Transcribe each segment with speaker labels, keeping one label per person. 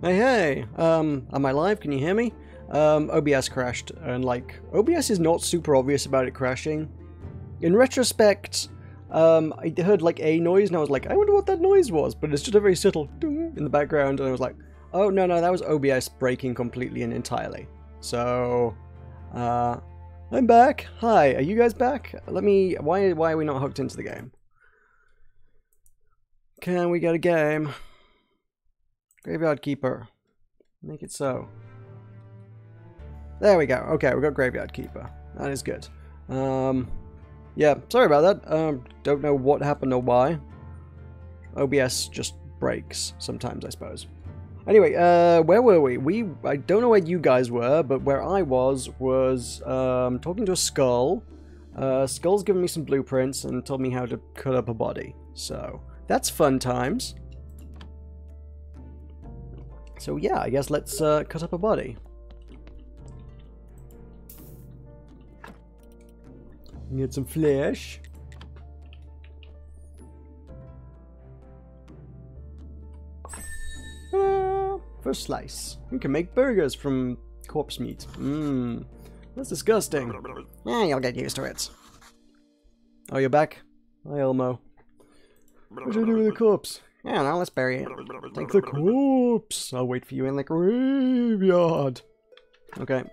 Speaker 1: Hey, hey, am I live? Can you hear me? OBS crashed, and like, OBS is not super obvious about it crashing. In retrospect, I heard like a noise, and I was like, I wonder what that noise was, but it's just a very subtle ding in the background, and I was like, oh, no, that was OBS breaking completely and entirely. So, I'm back. Hi, are you guys back? Why are we not hooked into the game? Can we get a game? Graveyard Keeper. Make it so. There we go. Okay, we got Graveyard Keeper. That is good. Yeah, sorry about that. Don't know what happened or why. OBS just breaks sometimes, I suppose. Anyway, where were we? I don't know where you guys were, but where I was talking to a skull. Skull's given me some blueprints and told me how to cut up a body. So, that's fun times. So yeah, I guess let's cut up a body. Get some flesh. First slice. We can make burgers from corpse meat. Mmm. That's disgusting. Yeah, you'll get used to it. Oh, you're back? Hi, Elmo. What do you do with the corpse? Yeah, now let's bury it. Take the corpse. I'll wait for you in the graveyard. Okay.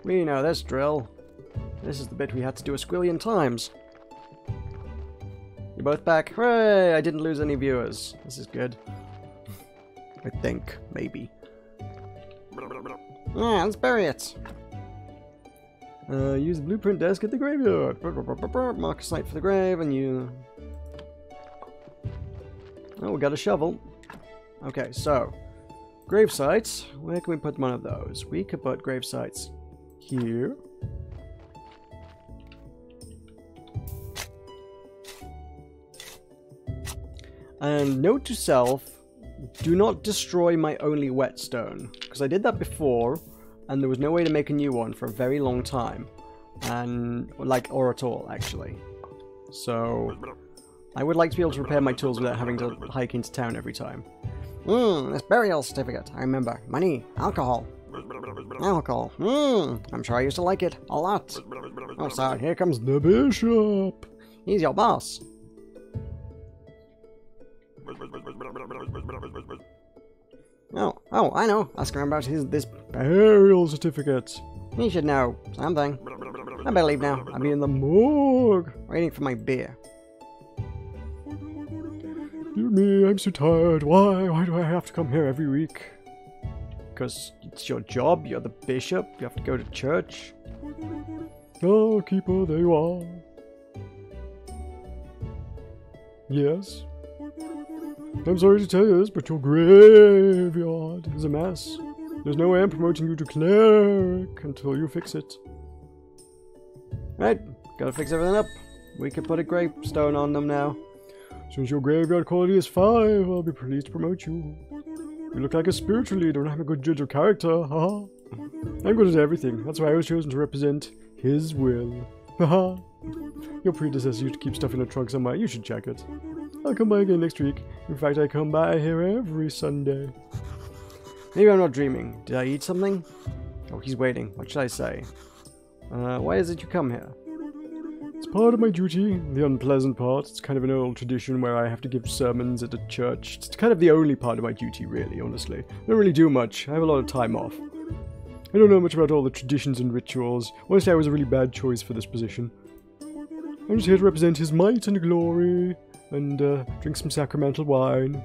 Speaker 1: We know this drill. This is the bit we had to do a squillion times. You're both back. Hooray! I didn't lose any viewers. This is good. I think. Maybe. Yeah, let's bury it. Use the blueprint desk at the graveyard. Mark a site for the grave and you... Oh, we got a shovel. Okay, so... Grave sites. Where can we put one of those? We could put grave sites here. And note to self, do not destroy my only whetstone. Because I did that before, and there was no way to make a new one for a very long time. And, like, or at all, actually. So, I would like to be able to repair my tools without having to hike into town every time. This burial certificate. I remember. Money. Alcohol. Alcohol. I'm sure I used to like it. A lot. Oh, so here comes the bishop. He's your boss. Oh, I know. Ask him about this burial certificate. He should know something. I better leave now. I'll be in the morgue, waiting for my beer. Dear me, I'm so tired. Why do I have to come here every week? Because it's your job. You're the bishop. You have to go to church. Oh, keeper, there you are. Yes. I'm sorry to tell you this, but your graveyard is a mess. There's no way I'm promoting you to cleric until you fix it. Right, gotta fix everything up. We can put a gravestone on them now. Since your graveyard quality is 5, I'll be pleased to promote you. You look like a spiritual leader and I'm a good judge of character, haha. I'm good at everything, that's why I was chosen to represent his will. Haha. Your predecessor used to keep stuff in a trunk somewhere, you should check it. I'll come by again next week. In fact, I come by here every Sunday. Maybe I'm not dreaming. Did I eat something? Oh, he's waiting. What should I say? Why is it you come here? It's part of my duty, the unpleasant part. It's kind of an old tradition where I have to give sermons at a church. It's kind of the only part of my duty, really, honestly. I don't really do much. I have a lot of time off. I don't know much about all the traditions and rituals. Honestly, I was a really bad choice for this position. I'm just here to represent his might and glory. And drink some sacramental wine.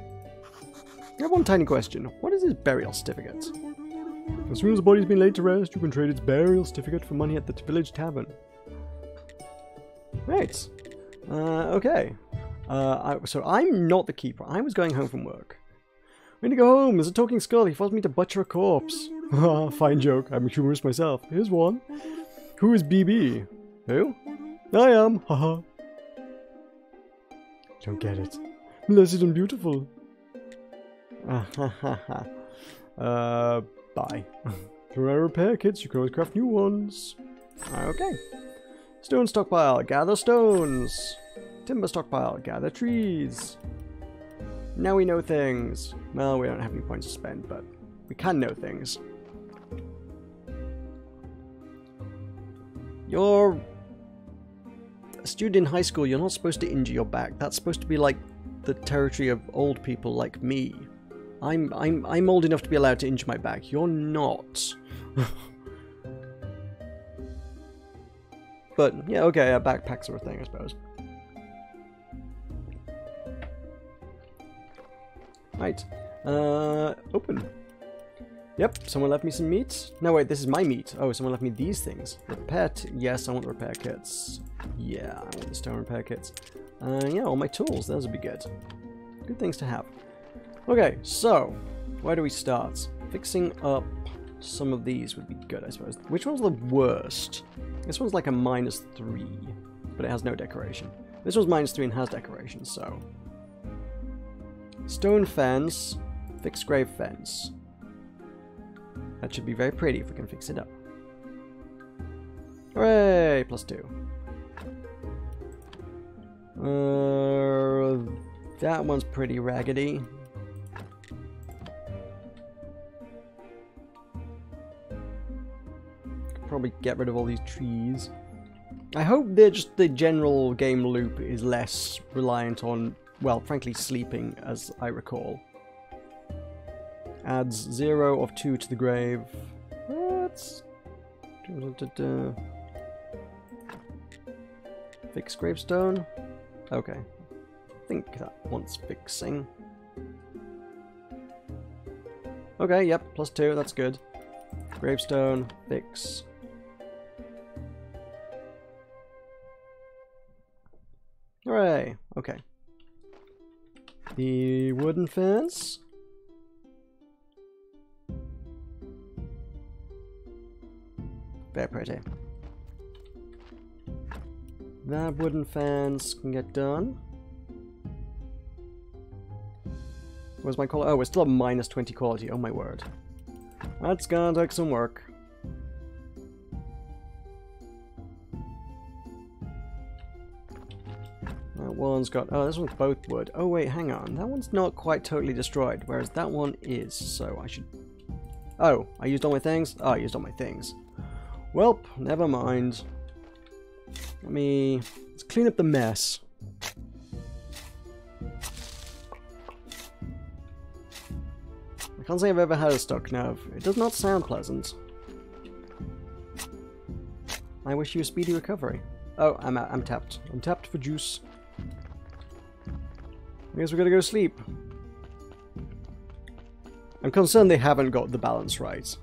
Speaker 1: I have one tiny question. What is his burial certificate? As soon as the body's been laid to rest, you can trade its burial certificate for money at the village tavern. Right. Okay. So I'm not the keeper. I was going home from work. I'm going to go home. There's a talking skull. He forced me to butcher a corpse. Fine joke. I'm a humorist myself. Here's one. Who is BB? Who? I am. Haha. Don't get it. Blessed and beautiful. Bye. Through our repair kits, you can always craft new ones. Okay. Stone stockpile. Gather stones. Timber stockpile. Gather trees. Now we know things. Well, we don't have any points to spend, but we can know things. You're a student in high school. You're not supposed to injure your back. That's supposed to be like the territory of old people like me. I'm old enough to be allowed to injure my back. You're not. But yeah, okay, backpacks are a thing, I suppose. Right. Open. Yep, someone left me some meat. No, wait, this is my meat. Oh, someone left me these things. Repair yes, I want the repair kits. Yeah, I want the stone repair kits. Yeah, all my tools. Those would be good. Good things to have. Okay, so, where do we start? Fixing up some of these would be good, I suppose. Which one's the worst? This one's like a -3, but it has no decoration. This one's -3 and has decoration, so... Stone fence, fixed grave fence. That should be very pretty if we can fix it up. Hooray! +2. That one's pretty raggedy. Could probably get rid of all these trees. I hope the general game loop is less reliant on, well, frankly, sleeping, as I recall. Adds 0 of 2 to the grave. What? Fix gravestone? Okay. I think that wants fixing. Okay, yep, +2, that's good. Gravestone, fix. Hooray! Okay. The wooden fence. Very pretty. That wooden fence can get done. Where's my quality? Oh, we're still at -20 quality. Oh my word. That's gonna take some work. That one's got... Oh, this one's both wood. Oh wait, hang on. That one's not quite totally destroyed, whereas that one is. So I should... Oh, I used all my things? Oh, I used all my things. Welp, never mind. Let's clean up the mess. I can't say I've ever had a stuck nerve. It does not sound pleasant. I wish you a speedy recovery. Oh, I'm tapped. I'm tapped for juice. I guess we're gonna go sleep. I'm concerned they haven't got the balance right.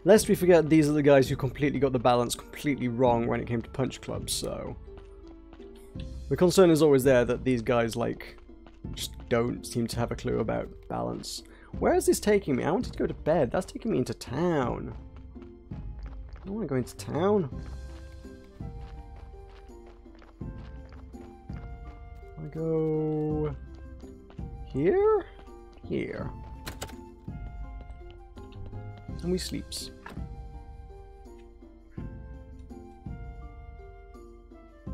Speaker 1: Lest we forget, these are the guys who completely got the balance completely wrong when it came to punch clubs, so... The concern is always there that these guys, like, just don't seem to have a clue about balance. Where is this taking me? I wanted to go to bed. That's taking me into town. I don't want to go into town. I go... here? Here. And we sleeps.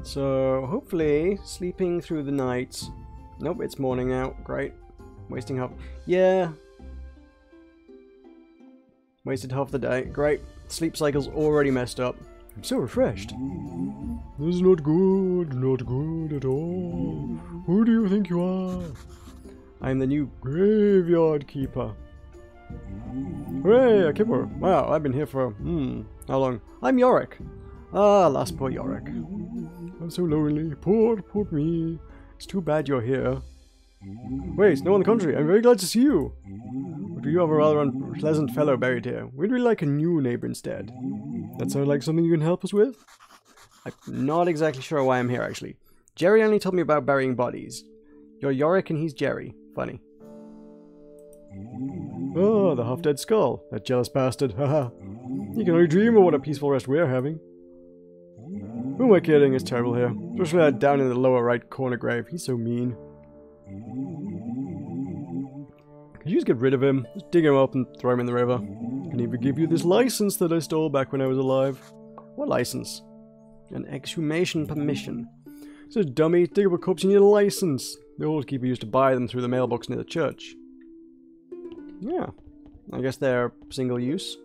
Speaker 1: So, hopefully, sleeping through the night. Nope, it's morning now. Great. Wasting half... Yeah. Wasted half the day. Great. Sleep cycle's already messed up. I'm so refreshed. This is not good. Not good at all. Who do you think you are? I'm the new graveyard keeper. Hooray, a kipper. Wow, I've been here for, how long? I'm Yorick. Ah, last poor Yorick. I'm so lonely. Poor me. It's too bad you're here. Wait, no, on the contrary, I'm very glad to see you. But you have a rather unpleasant fellow buried here. We'd really like a new neighbor instead. That sound like something you can help us with? I'm not exactly sure why I'm here, actually. Jerry only told me about burying bodies. You're Yorick and he's Jerry. Funny. Oh, the half-dead skull. That jealous bastard. Haha. You can only dream of what a peaceful rest we're having. Who am I kidding? It's terrible here. Especially that down in the lower right corner grave. He's so mean. Could you just get rid of him? Just dig him up and throw him in the river. I can even give you this license that I stole back when I was alive. What license? An exhumation permission. So dummy, dig up a corpse, you need a license. The old keeper used to buy them through the mailbox near the church. Yeah, I guess they're single use.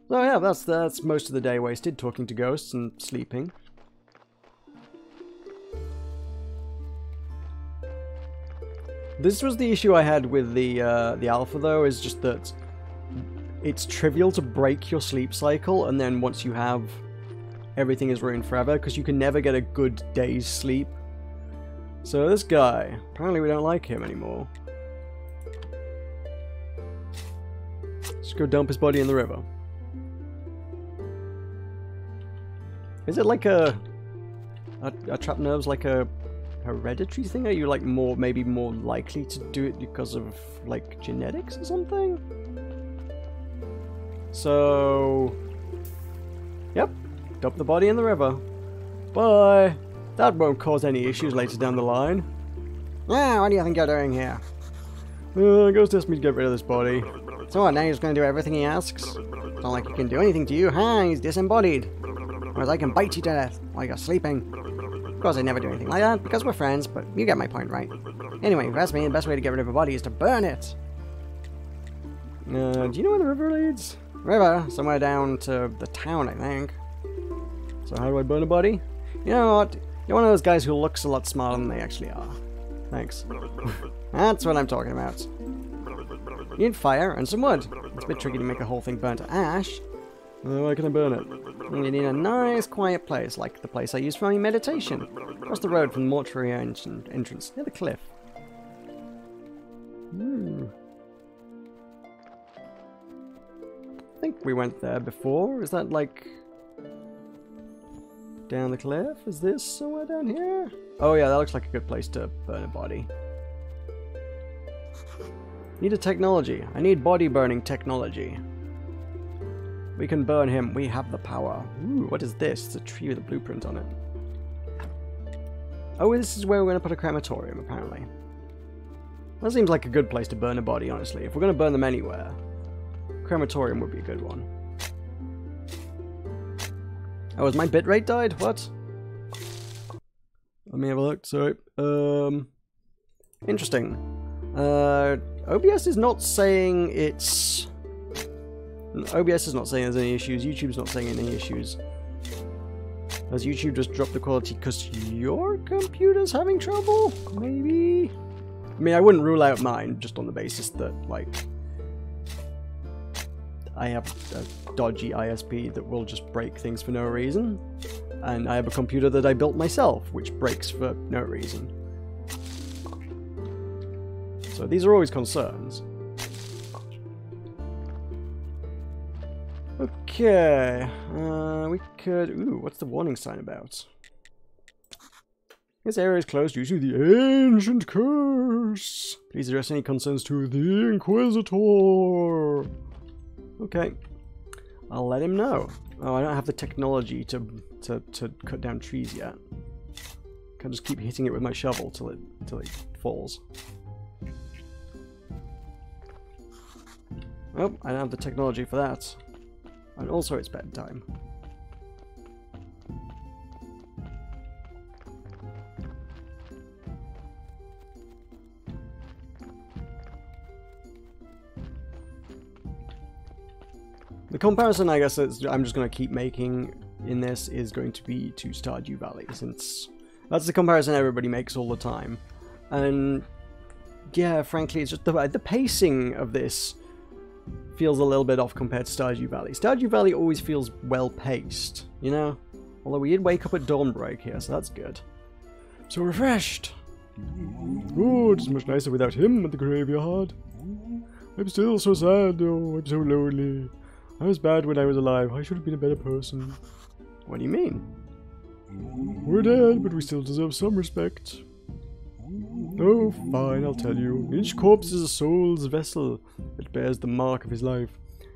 Speaker 1: So yeah, that's most of the day wasted talking to ghosts and sleeping. This was the issue I had with the alpha though, is just that it's trivial to break your sleep cycle, and then once you have, everything is ruined forever because you can never get a good day's sleep. So this guy, apparently we don't like him anymore. Let's go dump his body in the river. Is it like a trapped nerves like a hereditary thing? Are you like maybe more likely to do it because of like genetics or something? So, yep, dump the body in the river. Bye. That won't cause any issues later down the line.
Speaker 2: Yeah, what do you think you're doing here?
Speaker 1: Ghost asked me to get rid of this body.
Speaker 2: So what, now you're just going to do everything he asks? It's not like he can do anything to you, huh? He's disembodied. Whereas I can bite you to death while you're sleeping. Of course, I never do anything like that, because we're friends, but you get my point, right? Anyway, if you ask me, the best way to get rid of a body is to burn it.
Speaker 1: Do you know where the river leads?
Speaker 2: River? Somewhere down to the town, I think.
Speaker 1: So how do I burn a body?
Speaker 2: You know what? You're one of those guys who looks a lot smarter than they actually are.
Speaker 1: Thanks.
Speaker 2: That's what I'm talking about. You need fire and some wood. It's a bit tricky to make a whole thing burn to ash.
Speaker 1: Why can I burn it?
Speaker 2: You need a nice quiet place, like the place I use for my meditation. Across the road from the mortuary entrance, near the cliff.
Speaker 1: I think we went there before. Is that like down the cliff? Is this somewhere down here? Oh yeah, that looks like a good place to burn a body. Need a technology. I need body burning technology. We can burn him. We have the power. Ooh, what is this? It's a tree with a blueprint on it. Oh, this is where we're going to put a crematorium, apparently. That seems like a good place to burn a body, honestly. If we're going to burn them anywhere, crematorium would be a good one. Oh, has my bitrate died? What? Let me have a look. Sorry. Interesting. OBS is not saying it's... OBS is not saying there's any issues. YouTube's not saying any issues. Has YouTube just dropped the quality because your computer's having trouble? Maybe? I mean, I wouldn't rule out mine just on the basis that, like, I have a dodgy ISP that will just break things for no reason. And I have a computer that I built myself, which breaks for no reason. So these are always concerns. Okay, we could... Ooh, what's the warning sign about? This area is closed due to the ancient curse. Please address any concerns to the Inquisitor. Okay, I'll let him know. Oh, I don't have the technology to cut down trees yet. Can just keep hitting it with my shovel till it falls. Oh, I don't have the technology for that. And also it's bedtime. The comparison, I guess, I'm just going to keep making in this is going to be to Stardew Valley, since that's the comparison everybody makes all the time. And yeah, frankly, it's just the pacing of this feels a little bit off compared to Stardew Valley. Stardew Valley always feels well-paced, you know? Although we did wake up at dawn break here, so that's good. So refreshed! Oh, it's much nicer without him at the graveyard. I'm still so sad, though. I'm so lonely. I was bad when I was alive. I should have been a better person. What do you mean? We're dead, but we still deserve some respect. Oh, fine, I'll tell you. Each corpse is a soul's vessel. It bears the mark of his life.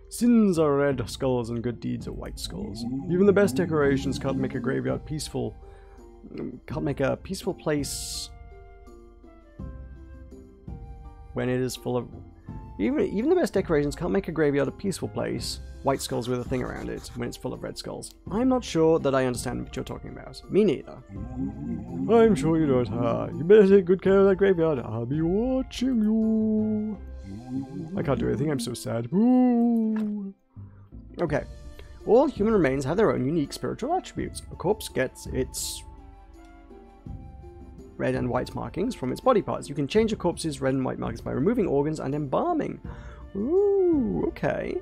Speaker 1: Sins are red skulls and good deeds are white skulls. Even the best decorations can't make a graveyard peaceful. Can't make a peaceful place when it is full of... Even the best decorations can't make a graveyard a peaceful place
Speaker 2: white skulls with a thing around it when it's full of red skulls. I'm not sure that I understand what you're talking about. Me neither.
Speaker 1: I'm sure you don't. You better take good care of that graveyard. I'll be watching you. I can't do anything. I'm so sad. Boo.
Speaker 2: Okay. All human remains have their own unique spiritual attributes. A corpse gets its red and white markings from its body parts. You can change a corpse's red and white markings by removing organs and embalming. Ooh, okay.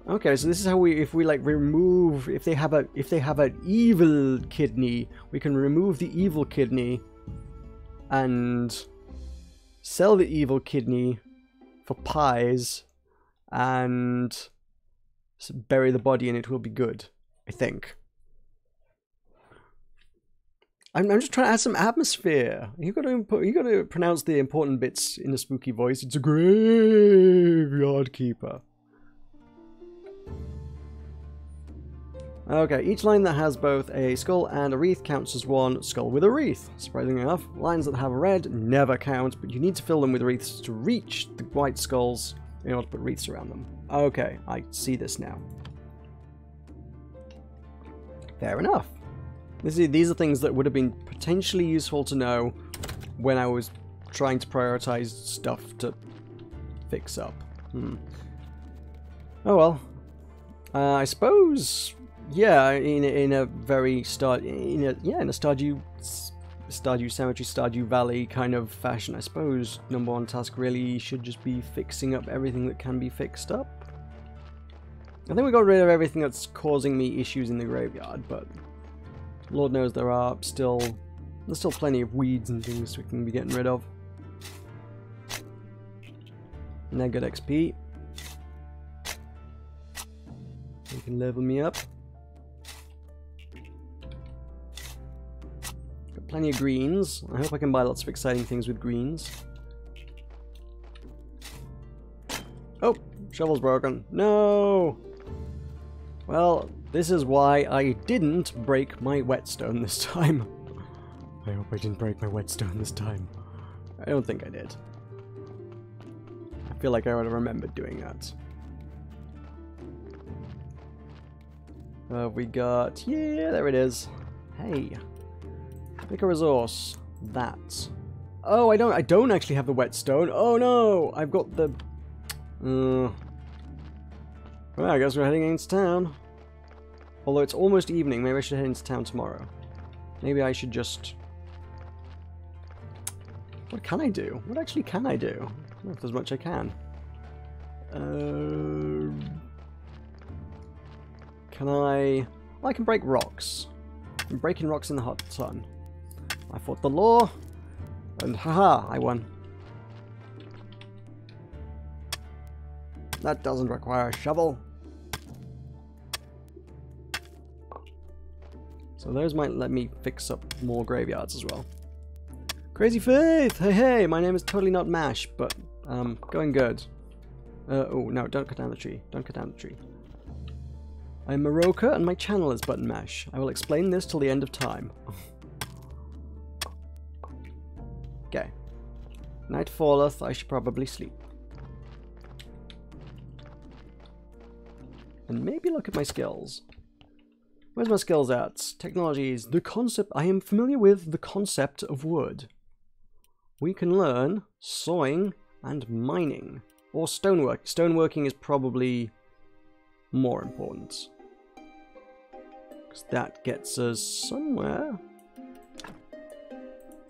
Speaker 2: Okay, so this is how if they have an evil kidney, we can remove the evil kidney and sell the evil kidney for pies and bury the body and it will be good, I think. I'm just trying to add some atmosphere. You got to pronounce the important bits in a spooky voice. It's a graveyard keeper. Okay, each line that has both a skull and a wreath counts as one skull with a wreath. Surprisingly enough, lines that have a red never count, but you need to fill them with wreaths to reach the white skulls in order to put wreaths around them. Okay, I see this now. Fair enough. These are things that would have been potentially useful to know when I was trying to prioritize stuff to fix up. Oh well. I suppose, yeah, in a very Stardew Cemetery, Stardew Valley kind of fashion, I suppose number one task really should just be fixing up everything that can be fixed up. I think we got rid of everything that's causing me issues in the graveyard, but Lord knows there's still plenty of weeds and things we can be getting rid of. And then good XP. You can level me up. Got plenty of greens. I hope I can buy lots of exciting things with greens. Oh, shovel's broken. No! Well, this is why I didn't break my whetstone this time. I hope I didn't break my whetstone this time. I don't think I did. I feel like I would have remembered doing that. We got... yeah, there it is. Hey. Pick a resource. That. Oh, I don't actually have the whetstone. Oh no! I've got the... well, I guess we're heading into town. Although it's almost evening, maybe I should head into town tomorrow. Maybe I should just... what can I do? What actually can I do? I don't know if there's much I can. Can I... well, I can break rocks. I'm breaking rocks in the hot sun. I fought the law, and haha, I won. That doesn't require a shovel. So those might let me fix up more graveyards as well. Crazy Faith! Hey hey, my name is totally not Mash, but going good. Oh no, don't cut down the tree. Don't cut down the tree. I'm Maroka and my channel is Button Mash. I will explain this till the end of time. Okay. Night falleth, I should probably sleep. And maybe look at my skills. Where's my skills at? Technologies. The concept. I am familiar with the concept of wood. We can learn sawing and mining. Or stonework. Stoneworking is probably more important. Because that gets us somewhere.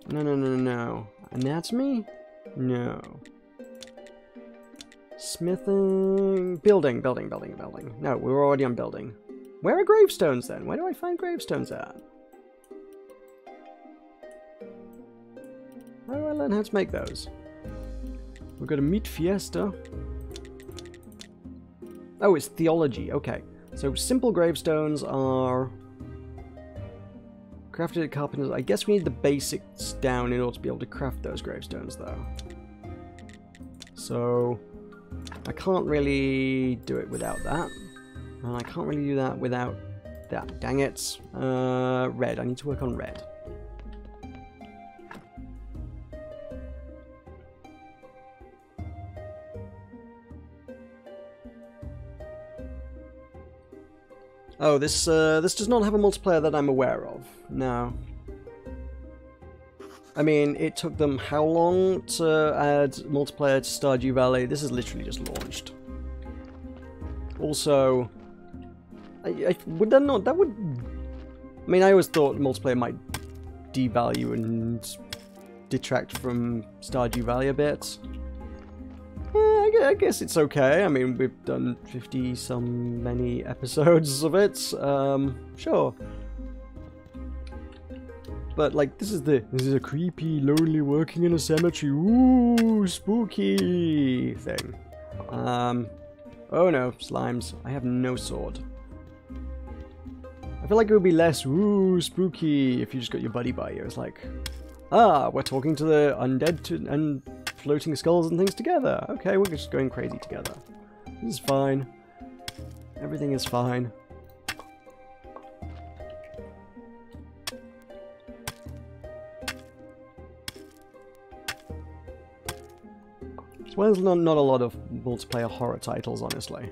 Speaker 2: No. Anatomy? No. Smithing. Building. No, we're already on building. Where are gravestones then? Where do I find gravestones at? How do I learn how to make those? We've got a meat fiesta. Oh, it's theology. Okay. So simple gravestones are crafted at carpenters. I guess we need the basics down in order to be able to craft those gravestones though. So I can't really do it without that. And I can't really do that without that. Dang it. Red. I need to work on red. Oh, this does not have a multiplayer that I'm aware of. No. I mean, it took them how long to add multiplayer to Stardew Valley? This is literally just launched. Also, would that not... That would... I mean, I always thought multiplayer might devalue and detract from Stardew Valley a bit. I guess it's okay. I mean, we've done 50-some many episodes of it. Sure. But like, this is a creepy, lonely, working in a cemetery. Ooh, spooky thing. Oh no, slimes. I have no sword. I feel like it would be less ooh spooky if you just got your buddy by you. It's like, ah, we're talking to the undead and floating skulls and things together. Okay, we're just going crazy together. This is fine. Everything is fine. So there's not a lot of multiplayer horror titles, honestly.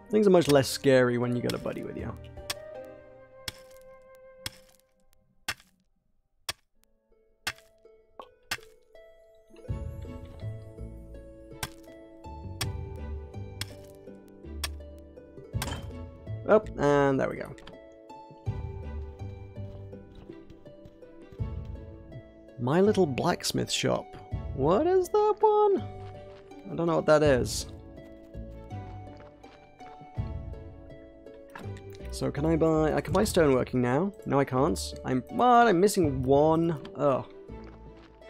Speaker 2: Things are much less scary when you got a buddy with you. Oh, and there we go. My little blacksmith shop. What is that one? I don't know what that is. So can I buy... I can buy stoneworking now. No, I can't. What? I'm missing one. Oh.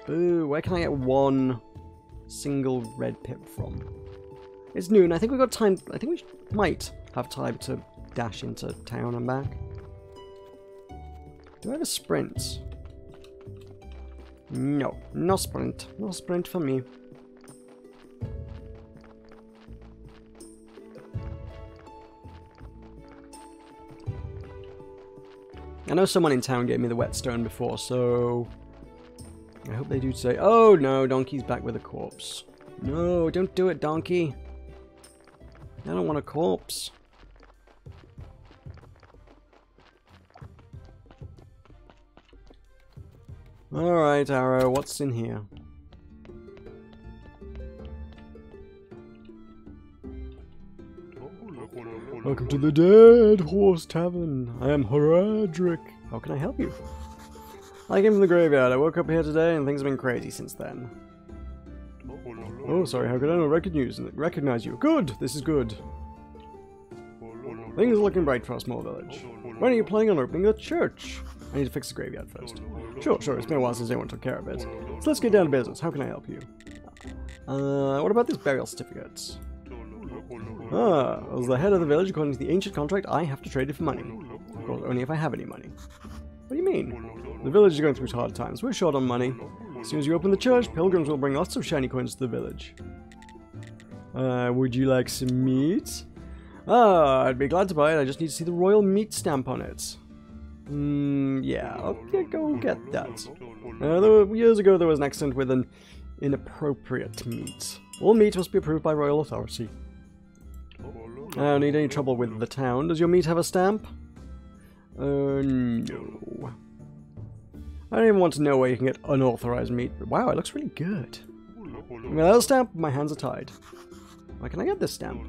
Speaker 2: Boo. Where can I get one single red pip from? It's noon. I think we've got time... I think we might have time to dash into town and back. Do I have a sprint? No. No sprint. No sprint for me. I know someone in town gave me the whetstone before, so I hope they do say, oh no, Donkey's back with a corpse. No, don't do it, Donkey. I don't want a corpse. Alright, Arrow, what's in here?
Speaker 1: Welcome to the Dead Horse Tavern. I am Horadric.
Speaker 2: How can I help you? I came from the graveyard. I woke up here today and things have been crazy since then.
Speaker 1: Oh, sorry, how could I not recognize you? Good, this is good.
Speaker 2: Things are looking bright for our small village. When are you planning on opening a church? I need to fix the graveyard first. Sure, it's been a while since anyone took care of it. So let's get down to business. How can I help you? What about this burial certificate? Ah, as the head of the village, according to the ancient contract, I have to trade it for money. Of course, only if I have any money. What do you mean? The village is going through hard times. We're short on money. As soon as you open the church, pilgrims will bring lots of shiny coins to the village. Would you like some meat? Ah, I'd be glad to buy it. I just need to see the royal meat stamp on it. Yeah, okay, go get that. Years ago there was an accident with an inappropriate meat. All meat must be approved by royal authority. I don't need any trouble with the town. Does your meat have a stamp? No. I don't even want to know where you can get unauthorized meat, but wow, it looks really good. Without a stamp, my hands are tied. Where can I get this stamp?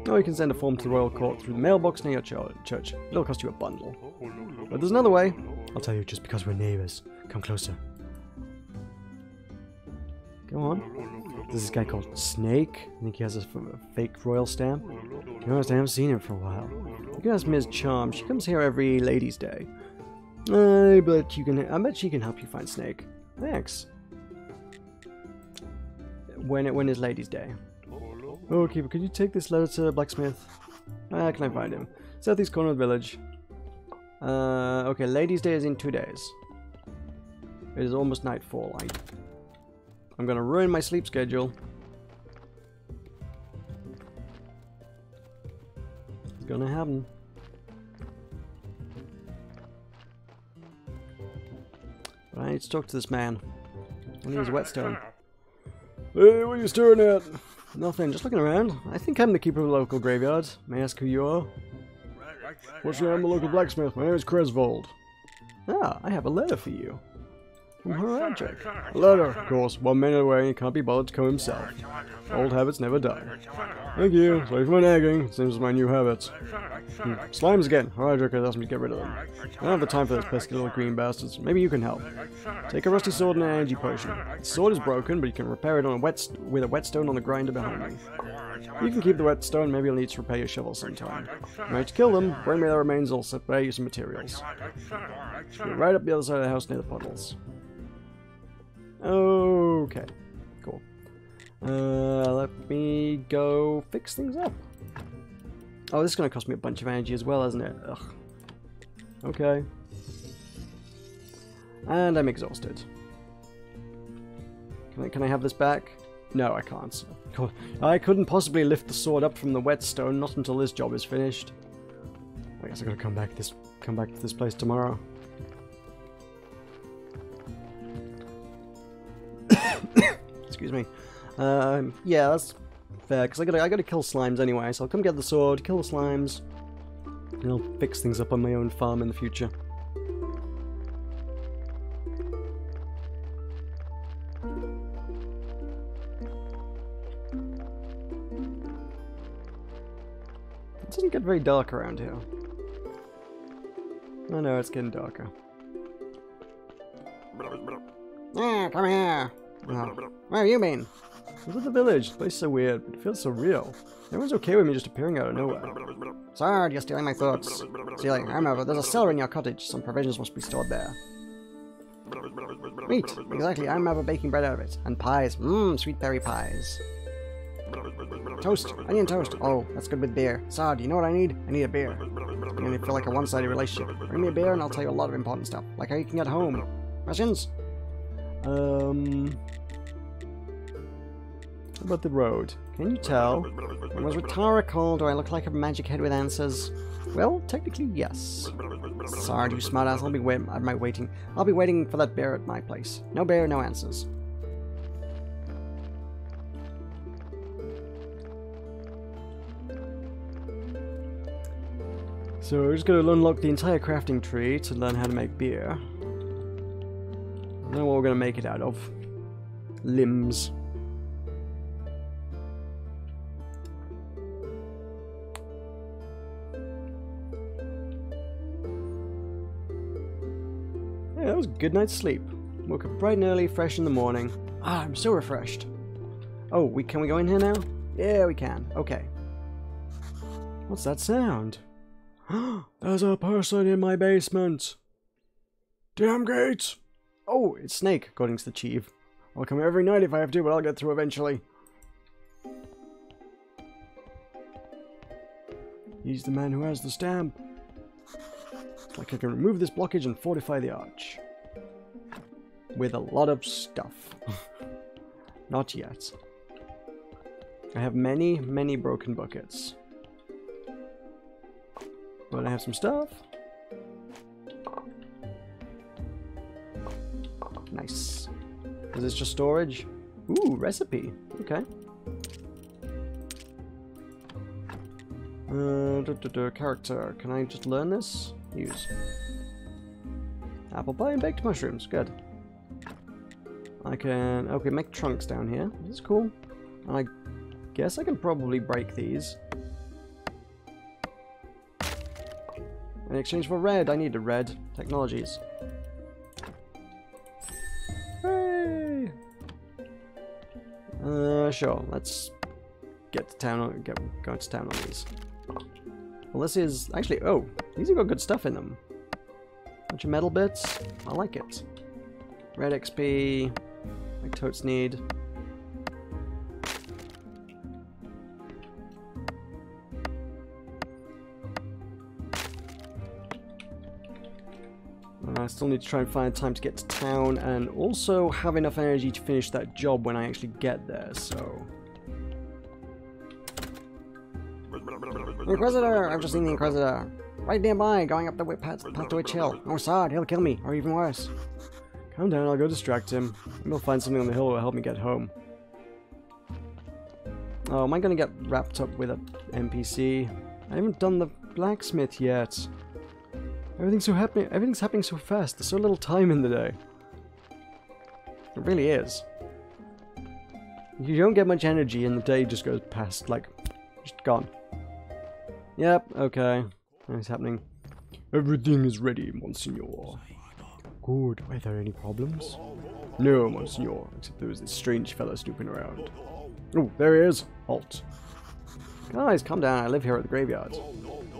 Speaker 2: Oh, you can send a form to the royal court through the mailbox near your church. It'll cost you a bundle. But there's another way.
Speaker 1: I'll tell you just because we're neighbors. Come closer.
Speaker 2: Go on.
Speaker 1: There's this guy called Snake. I think he has a fake royal stamp. To be honest, I haven't seen him for a while.
Speaker 2: You can ask Ms. Charm. She comes here every Ladies' Day. I bet she can help you find Snake. Thanks. When is Ladies' Day?
Speaker 1: Okay, but could you take this letter to Blacksmith?
Speaker 2: Where can I find him? Southeast corner of the village. Okay, Ladies' Day is in 2 days. It is almost nightfall. I'm gonna ruin my sleep schedule. It's gonna happen. But I need to talk to this man. I need his whetstone.
Speaker 1: Hey, what are you staring at?
Speaker 2: Nothing, just looking around. I think I'm the keeper of the local graveyard. May I ask who you are?
Speaker 1: Fortunately, I'm a local blacksmith. My name is Cresvold. Ah, I have a letter for you. From Horadric. A letter, of course. 1 minute away and he can't be bothered to come himself. Old habits never die. Thank you. Sorry for my nagging. It seems my new habits. Slimes again. Horadric has asked me to get rid of them. I don't have the time for those pesky little green bastards. Maybe you can help. Take a rusty sword and an energy potion. The sword is broken, but you can repair it on with a whetstone on the grinder behind me. You can keep the whetstone. Maybe you'll need to repair your shovel sometime. Alright, to kill them, bring me the remains. I'll spare you some materials. You're right up the other side of the house near the puddles. Okay, cool. Let me go fix things up. Oh, this is going to cost me a bunch of energy as well, isn't it? Ugh. Okay. And I'm exhausted. Can I have this back? No, I can't. I couldn't possibly lift the sword up from the whetstone, not until this job is finished. I guess I gotta come back to this place tomorrow. Excuse me. Yeah, that's fair, because I gotta kill slimes anyway, so I'll come get the sword, kill the slimes, and I'll fix things up on my own farm in the future. It doesn't get very dark around here. Oh no, it's getting darker.
Speaker 2: Yeah, come here. Oh, where have you been?
Speaker 1: Look at the village. The place is so weird, but it feels so real. Everyone's okay with me just appearing out of nowhere.
Speaker 2: Sword, you're stealing my thoughts. Stealing, I remember. There's a cellar in your cottage. Some provisions must be stored there. Meat, exactly. I remember baking bread out of it. And pies. Mmm, sweet berry pies. Toast, onion toast. Oh, that's good with beer. Sword, you know what I need? I need a beer. I need to feel like a one-sided relationship. Bring me a beer and I'll tell you a lot of important stuff. Like how you can get home. Questions? What
Speaker 1: about the road? Can you tell?
Speaker 2: Was Ratara called? Do I look like a magic head with answers?
Speaker 1: Well, technically, yes.
Speaker 2: Sorry, you smartass. I'll be waiting. I'll be waiting for that bear at my place. No bear, no answers.
Speaker 1: So we're just going to unlock the entire crafting tree to learn how to make beer. I know what we're going to make it out of. Limbs. Yeah, that was a good night's sleep. Woke up bright and early, fresh in the morning. Ah, I'm so refreshed. Oh, can we go in here now? Yeah, we can. Okay. What's that sound? There's a person in my basement. Damn gates! Oh, it's Snake, according to the chief. I'll come every night if I have to, but I'll get through eventually. He's the man who has the stamp. It's like I can remove this blockage and fortify the arch. With a lot of stuff. Not yet. I have many, many broken buckets. But I have some stuff. Nice. Is this just storage? Ooh, recipe. Okay. Character. Can I just learn this? Use. Apple pie and baked mushrooms. Good. I can... Okay, make trunks down here. This is cool. And I guess I can probably break these. In exchange for red, I need a red. Technologies. Hooray! Sure. Let's get to town on go to town on these. Well, this is actually. Oh, these have got good stuff in them. Bunch of metal bits. I like it. Red XP. Like totes need. I still need to try and find time to get to town and also have enough energy to finish that job when I actually get there, so...
Speaker 2: Inquisitor! I've just seen the Inquisitor. Right nearby, going up the path to Witch Hill. Oh, Sod, he'll kill me, or even worse.
Speaker 1: Calm down, I'll go distract him. Maybe we'll find something on the hill that will help me get home. Oh, am I going to get wrapped up with an NPC? I haven't done the blacksmith yet. Everything's happening so fast. There's so little time in the day.
Speaker 2: It really is.
Speaker 1: You don't get much energy and the day just goes past, like, just gone. Yep, okay. Nothing's happening. Everything is ready, Monsignor. Good. Are there any problems? No, Monsignor. Except there was this strange fellow snooping around. Oh, there he is. Halt.
Speaker 2: Guys, calm down. I live here at the graveyard.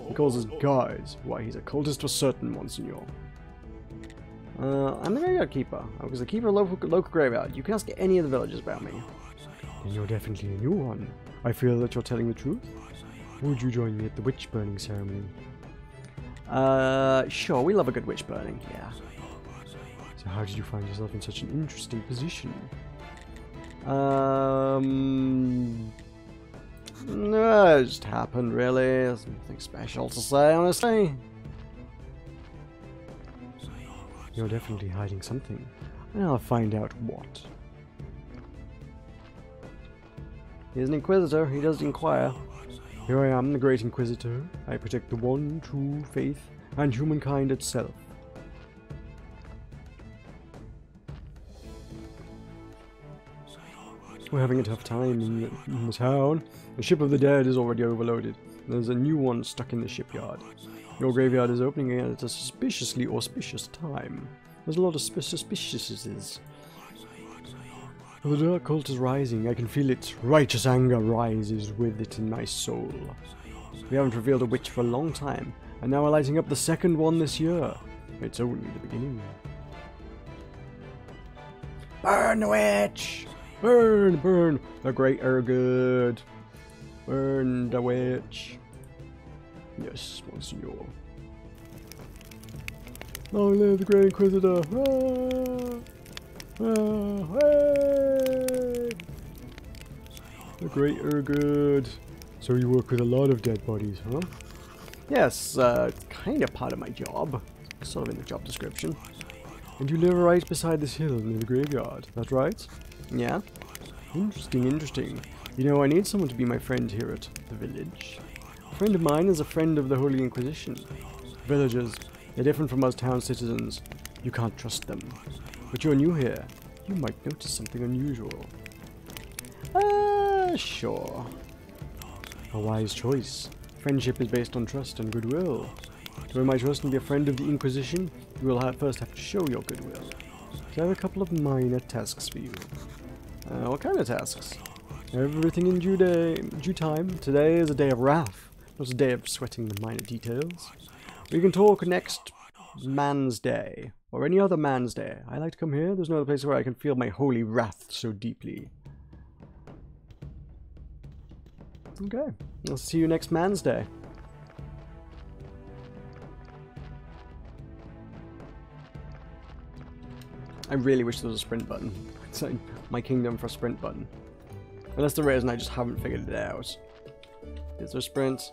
Speaker 1: He calls us guys. Why, he's a cultist for certain, Monsignor.
Speaker 2: I'm the graveyard keeper. I was the keeper of local graveyard. You can ask any of the villagers about me.
Speaker 1: Then you're definitely a new one. I feel that you're telling the truth. Would you join me at the witch burning ceremony?
Speaker 2: Sure. We love a good witch burning. Yeah.
Speaker 1: So how did you find yourself in such an interesting position?
Speaker 2: No, it just happened, really. There's nothing special to say, honestly.
Speaker 1: You're definitely hiding something. And I'll find out what.
Speaker 2: He's an inquisitor. He does inquire.
Speaker 1: Here I am, the Great Inquisitor. I protect the one true faith and humankind itself. We're having a tough time in the town. The ship of the dead is already overloaded. There's a new one stuck in the shipyard. Your graveyard is opening at a suspiciously auspicious time. There's a lot of suspiciousnesses. The dark cult is rising. I can feel it. Righteous anger rises with it in my soul. We haven't revealed a witch for a long time, and now we're lighting up the second one this year. It's only the beginning.
Speaker 2: Burn the witch!
Speaker 1: Burn, burn, the greater good. Burn the witch. Yes, Monsignor. Long live the Great Inquisitor! Hey! The greater good. So you work with a lot of dead bodies, huh?
Speaker 2: Yes, it's kind of part of my job. Sort of in the job description.
Speaker 1: And you live right beside this hill near the graveyard, that's right?
Speaker 2: Yeah.
Speaker 1: Interesting, interesting. You know, I need someone to be my friend here at the village. A friend of mine is a friend of the Holy Inquisition. Villagers, they're different from us town citizens. You can't trust them. But you're new here. You might notice something unusual.
Speaker 2: Sure.
Speaker 1: A wise choice. Friendship is based on trust and goodwill. To earn my trust and be a friend of the Inquisition, you will first have to show your goodwill. So I have a couple of minor tasks for you.
Speaker 2: What kind of tasks?
Speaker 1: Everything in due time. Today is a day of wrath, not a day of sweating the minor details. We can talk next man's day, or any other man's day. I like to come here. There's no other place where I can feel my holy wrath so deeply. Okay, I'll see you next man's day.
Speaker 2: I really wish there was a sprint button. It's like my kingdom for a sprint button. Unless there is and I just haven't figured it out. Is there a sprint?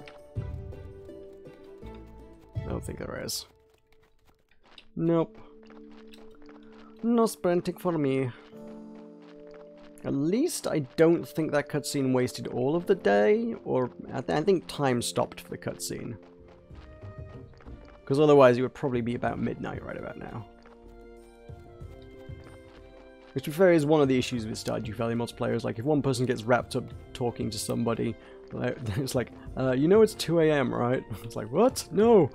Speaker 2: I don't think there is. Nope. No sprinting for me. At least I don't think that cutscene wasted all of the day, or I think time stopped for the cutscene. Because otherwise it would probably be about midnight right about now. Which, to be fair, is one of the issues with Stardew Valley multiplayer. Is like, if one person gets wrapped up talking to somebody, it's like, you know it's 2 AM, right? It's like, what? No!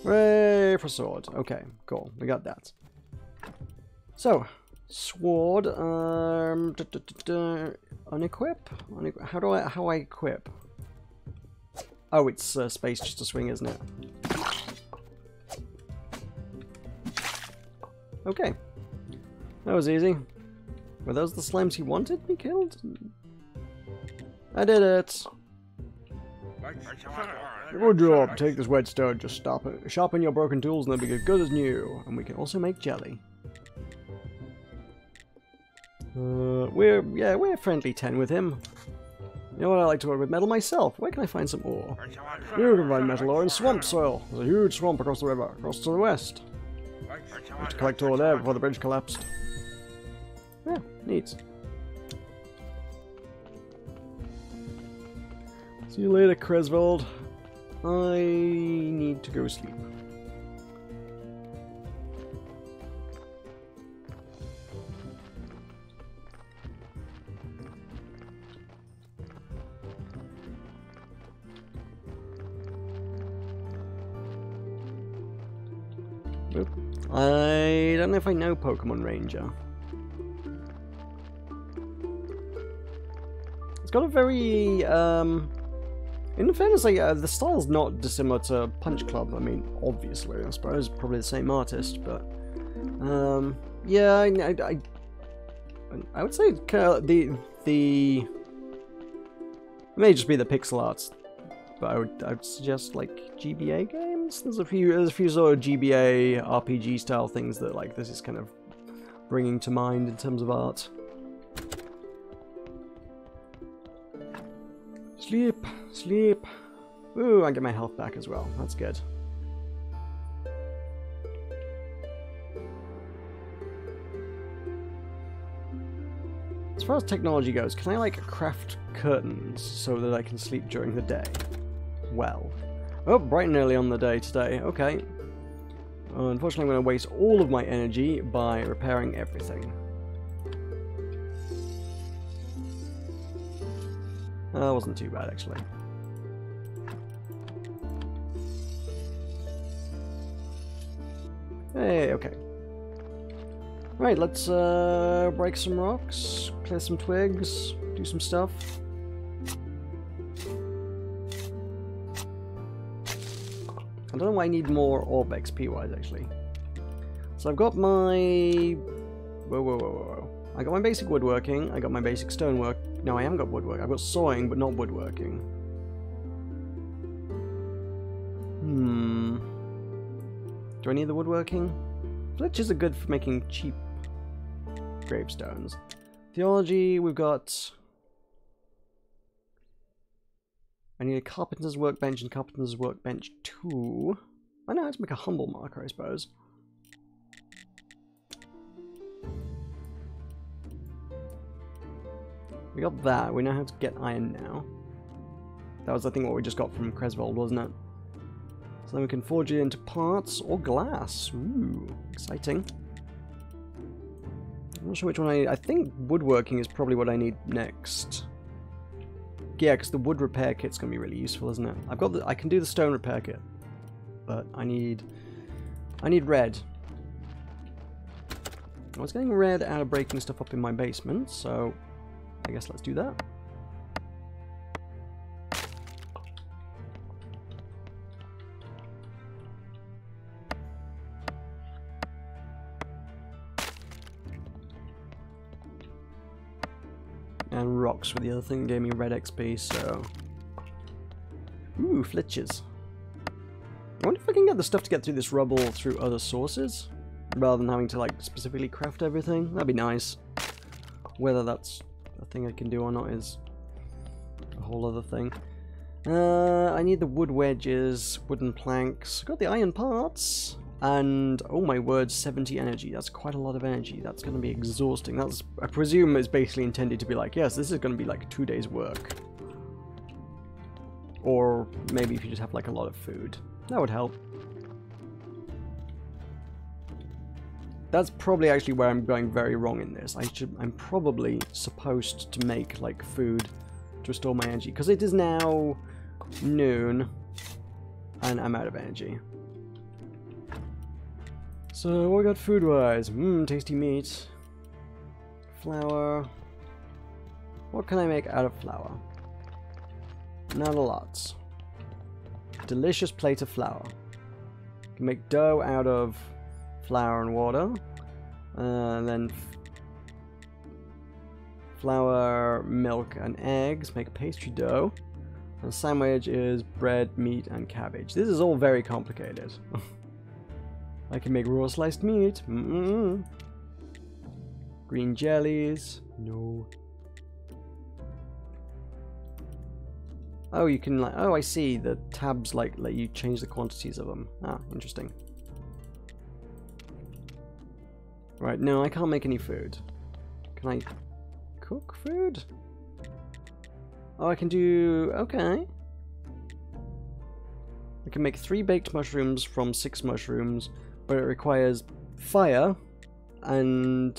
Speaker 2: Hooray for sword. Okay, cool. We got that. So, sword, unequip? How I equip? Oh, it's space just to swing, isn't it? Okay. That was easy. Were those the slimes he wanted me killed? I did it!
Speaker 1: Good job. Take this whetstone, just stop it. Sharpen your broken tools and they'll be as good as new.
Speaker 2: And we can also make jelly.
Speaker 1: We're friendly 10 with him. You know what, I like to work with metal myself. Where can I find some ore? You can find metal ore in swamp soil. There's a huge swamp across the river, across to the west. I had to collect ore there before the bridge collapsed. Yeah, neat. See you later, Cresvold. I need to go sleep. I don't know if I know Pokemon Ranger. It's got a very, in fairness, like, the style's not dissimilar to Punch Club. I mean, obviously, I suppose, probably the same artist, but, yeah, I would say it may just be the pixel arts, but I would suggest, like, GBA games? There's a few sort of GBA RPG style things that, like, this is kind of bringing to mind in terms of art. Sleep, sleep. Ooh, I get my health back as well. That's good. As far as technology goes, can I, like, craft curtains so that I can sleep during the day? Well. Oh, bright and early on the day today. Okay. Unfortunately, I'm going to waste all of my energy by repairing everything. That wasn't too bad, actually. Hey, okay. Right, let's break some rocks, clear some twigs, do some stuff. I don't know why I need more orb XP-wise, actually. So I've got my... Whoa. I got my basic woodworking, I got my basic stonework. No, I haven't got woodwork. I've got sawing, but not woodworking. Do I need the woodworking? Flitches are good for making cheap gravestones. Theology, we've got... I need a carpenter's workbench and carpenter's workbench 2. I know how to make a humble marker, I suppose. We got that. We know how to get iron now. That was, I think, what we just got from Cresvold, wasn't it? So then we can forge it into parts or glass. Ooh, exciting. I'm not sure which one I think woodworking is probably what I need next. Yeah, because the wood repair kit's going to be really useful, isn't it? I can do the stone repair kit. But I need red. I was getting red out of breaking stuff up in my basement, so I guess let's do that. And rocks were the other thing that gave me red XP, so... Ooh, flitches. I wonder if I can get the stuff to get through this rubble through other sources, rather than having to, like, specifically craft everything. That'd be nice. Whether that's a thing I can do or not is a whole other thing. I need the wood wedges, wooden planks. Got the iron parts, and oh my word, 70 energy. That's quite a lot of energy. That's going to be exhausting. That's, I presume, is basically intended to be like, yes, this is going to be like 2 days' work. Or maybe if you just have like a lot of food, that would help. That's probably actually where I'm going very wrong in this. I'm probably supposed to make like food to restore my energy, because it is now noon and I'm out of energy. So what we got food wise? Tasty meat. Flour. What can I make out of flour? Not a lot. Delicious plate of flour. Can make dough out of flour and water, and then flour, milk, and eggs make pastry dough. And sandwich is bread, meat, and cabbage. This is all very complicated. I can make raw sliced meat. Green jellies. No. Oh, you can like. Oh, I see. The tabs like let you change the quantities of them. Ah, interesting. Right, no, I can't make any food. Can I cook food? Oh, I can do... Okay.
Speaker 2: I can make 3 baked mushrooms from 6 mushrooms, but it requires fire, and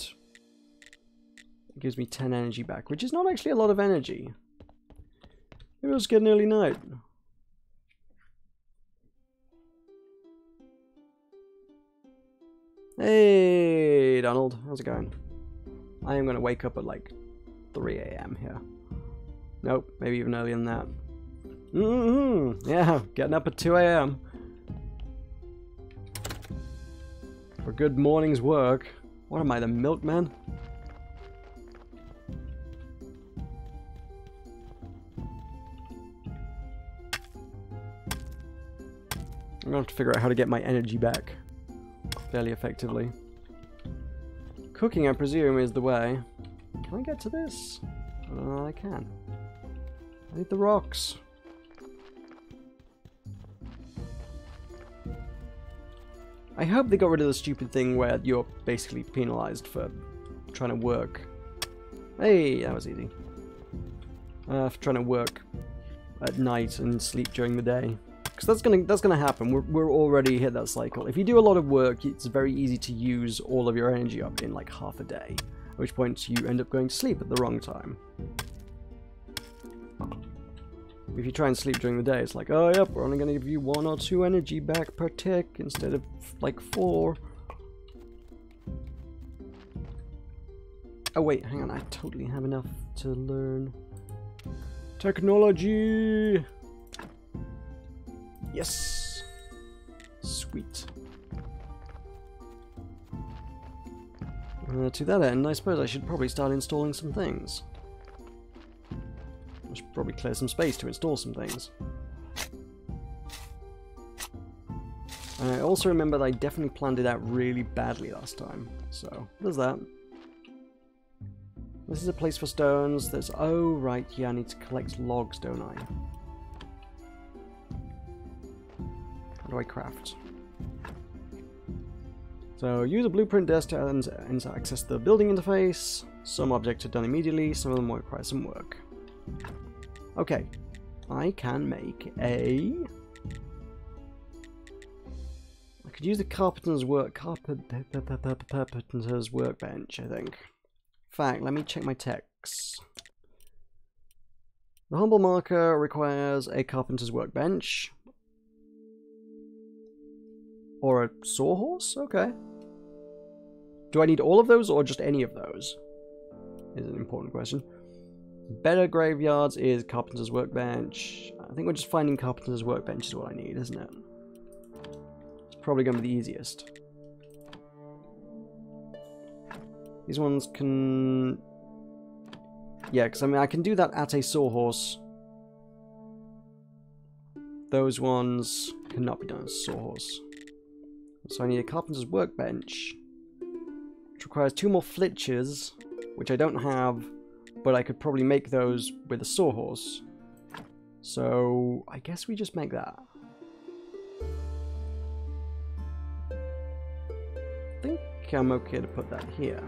Speaker 2: it gives me 10 energy back, which is not actually a lot of energy. Maybe I'll just get an early night. Hey, Donald. How's it going? I am going to wake up at like 3 AM here. Nope, maybe even earlier than that. Yeah, getting up at 2 AM. For good morning's work. What am I, the milkman? I'm going to have to figure out how to get my energy back fairly effectively. Cooking, I presume, is the way. Can I get to this? I don't know, I can. I need the rocks. I hope they got rid of the stupid thing where you're basically penalized for trying to work. Hey, that was easy. For trying to work at night and sleep during the day. Because that's gonna happen. We're already hit that cycle. If you do a lot of work, it's very easy to use all of your energy up in like half a day. At which point you end up going to sleep at the wrong time. If you try and sleep during the day, it's like, oh yep, we're only going to give you 1 or 2 energy back per tick instead of like 4. Oh wait, hang on, I totally have enough to learn. Technology! Yes! Sweet. To that end, I suppose I should probably start installing some things. I should probably clear some space to install some things. And I also remember that I definitely planned it out really badly last time. So, there's that. This is a place for stones. There's... oh, right, yeah, I need to collect logs, don't I? How do I craft? So, use a blueprint desk to access the building interface. Some objects are done immediately, some of them will require some work. Okay, I can make a... I could use the carpenter's workbench, I think. In fact, let me check my texts. The humble marker requires a carpenter's workbench. Or a sawhorse? Okay. Do I need all of those or just any of those? Is an important question. Better graveyards is carpenter's workbench. I think we're just finding carpenter's workbench is what I need, isn't it? It's probably going to be the easiest. These ones can... yeah, because I mean I can do that at a sawhorse. Those ones cannot be done as a sawhorse. So I need a carpenter's workbench, which requires 2 more flitches, which I don't have, but I could probably make those with a sawhorse. So I guess we just make that. I think I'm okay to put that here.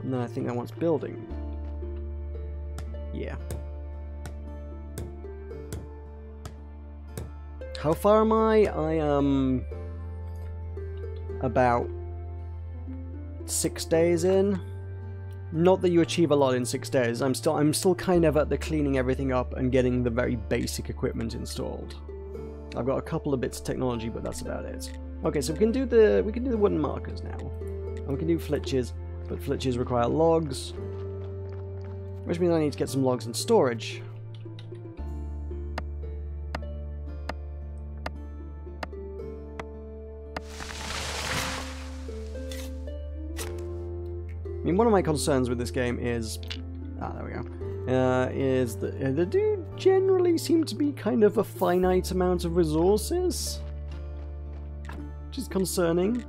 Speaker 2: And then I think that wants building. Yeah. How far am I? I am about 6 days in. Not that you achieve a lot in 6 days. I'm still kind of at the cleaning everything up and getting the very basic equipment installed. I've got a couple of bits of technology, but that's about it. Okay, so we can do the wooden markers now. And we can do flitches, but flitches require logs, which means I need to get some logs in storage. I mean, one of my concerns with this game is... ah, there we go. Is that there do generally seem to be kind of a finite amount of resources, which is concerning.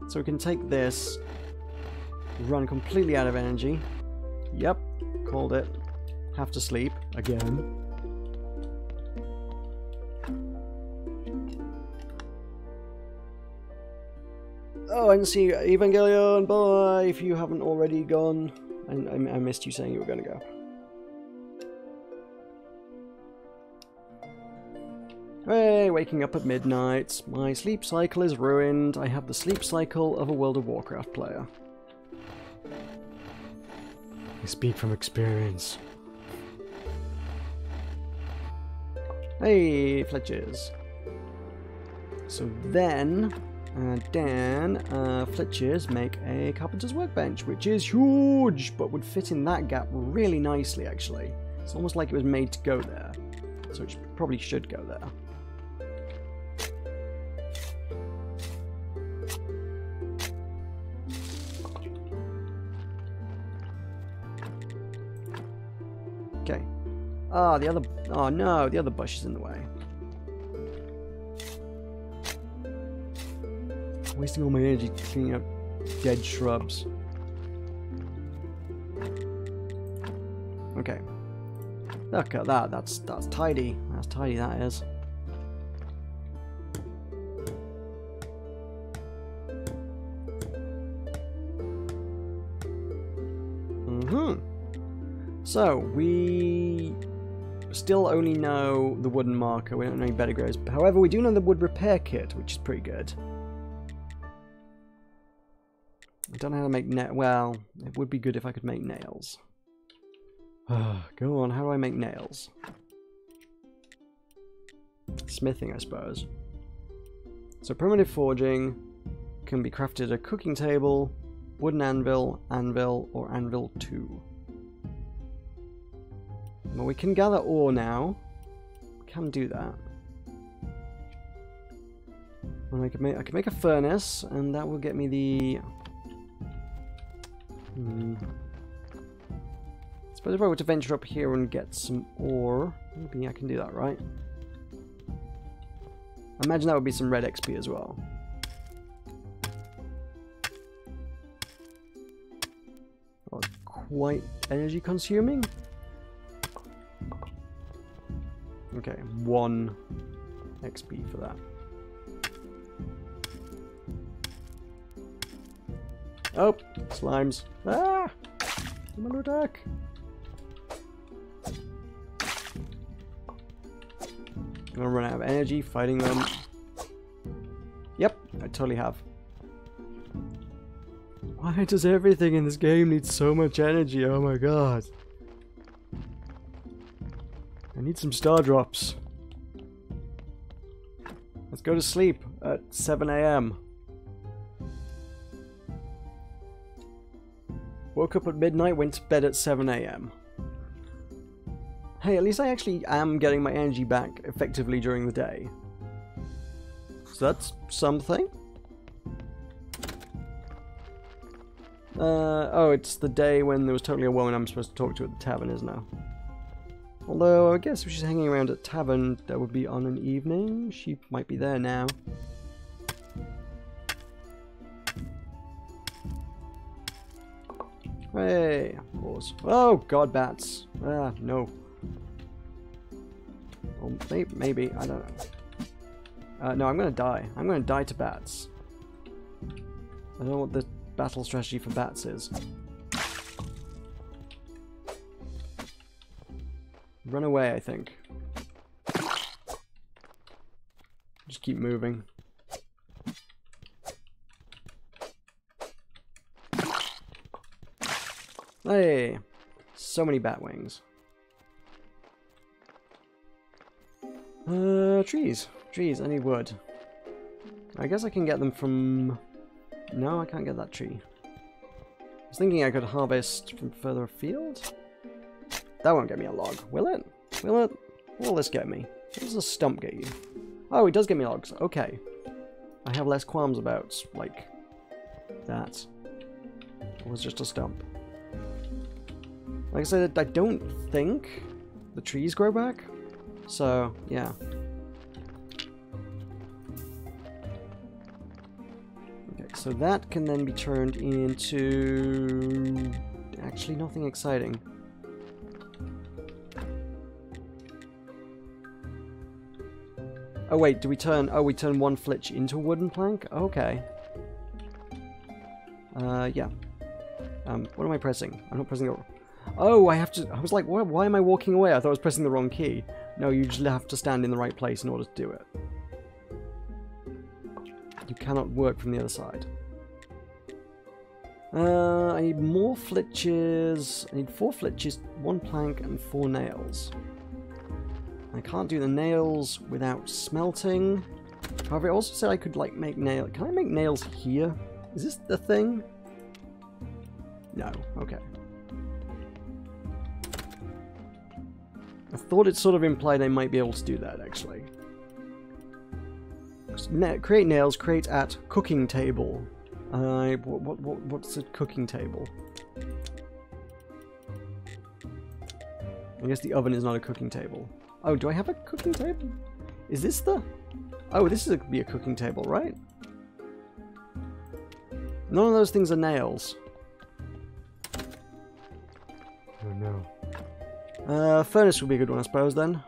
Speaker 2: So we can take this, run completely out of energy. Yep, called it. Have to sleep again. Oh, I didn't see you. Evangelion, bye, if you haven't already gone. I missed you saying you were going to go. Hey, waking up at midnight. My sleep cycle is ruined. I have the sleep cycle of a World of Warcraft player.
Speaker 1: I speak from experience.
Speaker 2: Hey, Fletchers. So then, Fletchers make a carpenter's workbench, which is huge, but would fit in that gap really nicely, actually. It's almost like it was made to go there. So it probably should go there. Okay. Oh, oh no, the other bush is in the way. Wasting all my energy cleaning up dead shrubs. Okay. Look at that, that's tidy. That's tidy, that is. So, we still only know the wooden marker, we don't know any better grades. However, we do know the wood repair kit, which is pretty good. I don't know how to make well, it would be good if I could make nails. Go on, how do I make nails? Smithing, I suppose. So primitive forging can be crafted a cooking table, wooden anvil, or anvil 2. Well, we can gather ore now. We can do that. And I can make a furnace, and that will get me the. I suppose if I were to venture up here and get some ore, maybe I can do that, right? I imagine that would be some red XP as well. Oh, quite energy consuming. Okay, 1 XP for that. Oh, slimes. Ah! I'm under attack. I'm gonna run out of energy fighting them. Yep, I totally have. Why does everything in this game need so much energy? Oh my god. I need some star drops. Let's go to sleep at 7 AM. Woke up at midnight, went to bed at 7 AM. Hey, at least I actually am getting my energy back effectively during the day. So that's something. Oh, it's the day when there was totally a woman I'm supposed to talk to at the tavern, isn't it? Although, I guess if she's hanging around at tavern, that would be on an evening. She might be there now. Hey, pause. Oh, god, bats. Ah, no. Or maybe, I don't know. No, I'm gonna die. I'm gonna die to bats. I don't know what the battle strategy for bats is. Run away, I think. Just keep moving. Hey! So many bat wings. Trees. Trees, I need wood. I guess I can get them from... No, I can't get that tree. I was thinking I could harvest from further afield? That won't get me a log, will it? Will it? What will this get me? What does a stump get you? Oh, it does get me logs. Okay. I have less qualms about, like, that. It was just a stump. Like I said, I don't think the trees grow back. So, yeah. Okay, so that can then be turned into... actually nothing exciting. Oh wait, do we turn... Oh, we turn one flitch into a wooden plank? Okay. Yeah. What am I pressing? I'm not pressing the... Oh, I have to... I was like, why am I walking away? I thought I was pressing the wrong key. No, you just have to stand in the right place in order to do it. You cannot work from the other side. I need more flitches. I need 4 flitches, 1 plank, and 4 nails. I can't do the nails without smelting. However, it also said I could, like, make nails. Can I make nails here? Is this the thing? No. Okay. I thought it sort of implied I might be able to do that, actually. Create nails, create at cooking table. What's a cooking table? I guess the oven is not a cooking table. Oh, do I have a cooking table? Is this the... Oh, this is be a cooking table, right? None of those things are nails.
Speaker 1: Oh no.
Speaker 2: Furnace would be a good one, I suppose, then.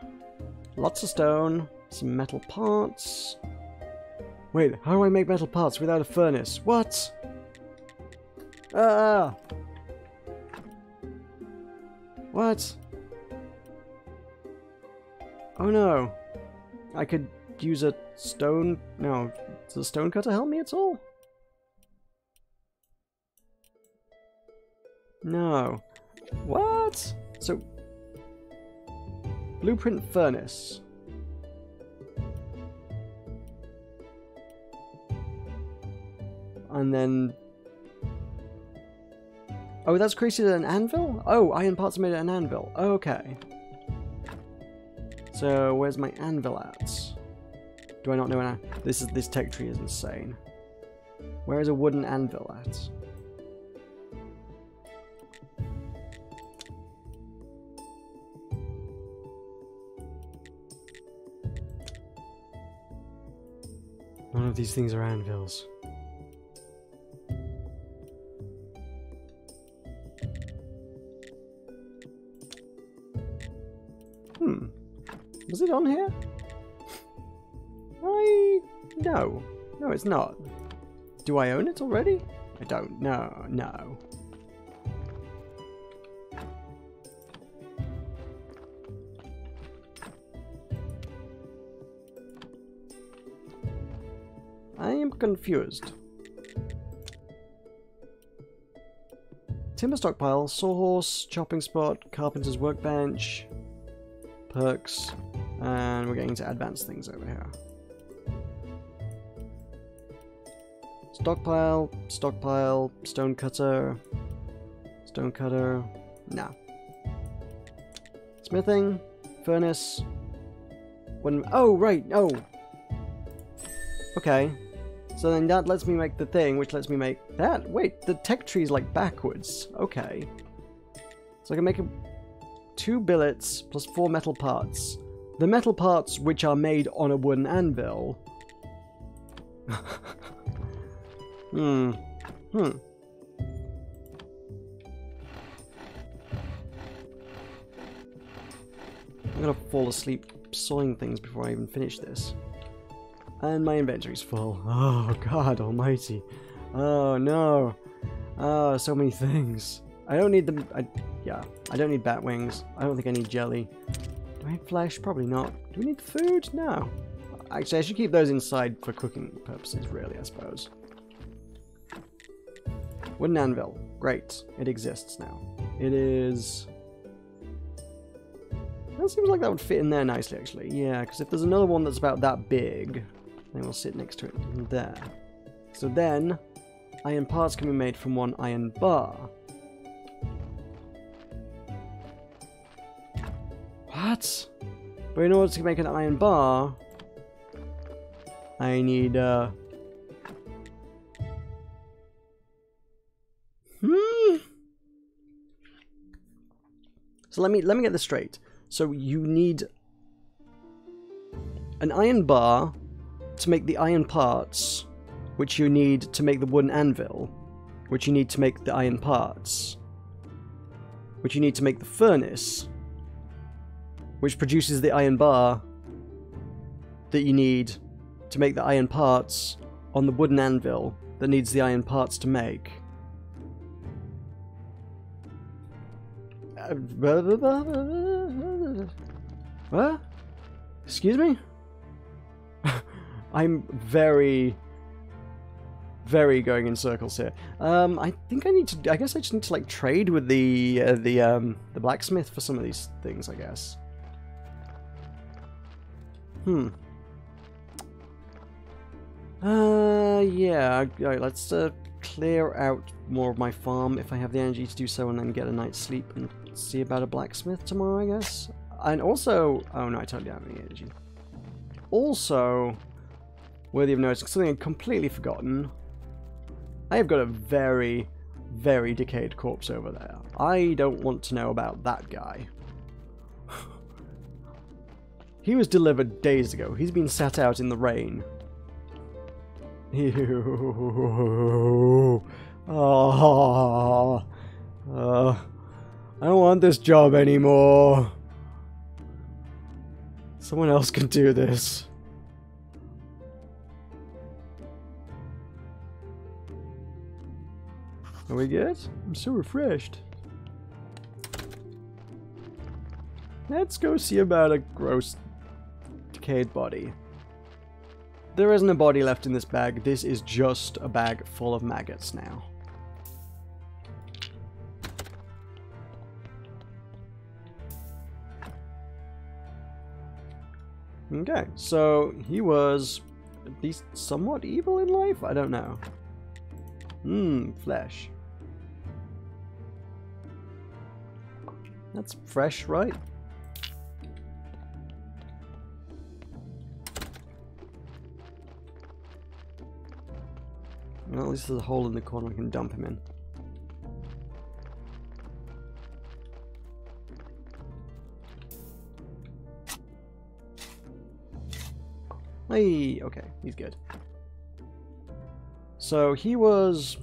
Speaker 2: Lots of stone, some metal parts. Wait, how do I make metal parts without a furnace? What? Ah! What? Oh no. I could use a stone... No, does a stone cutter help me at all? No. What? So... Blueprint furnace. And then... Oh, that's created an anvil? Oh, iron parts made an anvil. Okay. So, where's my anvil at? Do I not know when this tech tree is insane. Where is a wooden anvil at?
Speaker 1: None of these things are anvils.
Speaker 2: Was it on here? No. No, it's not. Do I own it already? I don't. No. I am confused. Timber stockpile, sawhorse, chopping spot, carpenter's workbench, perks, and we're getting to advanced things over here. Stockpile, stone cutter, nah. Smithing, furnace, oh, right, oh! Okay, so then that lets me make the thing, which lets me make that. Wait, the tech tree is like backwards. Okay. So I can make 2 billets plus 4 metal parts. The metal parts which are made on a wooden anvil. I'm gonna fall asleep sawing things before I even finish this. And my inventory's full. Oh god almighty. Oh no. Oh, so many things. I don't need them. I don't need bat wings. I don't think I need jelly. Do I need flesh? Probably not. Do we need food? No. Actually, I should keep those inside for cooking purposes, really, I suppose. Wooden anvil. Great. It exists now. It is... That seems like that would fit in there nicely, actually. Yeah, because if there's another one that's about that big, then we'll sit next to it there. So then, iron parts can be made from 1 iron bar. What? But in order to make an iron bar, I need, So let me get this straight. So you need an iron bar to make the iron parts, which you need to make the wooden anvil, which you need to make the iron parts, which you need to make the furnace, which produces the iron bar that you need to make the iron parts on the wooden anvil that needs the iron parts to make. What? Excuse me? I'm very going in circles here. I think I need to. I guess I just need to like trade with the blacksmith for some of these things. I guess. Yeah. Alright, let's clear out more of my farm if I have the energy to do so, and then get a night's sleep and see about a blacksmith tomorrow, I guess. And also, oh no, I totally don't have any energy. Also, worthy of noticing, something I've completely forgotten. I have got a very, very decayed corpse over there. I don't want to know about that guy. He was delivered days ago. He's been sat out in the rain. Ew. Oh. I don't want this job anymore. Someone else can do this. Are we good? I'm so refreshed. Let's go see about a gross, decayed body. There isn't a body left in this bag. This is just a bag full of maggots now. Okay, so he was at least somewhat evil in life? I don't know. Flesh. That's fresh, right? Well, at least there's a hole in the corner I can dump him in. Hey, okay, he's good. So he was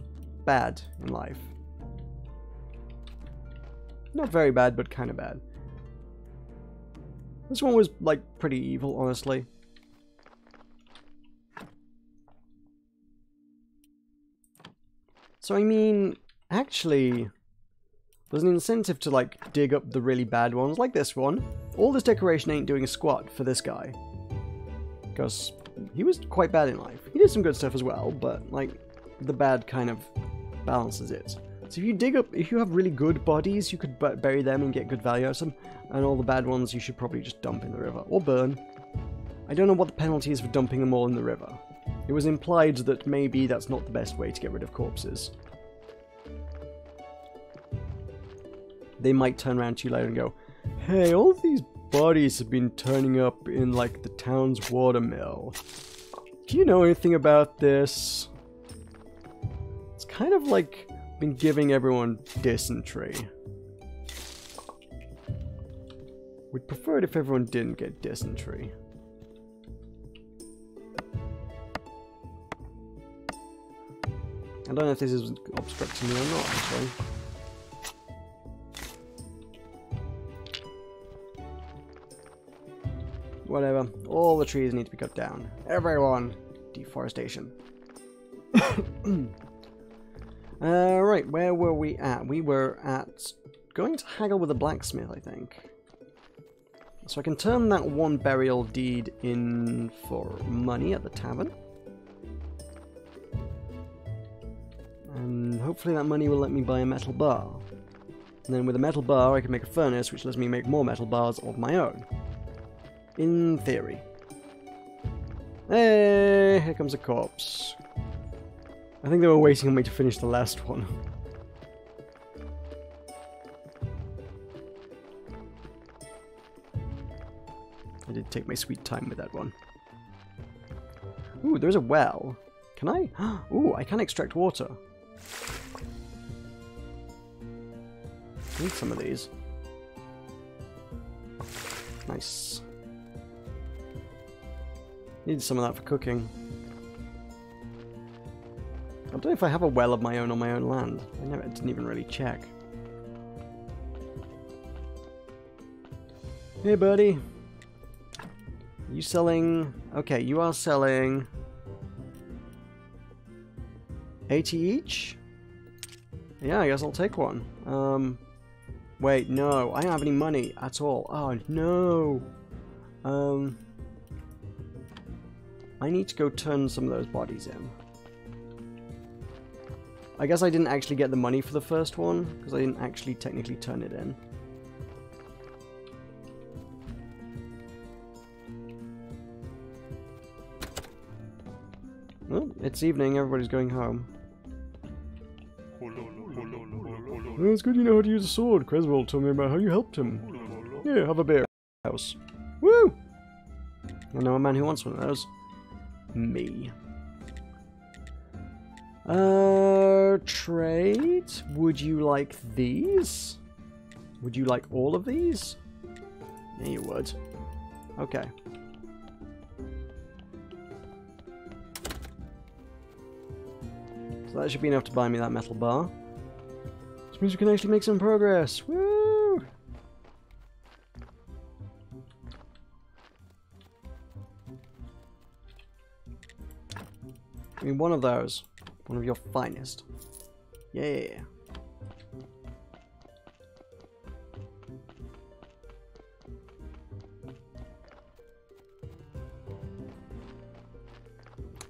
Speaker 2: bad in life. Not very bad, but kind of bad. This one was, like, pretty evil, honestly. So, I mean, actually, there's an incentive to, like, dig up the really bad ones, like this one. All this decoration ain't doing a squat for this guy. Because he was quite bad in life. He did some good stuff as well, but, like, the bad kind of balances it. So if you dig up, if you have really good bodies, you could bury them and get good value out of them, and all the bad ones you should probably just dump in the river, or burn. I don't know what the penalty is for dumping them all in the river. It was implied that maybe that's not the best way to get rid of corpses. They might turn around to you later and go, hey, all these bodies have been turning up in, like, the town's watermill. Do you know anything about this? It's kind of like been giving everyone dysentery. We'd prefer it if everyone didn't get dysentery. I don't know if this is obstructing me or not, actually. Whatever. All the trees need to be cut down. Everyone! Deforestation. Right, where were we at? We were at going to haggle with a blacksmith, I think. So I can turn that one burial deed in for money at the tavern. And hopefully that money will let me buy a metal bar. And then with a metal bar I can make a furnace which lets me make more metal bars of my own. In theory. Hey, here comes a corpse. I think they were waiting on me to finish the last one. I did take my sweet time with that one. Ooh, there's a well. Can I? Ooh, I can extract water. I need some of these. Nice. Need some of that for cooking. I don't know if I have a well of my own on my own land. I didn't even really check. Hey, buddy. You selling... Okay, you are selling... 80 each? Yeah, I guess I'll take one. Wait, no. I don't have any money at all. Oh, no. I need to go turn some of those bodies in. I guess I didn't actually get the money for the first one, because I didn't actually technically turn it in. Well, it's evening, everybody's going home.
Speaker 1: Well, it's good you know how to use a sword. Creswell told me about how you helped him. Yeah, have a beer. House.
Speaker 2: Woo! I know a man who wants one of those. Me. Trade? Would you like these? Would you like all of these? Yeah, you would. Okay. So that should be enough to buy me that metal bar. Which means we can actually make some progress. Woo! I mean, one of those. One of your finest. Yeah.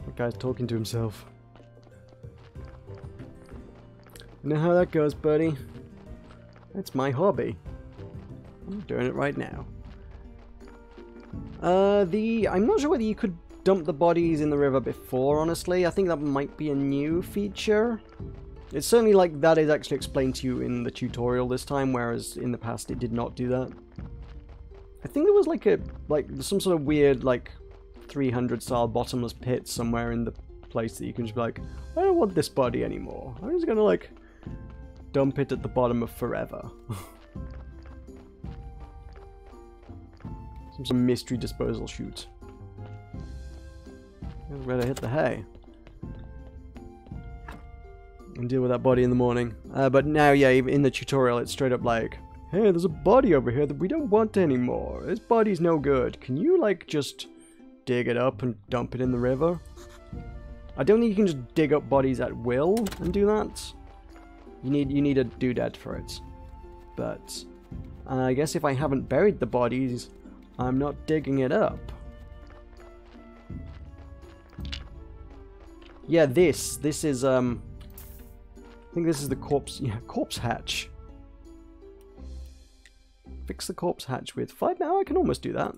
Speaker 2: That guy's talking to himself. You know how that goes, buddy? That's my hobby. I'm doing it right now. I'm not sure whether you could dump the bodies in the river before, honestly. I think that might be a new feature. It's certainly like that is actually explained to you in the tutorial this time, whereas in the past it did not do that. I think there was like some sort of weird like 300 style bottomless pit somewhere in the place that you can just be like, I don't want this body anymore. I'm just gonna like dump it at the bottom of forever. Some sort of mystery disposal chute. Better hit the hay and deal with that body in the morning. But now, yeah, in the tutorial, it's straight up like, hey, there's a body over here that we don't want anymore. This body's no good. Can you, like, just dig it up and dump it in the river? I don't think you can just dig up bodies at will and do that. You need a doodad for it. But I guess if I haven't buried the bodies, I'm not digging it up. Yeah, this is, I think this is the corpse hatch. Fix the corpse hatch with 5 now. I can almost do that.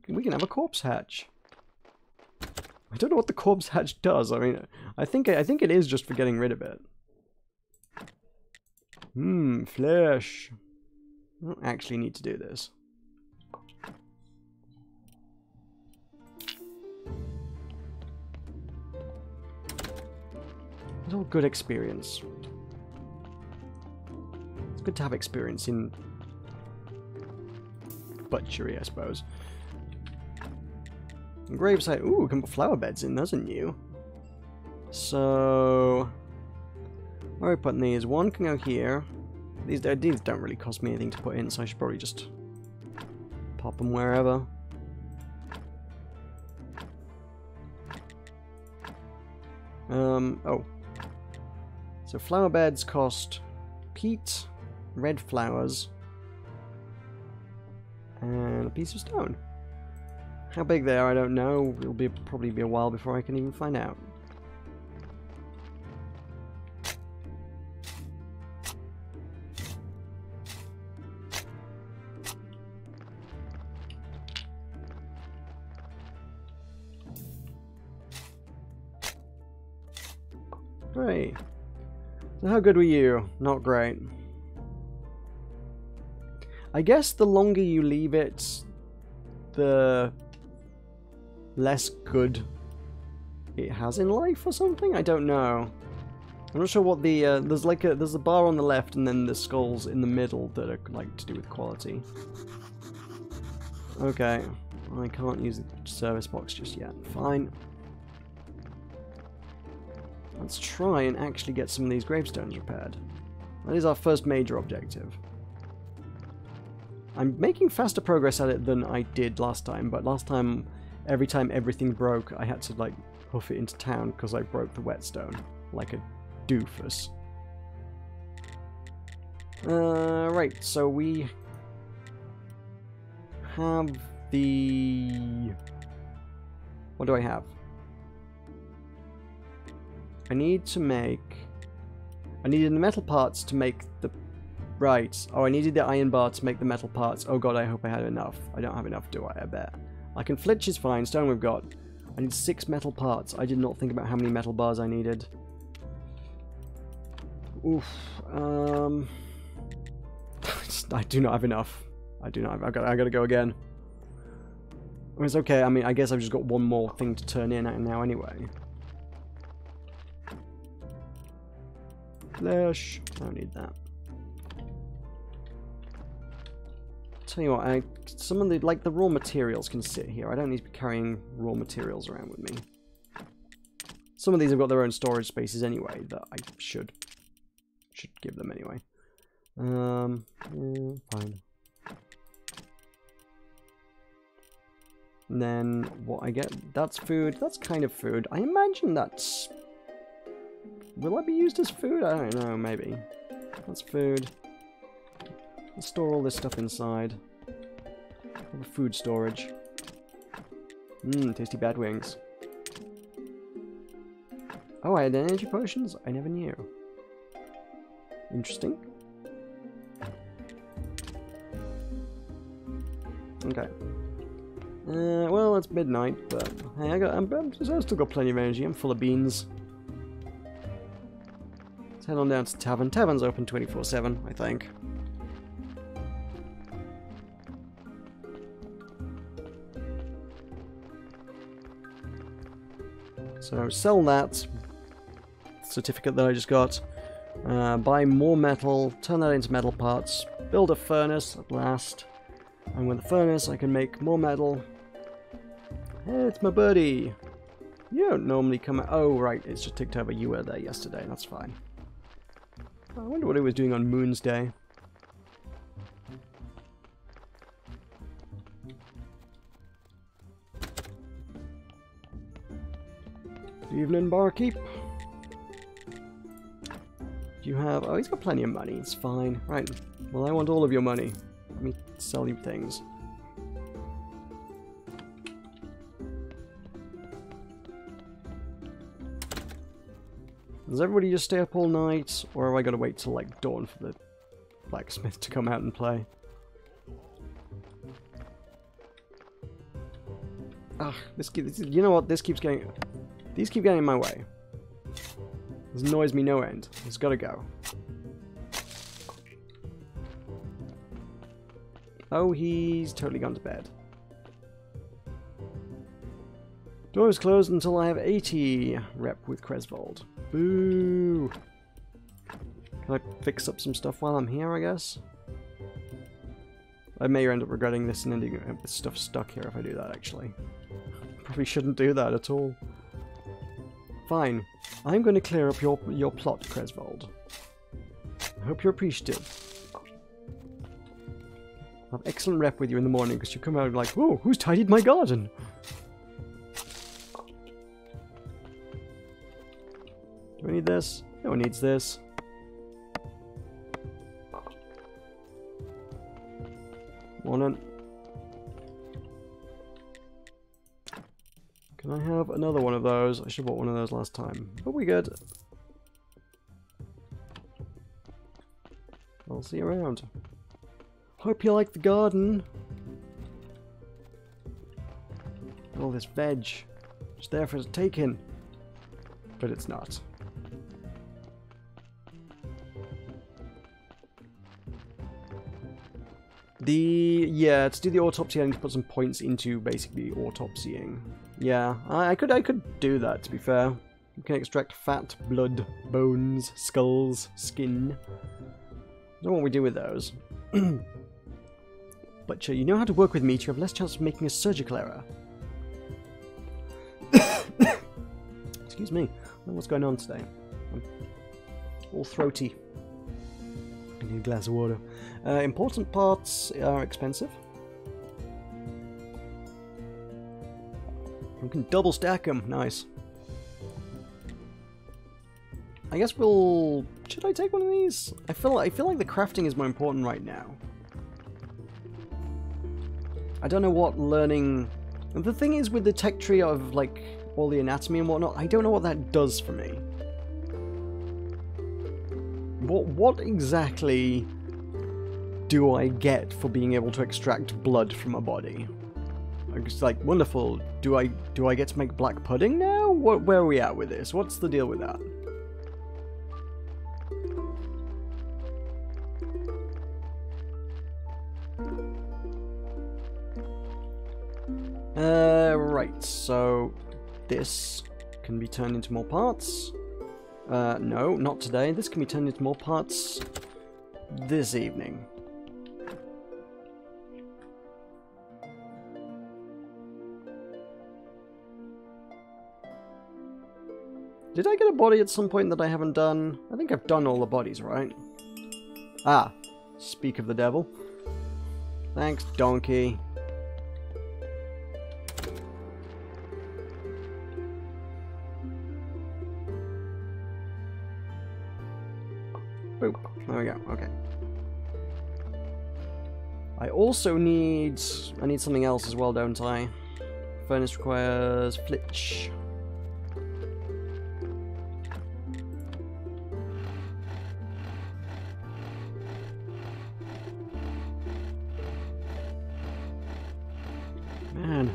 Speaker 2: We can have a corpse hatch. I don't know what the corpse hatch does. I mean, I think it is just for getting rid of it. Flesh. I don't actually need to do this. It's all good experience. It's good to have experience in butchery, I suppose. And gravesite. Ooh, we can put flower beds in. Those are new. So, where are we putting these? One can go here. These don't really cost me anything to put in, so I should probably just pop them wherever. Oh. So flower beds cost peat, red flowers, and a piece of stone. How big they are, I don't know. It'll probably be a while before I can even find out. Right. So how good were you? Not great. I guess the longer you leave it, the less good it has in life or something? I don't know. I'm not sure what the there's a bar on the left and then the skulls in the middle that are like to do with quality. Okay. I can't use the service box just yet. Fine. Let's try and actually get some of these gravestones repaired. That is our first major objective. I'm making faster progress at it than I did last time, but last time, every time everything broke, I had to, like, hoof it into town because I broke the whetstone. Like a doofus. Right, so we have the... What do I have? I need to make... I needed the metal parts to make the... Right. Oh, I needed the iron bar to make the metal parts. Oh god, I hope I had enough. I don't have enough, do I? I bet. I can flitch is fine. Stone we've got. I need 6 metal parts. I did not think about how many metal bars I needed. Oof. I do not have enough. I do not have... I gotta go again. It's okay. I mean, I guess I've just got one more thing to turn in now anyway. Flesh. I don't need that. Tell you what, some of the, like, the raw materials can sit here. I don't need to be carrying raw materials around with me. Some of these have got their own storage spaces anyway that I should give them anyway. Yeah, fine. And then what I get, that's food. That's kind of food. I imagine that's... Will that be used as food? I don't know, maybe. That's food. Let's store all this stuff inside. Have a food storage. Mmm, tasty bad wings. Oh, I had energy potions? I never knew. Interesting. Okay. Well, it's midnight, but hey, I've still got plenty of energy. I'm full of beans. Let's head on down to the tavern. Tavern's open 24/7, I think. So sell that certificate that I just got. Buy more metal. Turn that into metal parts. Build a furnace at last. And with the furnace, I can make more metal. Hey, it's my buddy. You don't normally come out. Oh, right. It's just ticked over. You were there yesterday. That's fine. I wonder what he was doing on Moon's Day. Good evening, barkeep. Do you have... Oh, he's got plenty of money. It's fine. Right. Well, I want all of your money. Let me sell you things. Does everybody just stay up all night, or have I got to wait till like dawn for the blacksmith to come out and play? Ah, you know what? These keep getting in my way. This annoys me no end. It's got to go. Oh, he's totally gone to bed. Door is closed until I have 80 rep with Cresvold. Boo! Can I fix up some stuff while I'm here, I guess? I may end up regretting this and ending up with stuff stuck here if I do that, actually. Probably shouldn't do that at all. Fine. I'm going to clear up your plot, Cresvold. I hope you're appreciative. I'll have excellent rep with you in the morning because you come out like, whoa, who's tidied my garden? Do I need this? No one needs this. Morning. Can I have another one of those? I should have bought one of those last time. But we good. I'll see you around. Hope you like the garden. All this veg. It's there for the taking. But it's not. Yeah, to do the autopsy I need to put some points into basically autopsying. Yeah, I could do that, to be fair. You can extract fat, blood, bones, skulls, skin. I don't know what we do with those. But you know how to work with meat, you have less chance of making a surgical error. Excuse me, I don't know what's going on today. I'm all throaty. I need a glass of water. Important parts are expensive. We can double stack them. Nice. I guess we'll... Should I take one of these? I feel like the crafting is more important right now. I don't know what learning... The thing is with the tech tree of like all the anatomy and whatnot, I don't know what that does for me. What exactly do I get for being able to extract blood from a body? It's like, wonderful. Do I get to make black pudding now? Where are we at with this? What's the deal with that? Right, so this can be turned into more parts. No, not today. This can be turned into more parts this evening. Did I get a body at some point that I haven't done? I think I've done all the bodies, right? Ah, speak of the devil. Thanks, donkey. Boop. There we go. Okay. I also need... I need something else as well, don't I? Furnace requires flitch. Man,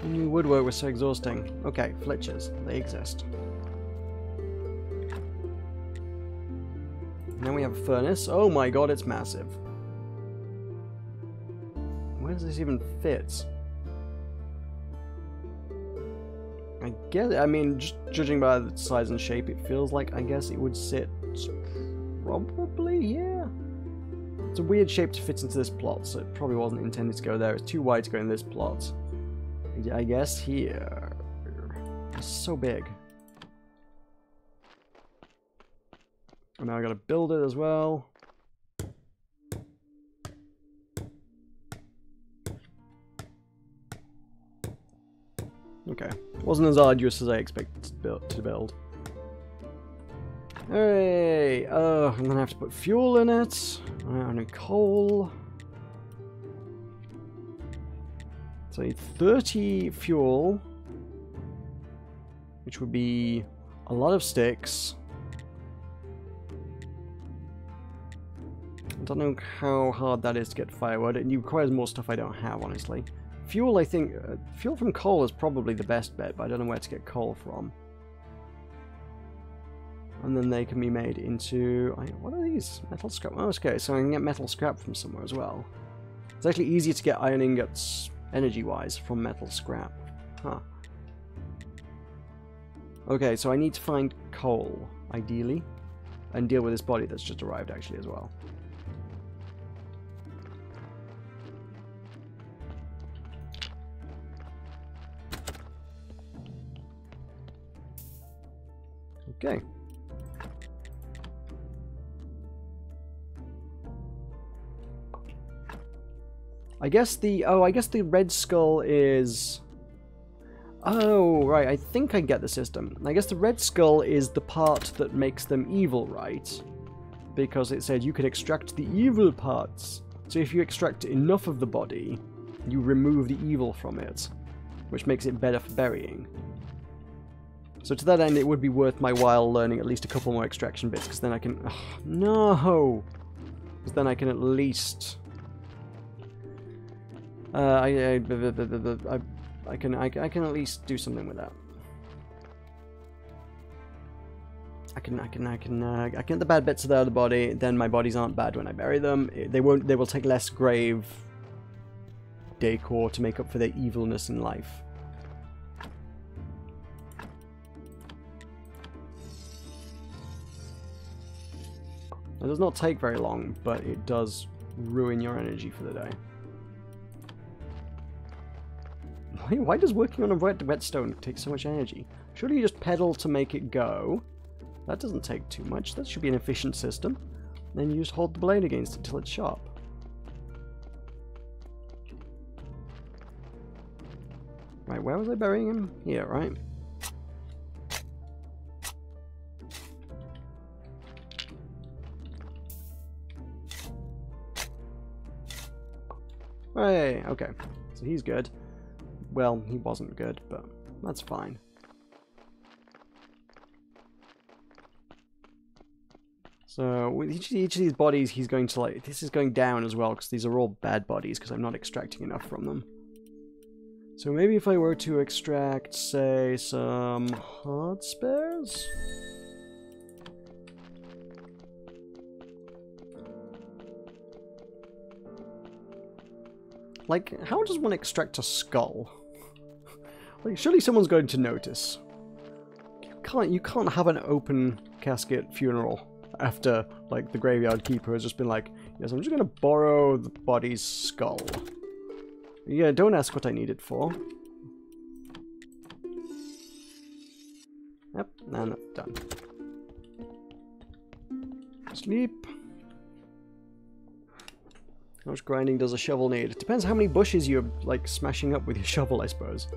Speaker 2: new woodwork was so exhausting. Okay, flitches. They exist. Now we have a furnace. Oh my god, it's massive. Where does this even fit? I guess, I mean, just judging by the size and shape, it feels like, I guess it would sit probably, yeah. It's a weird shape to fit into this plot, so it probably wasn't intended to go there. It's too wide to go in this plot. I guess here. It's so big. And now I gotta build it as well. Okay. Wasn't as arduous as I expected to build. Hey, I'm gonna have to put fuel in it. I don't need coal. So I need 30 fuel, which would be a lot of sticks. I don't know how hard that is to get firewood. It requires more stuff I don't have, honestly. Fuel, I think... fuel from coal is probably the best bet, but I don't know where to get coal from. And then they can be made into... what are these? Metal scrap. Oh, okay, so I can get metal scrap from somewhere as well. It's actually easier to get iron ingots, energy-wise, from metal scrap. Huh. Okay, so I need to find coal, ideally, and deal with this body that's just arrived, actually, as well. Okay. I guess the red skull is... Oh, right, I think I get the system. I guess the red skull is the part that makes them evil, right? Because it said you could extract the evil parts. So if you extract enough of the body, you remove the evil from it, which makes it better for burying. So to that end, it would be worth my while learning at least a couple more extraction bits, because then I can... Oh, no! Because then I can at least... I can at least do something with that. I can get the bad bits out of the body, then my bodies aren't bad when I bury them. They will take less grave decor to make up for their evilness in life. It does not take very long, but it does ruin your energy for the day. Why does working on a whetstone take so much energy? Surely you just pedal to make it go. That doesn't take too much. That should be an efficient system. Then you just hold the blade against it till it's sharp. Right, where was I burying him? Here, right? Hey, okay. So he's good. Well, he wasn't good, but that's fine. So with each of these bodies, he's going to like, this is going down as well because these are all bad bodies because I'm not extracting enough from them. So maybe if I were to extract, say, some hard spares? Like, how does one extract a skull? Like, surely someone's going to notice. You can't have an open casket funeral after, like, the graveyard keeper has just been like, yes, I'm just going to borrow the body's skull. Yeah, don't ask what I need it for. Yep, and that's done. Sleep. How much grinding does a shovel need? It depends how many bushes you're, like, smashing up with your shovel, I suppose.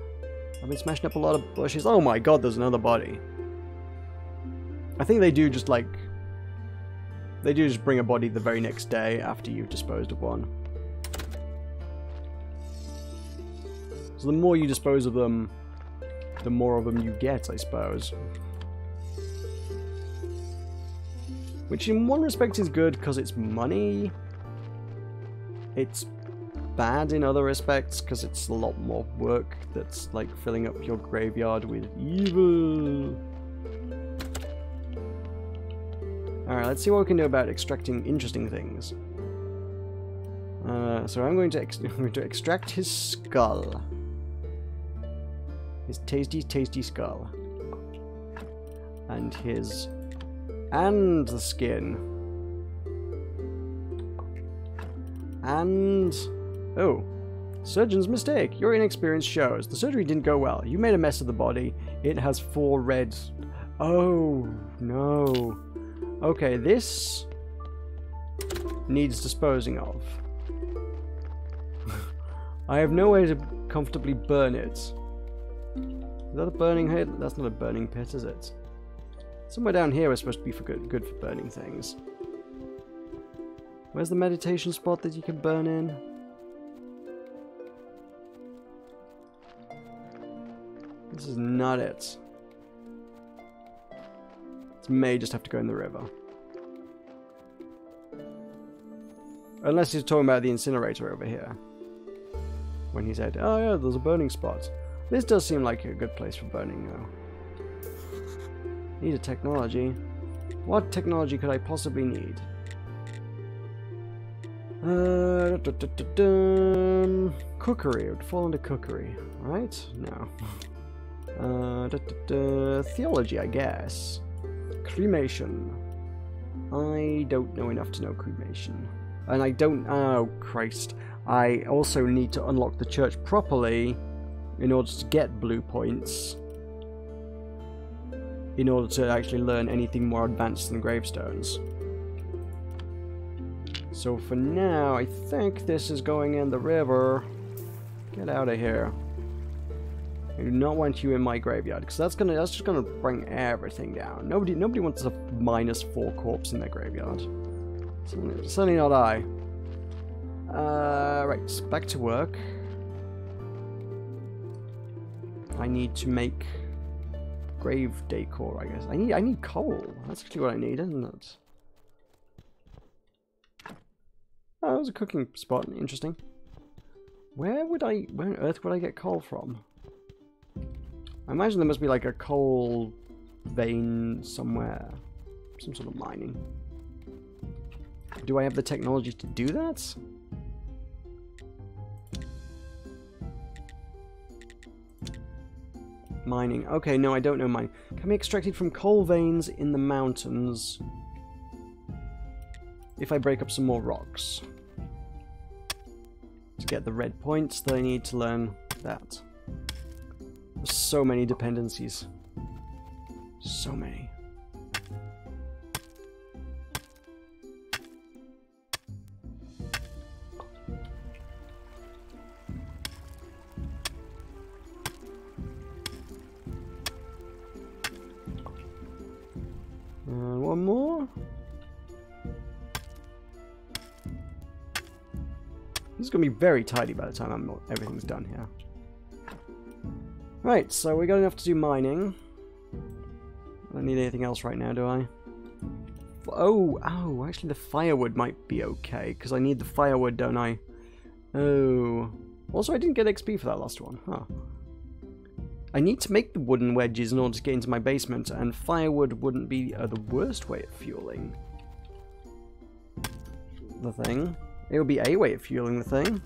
Speaker 2: I've been smashing up a lot of bushes. Oh my god, there's another body. I think they do just, like... They do just bring a body the very next day after you've disposed of one. So the more you dispose of them, the more of them you get, I suppose. Which in one respect is good because it's money. It's bad in other respects because it's a lot more work that's like filling up your graveyard with evil. Alright, let's see what we can do about extracting interesting things. So I'm going to extract his skull. His tasty, tasty skull. And his... And the skin. And... Oh. Surgeon's mistake. Your inexperience shows. The surgery didn't go well. You made a mess of the body. It has 4 red... Oh, no. Okay, this... needs disposing of. I have no way to comfortably burn it. Is that a burning pit? That's not a burning pit, is it? Somewhere down here is supposed to be for good for burning things. Where's the meditation spot that you can burn in? This is not it. It may just have to go in the river. Unless he's talking about the incinerator over here. When he said, oh yeah, there's a burning spot. This does seem like a good place for burning, though. Need a technology. What technology could I possibly need? Cookery. It would fall under cookery, right? No. Theology, I guess. Cremation. I don't know enough to know cremation. And I don't... Oh, Christ. I also need to unlock the church properly in order to get blue points. In order to actually learn anything more advanced than gravestones. So for now, I think this is going in the river. Get out of here. I do not want you in my graveyard, because that's just gonna bring everything down. Nobody wants a -4 corpse in their graveyard. Certainly not I. Right, back to work. I need to make grave decor, I guess. I need coal. That's actually what I need, isn't it? Oh, there's a cooking spot. Interesting. Where on earth would I get coal from? I imagine there must be like a coal vein somewhere. Some sort of mining. Do I have the technology to do that? Mining. Okay, no, I don't know mining. Can be extracted from coal veins in the mountains. If I break up some more rocks. To get the red points that I need to learn that. There's so many dependencies. So many. One more. This is going to be very tidy by the time everything's done here. Right, so we got enough to do mining. I don't need anything else right now, do I? Oh, actually the firewood might be okay, because I need the firewood, don't I? Oh. Also, I didn't get XP for that last one, huh? I need to make the wooden wedges in order to get into my basement, and firewood wouldn't be the worst way of fueling the thing. It would be a way of fueling the thing.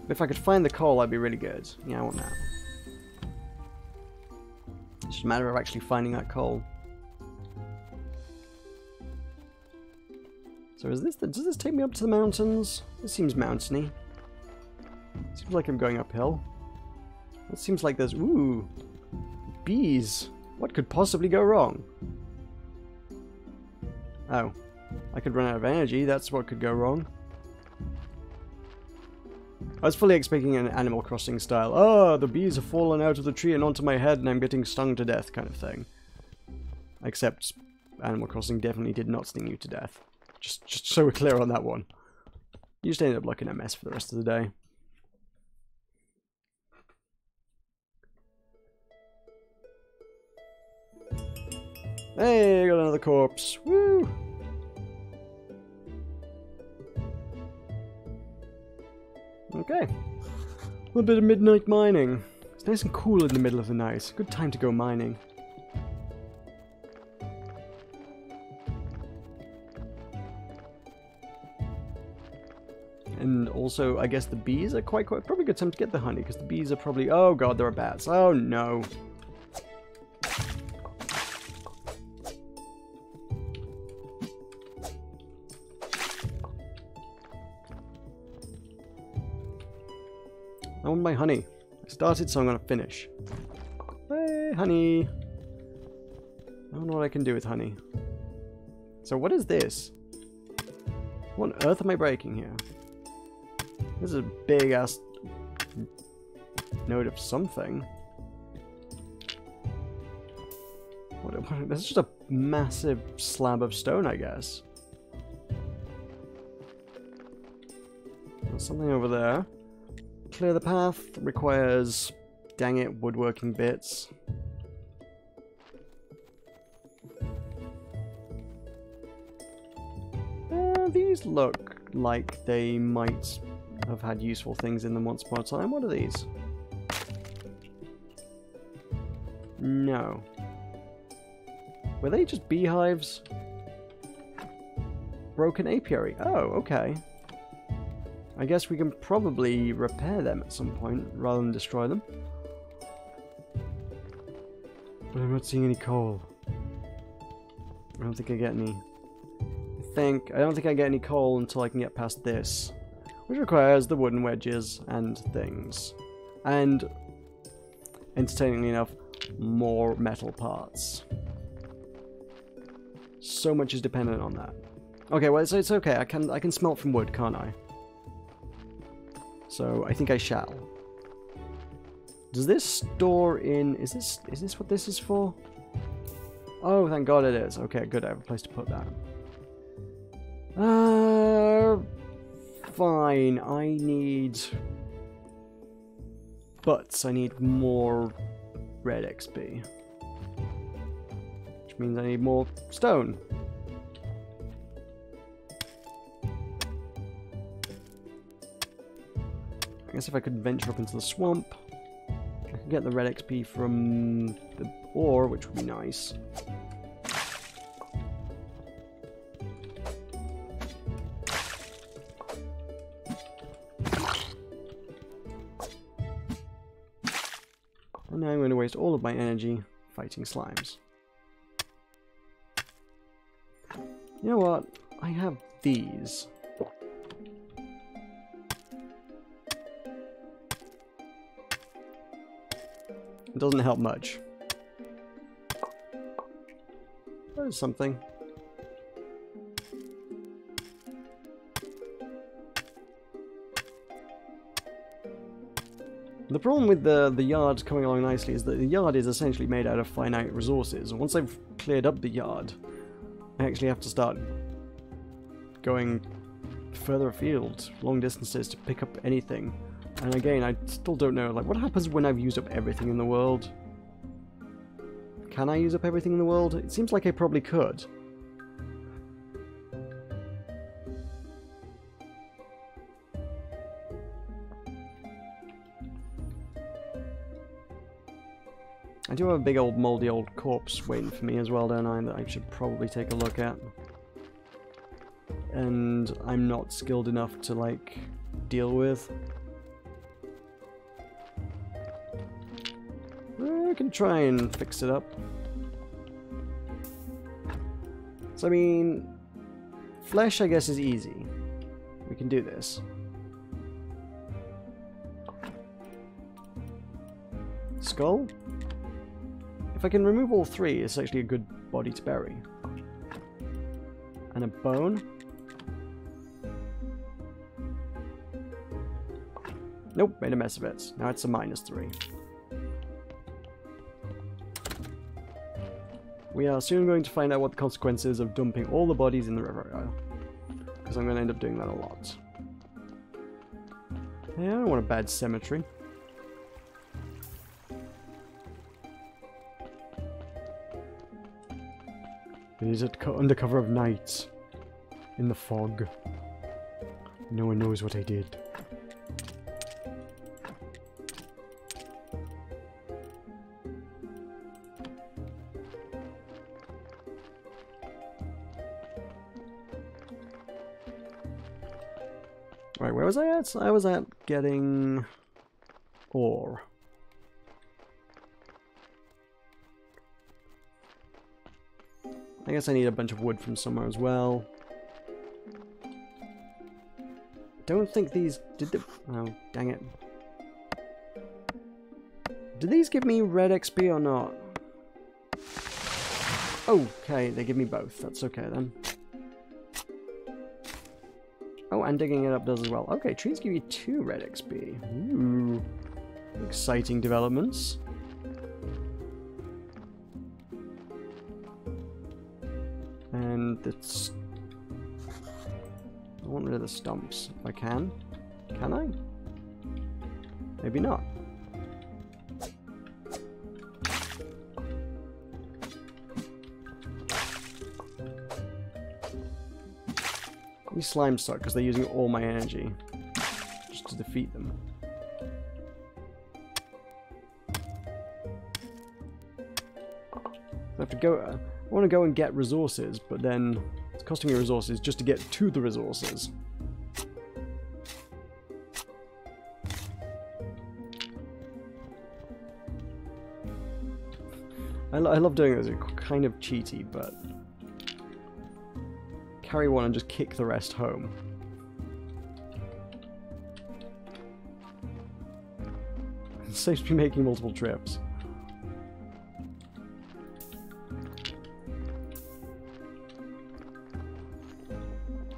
Speaker 2: If I could find the coal, that'd be really good. Yeah, I want that. It's just a matter of actually finding that coal. So is this does this take me up to the mountains? This seems mountainy. Seems like I'm going uphill. It seems like there's... Ooh! Bees! What could possibly go wrong? Oh. I could run out of energy, that's what could go wrong. I was fully expecting an Animal Crossing style, oh, the bees have fallen out of the tree and onto my head and I'm getting stung to death kind of thing. Except Animal Crossing definitely did not sting you to death. Just so we're clear on that one. You just ended up looking a mess for the rest of the day. Hey, got another corpse. Woo! Okay. A little bit of midnight mining. It's nice and cool in the middle of the night. Good time to go mining. And also, I guess the bees are probably a good time to get the honey, because the bees are probably... Oh god, there are bats. Oh no. I want my honey. I started, so I'm going to finish. Hey, honey. I don't know what I can do with honey. So what is this? What on earth am I breaking here? This is a big ass node of something. This is just a massive slab of stone, I guess. There's something over there. Clear the path requires, dang it, woodworking bits. These look like they might have had useful things in them once upon a time. What are these? No. Were they just beehives? Broken apiary. Oh, okay. I guess we can probably repair them at some point, rather than destroy them. But I'm not seeing any coal. I don't think I get any. I don't think I get any coal until I can get past this. Which requires the wooden wedges and things. And, entertainingly enough, more metal parts. So much is dependent on that. Okay, well, it's okay. I can smelt from wood, can't I? So I think I shall. Does this store in... Is this what this is for? Oh, thank God it is. Okay, good. I have a place to put that. Fine. I need... Butts. I need more red XP. Which means I need more stone. I guess if I could venture up into the swamp, I could get the red XP from the ore, which would be nice. And now I'm going to waste all of my energy fighting slimes. You know what? I have these. It doesn't help much. There's something. The problem with the yard coming along nicely is that the yard is essentially made out of finite resources. Once I've cleared up the yard, I actually have to start going further afield, long distances, to pick up anything
Speaker 1: And again, I still don't know, like, what happens when I've used up everything in the world? Can I use up everything in the world? It seems like I probably could. I do have a big old moldy old corpse waiting for me as well, don't I, that I should probably take a look at. And I'm not skilled enough to, like, deal with. I can try and fix it up. So, I mean, flesh, I guess, is easy. We can do this. Skull? If I can remove all three, it's actually a good body to bury. And a bone? Nope, made a mess of it. Now it's a -3. We are soon going to find out what the consequences of dumping all the bodies in the river are. Because I'm going to end up doing that a lot. Yeah, I don't want a bad cemetery. It is under cover of night. In the fog. No one knows what I did. Right, where was I at? I was at getting ore. I guess I need a bunch of wood from somewhere as well. Don't think these did the... Oh, dang it. Did these give me red XP or not? Okay, they give me both. That's okay then. Oh, and digging it up does as well. Okay, trees give you 2 red XP. Ooh. Exciting developments. And it's... I want rid of the stumps if I can. Can I? Maybe not. These slimes suck because they're using all my energy just to defeat them. I have to go. I want to go and get resources, but then it's costing me resources just to get to the resources. I love doing this. It's kind of cheaty, but carry one and just kick the rest home. It saves me making multiple trips.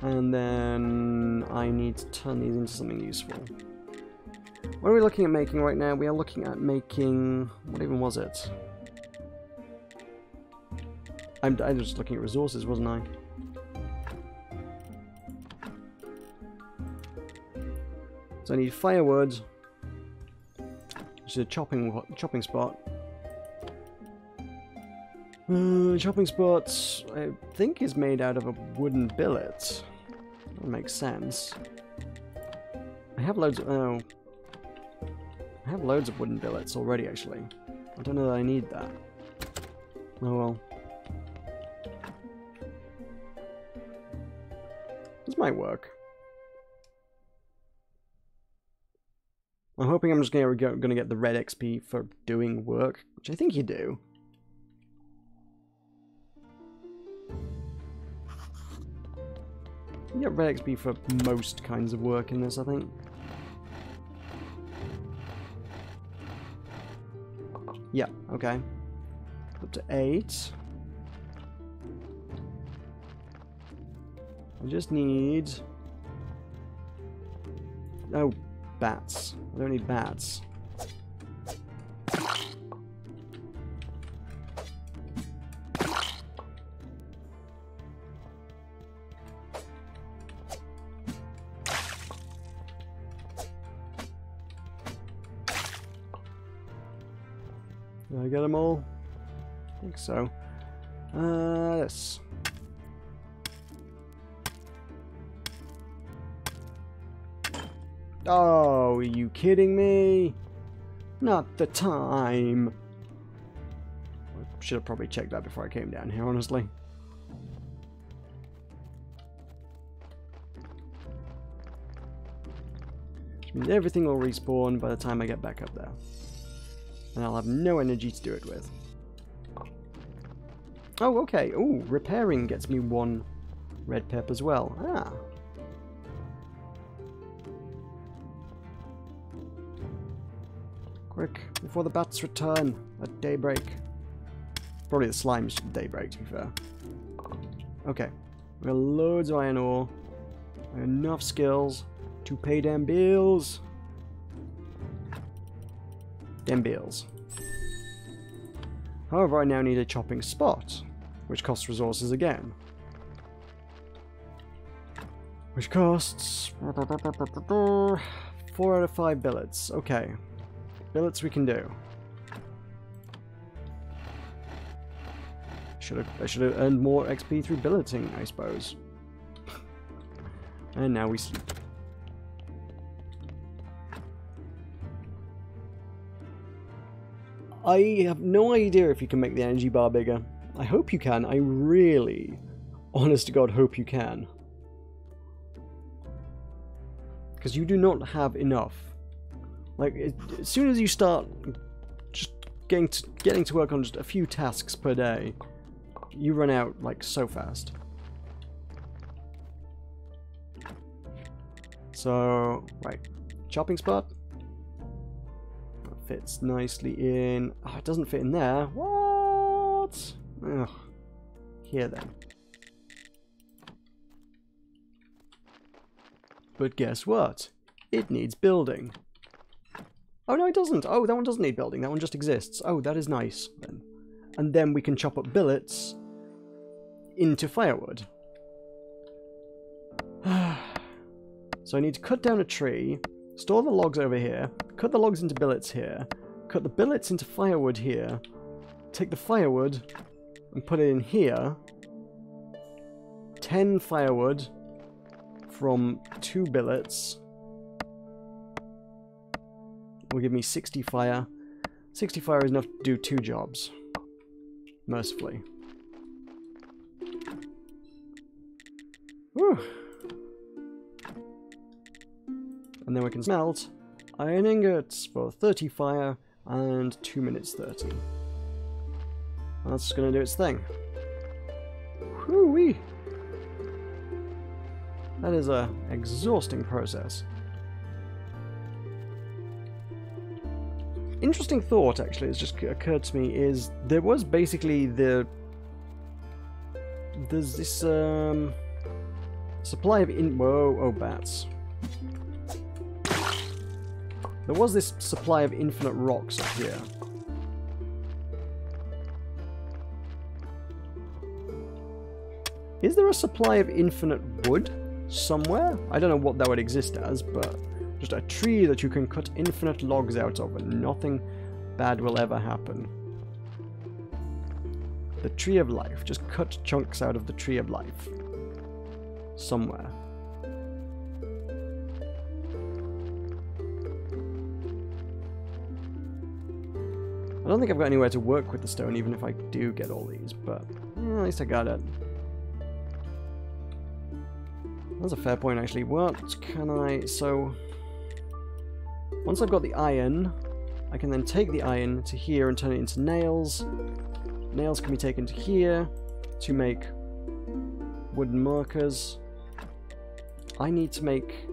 Speaker 1: And then I need to turn these into something useful. What are we looking at making right now? We are looking at making... what even was it? I was just looking at resources, wasn't I? So I need firewood, which is a chopping spot. Chopping spot, I think, is made out of a wooden billet. That makes sense. I have loads of... oh. I have loads of wooden billets already, actually. I don't know that I need that. Oh well. This might work. I'm hoping I'm just going to get the red XP for doing work, which I think you do. You get red XP for most kinds of work in this, I think. Yeah, okay. Up to 8. I just need... oh, bats. I don't need bats.
Speaker 2: Did I get them all? I think so. This. Oh, are you kidding me? Not the time. I should have probably checked that before I came down here, honestly. Which means everything will respawn by the time I get back up there. And I'll have no energy to do it with. Oh, okay. Oh, repairing gets me 1 red pep as well. Ah. Quick, before the bats return at daybreak. Probably the slimes at daybreak, to be fair. Okay. We got loads of iron ore. Enough skills to pay them bills. Them bills. However, I now need a chopping spot, which costs resources again. Which costs 4 out of 5 billets. Okay. Billets we can do. I should have earned more XP through billeting, I suppose. And now we sleep. I have no idea if you can make the energy bar bigger. I hope you can. I really, honest to God, hope you can. Because you do not have enough. Like, as soon as you start just getting to work on just a few tasks per day, you run out, like, so fast. So, right. Chopping spot. That fits nicely in. Oh, it doesn't fit in there. What? Ugh. Here, then. But guess what? It needs building. Oh, no, it doesn't. Oh, that one doesn't need building. That one just exists. Oh, that is nice, then. And then we can chop up billets into firewood. So I need to cut down a tree, store the logs over here, cut the logs into billets here, cut the billets into firewood here, take the firewood and put it in here. 10 firewood from 2 billets will give me 60 fire. 60 fire is enough to do 2 jobs. Mercifully. Whew. And then we can smelt iron ingots for 30 fire and 2 minutes 30. And that's going to do its thing. Whoo-wee! That is a exhausting process. Interesting thought, actually, has just occurred to me, is there was basically there's this supply of whoa, bats. There was this supply of infinite rocks up here. Is there a supply of infinite wood somewhere? I don't know what that would exist as, but just a tree that you can cut infinite logs out of and nothing bad will ever happen. The tree of life. Just cut chunks out of the tree of life. Somewhere. I don't think I've got anywhere to work with the stone, even if I do get all these, but at least I got it. That's a fair point, actually. What can I... So, once I've got the iron, I can then take the iron to here and turn it into nails. Nails can be taken to here to make wooden markers. I need to make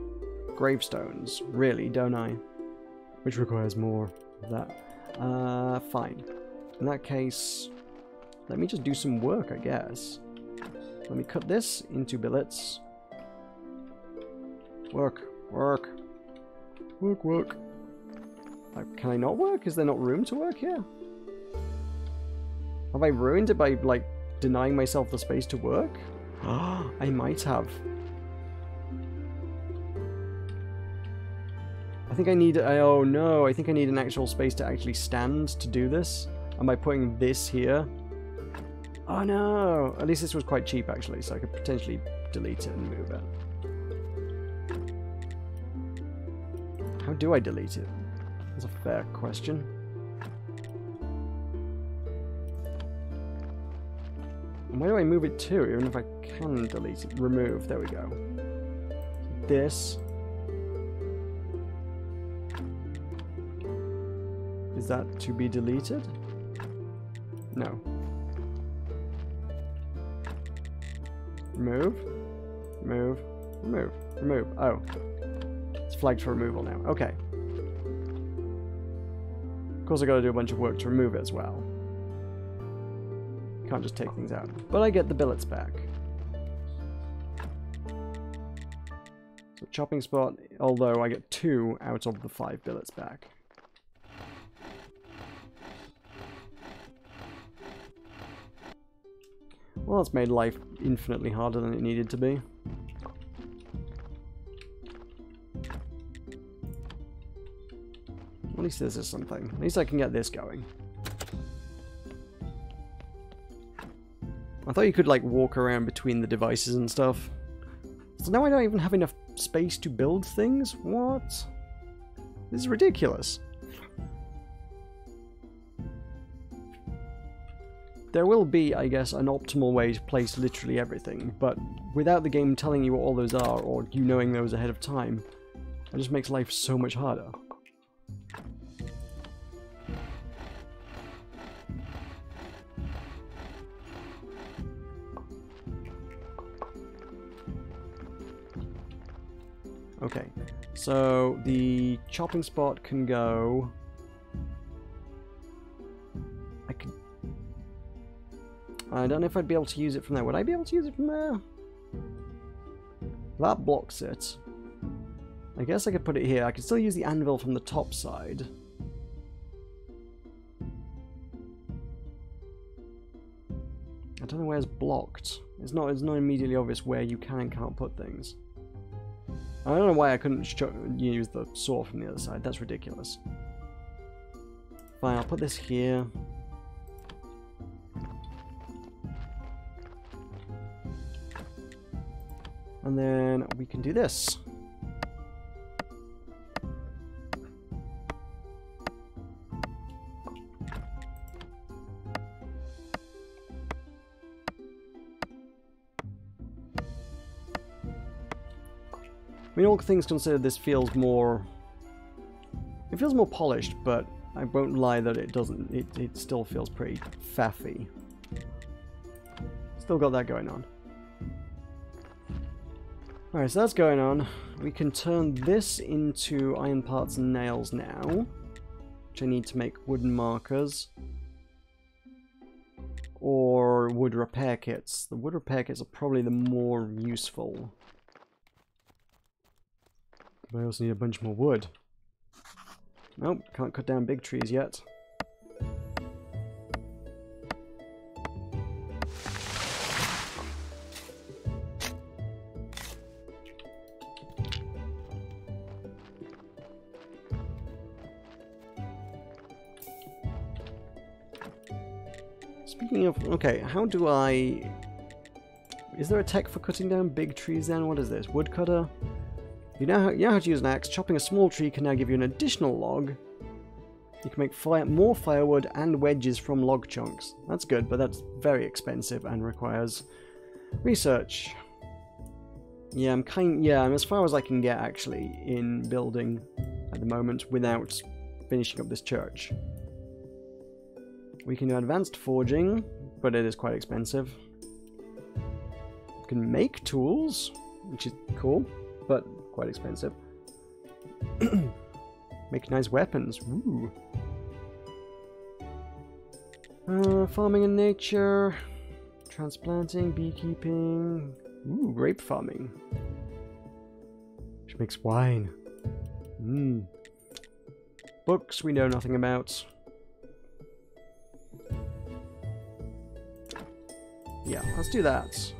Speaker 2: gravestones, really, don't I? Which requires more of that. Fine. In that case, let me just do some work, I guess. Let me cut this into billets. Work, work. Work, work. Can I not work? Is there not room to work here? Have I ruined it by, like, denying myself the space to work? I might have. I think I need... oh no, I think I need an actual space to actually stand to do this. And by putting this here... Oh no! At least this was quite cheap actually, so I could potentially delete it and move it. How do I delete it? That's a fair question. And where do I move it to, even if I can delete it? Remove, there we go. This. Is that to be deleted? No. Remove, remove, remove, remove. Oh. It's flagged for removal now. Okay. Of course I gotta do a bunch of work to remove it as well. Can't just take things out. But I get the billets back. So chopping spot, although I get 2 out of the 5 billets back. Well, that's made life infinitely harder than it needed to be. At least this is something. At least I can get this going. I thought you could, like, walk around between the devices and stuff. So now I don't even have enough space to build things? What? This is ridiculous. There will be, I guess, an optimal way to place literally everything, but without the game telling you what all those are, or you knowing those ahead of time, it just makes life so much harder. Okay, so the chopping spot can go... I don't know if I'd be able to use it from there. Would I be able to use it from there? That blocks it. I guess I could put it here. I could still use the anvil from the top side. I don't know where it's blocked. It's not immediately obvious where you can and can't put things. I don't know why I couldn't use the saw from the other side. That's ridiculous. Fine, I'll put this here. And then we can do this. I mean, all things considered, this feels more... It feels more polished, but I won't lie that it doesn't. It still feels pretty faffy. Still got that going on. Alright, so that's going on. We can turn this into iron parts and nails now, which I need to make wooden markers. Or wood repair kits. The wood repair kits are probably the more useful. But I also need a bunch more wood. Nope, can't cut down big trees yet. Speaking of, okay, how do I... Is there a tech for cutting down big trees then? What is this? Woodcutter? You know how to use an axe. Chopping a small tree can now give you an additional log. You can make more firewood and wedges from log chunks. That's good, but that's very expensive and requires research. Yeah, I'm as far as I can get actually in building at the moment without finishing up this church. We can do advanced forging, but it is quite expensive. We can make tools, which is cool, but quite expensive. Make nice weapons. Ooh. Farming in nature, transplanting, beekeeping. Ooh, grape farming, which makes wine. Books we know nothing about. Yeah, let's do that.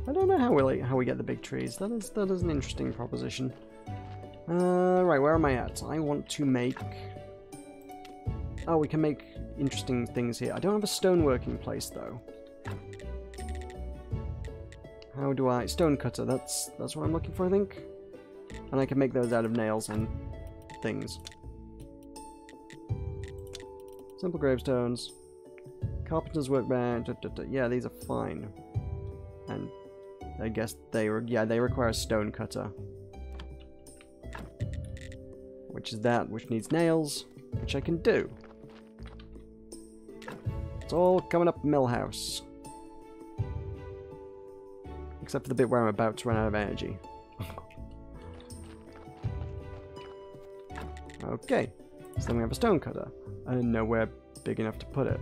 Speaker 2: I don't know how we get the big trees. That is an interesting proposition. Right, where am I at? I want to make... Oh, we can make interesting things here. I don't have a stoneworking place, though. How do I... Stone cutter, that's what I'm looking for, I think. And I can make those out of nails and things. Simple gravestones. Carpenter's workbench. Yeah, these are fine. And I guess they require a stone cutter. Which is that, which needs nails, which I can do. It's all coming up Millhouse. Except for the bit where I'm about to run out of energy. Okay, so then we have a stone cutter, and nowhere big enough to put it.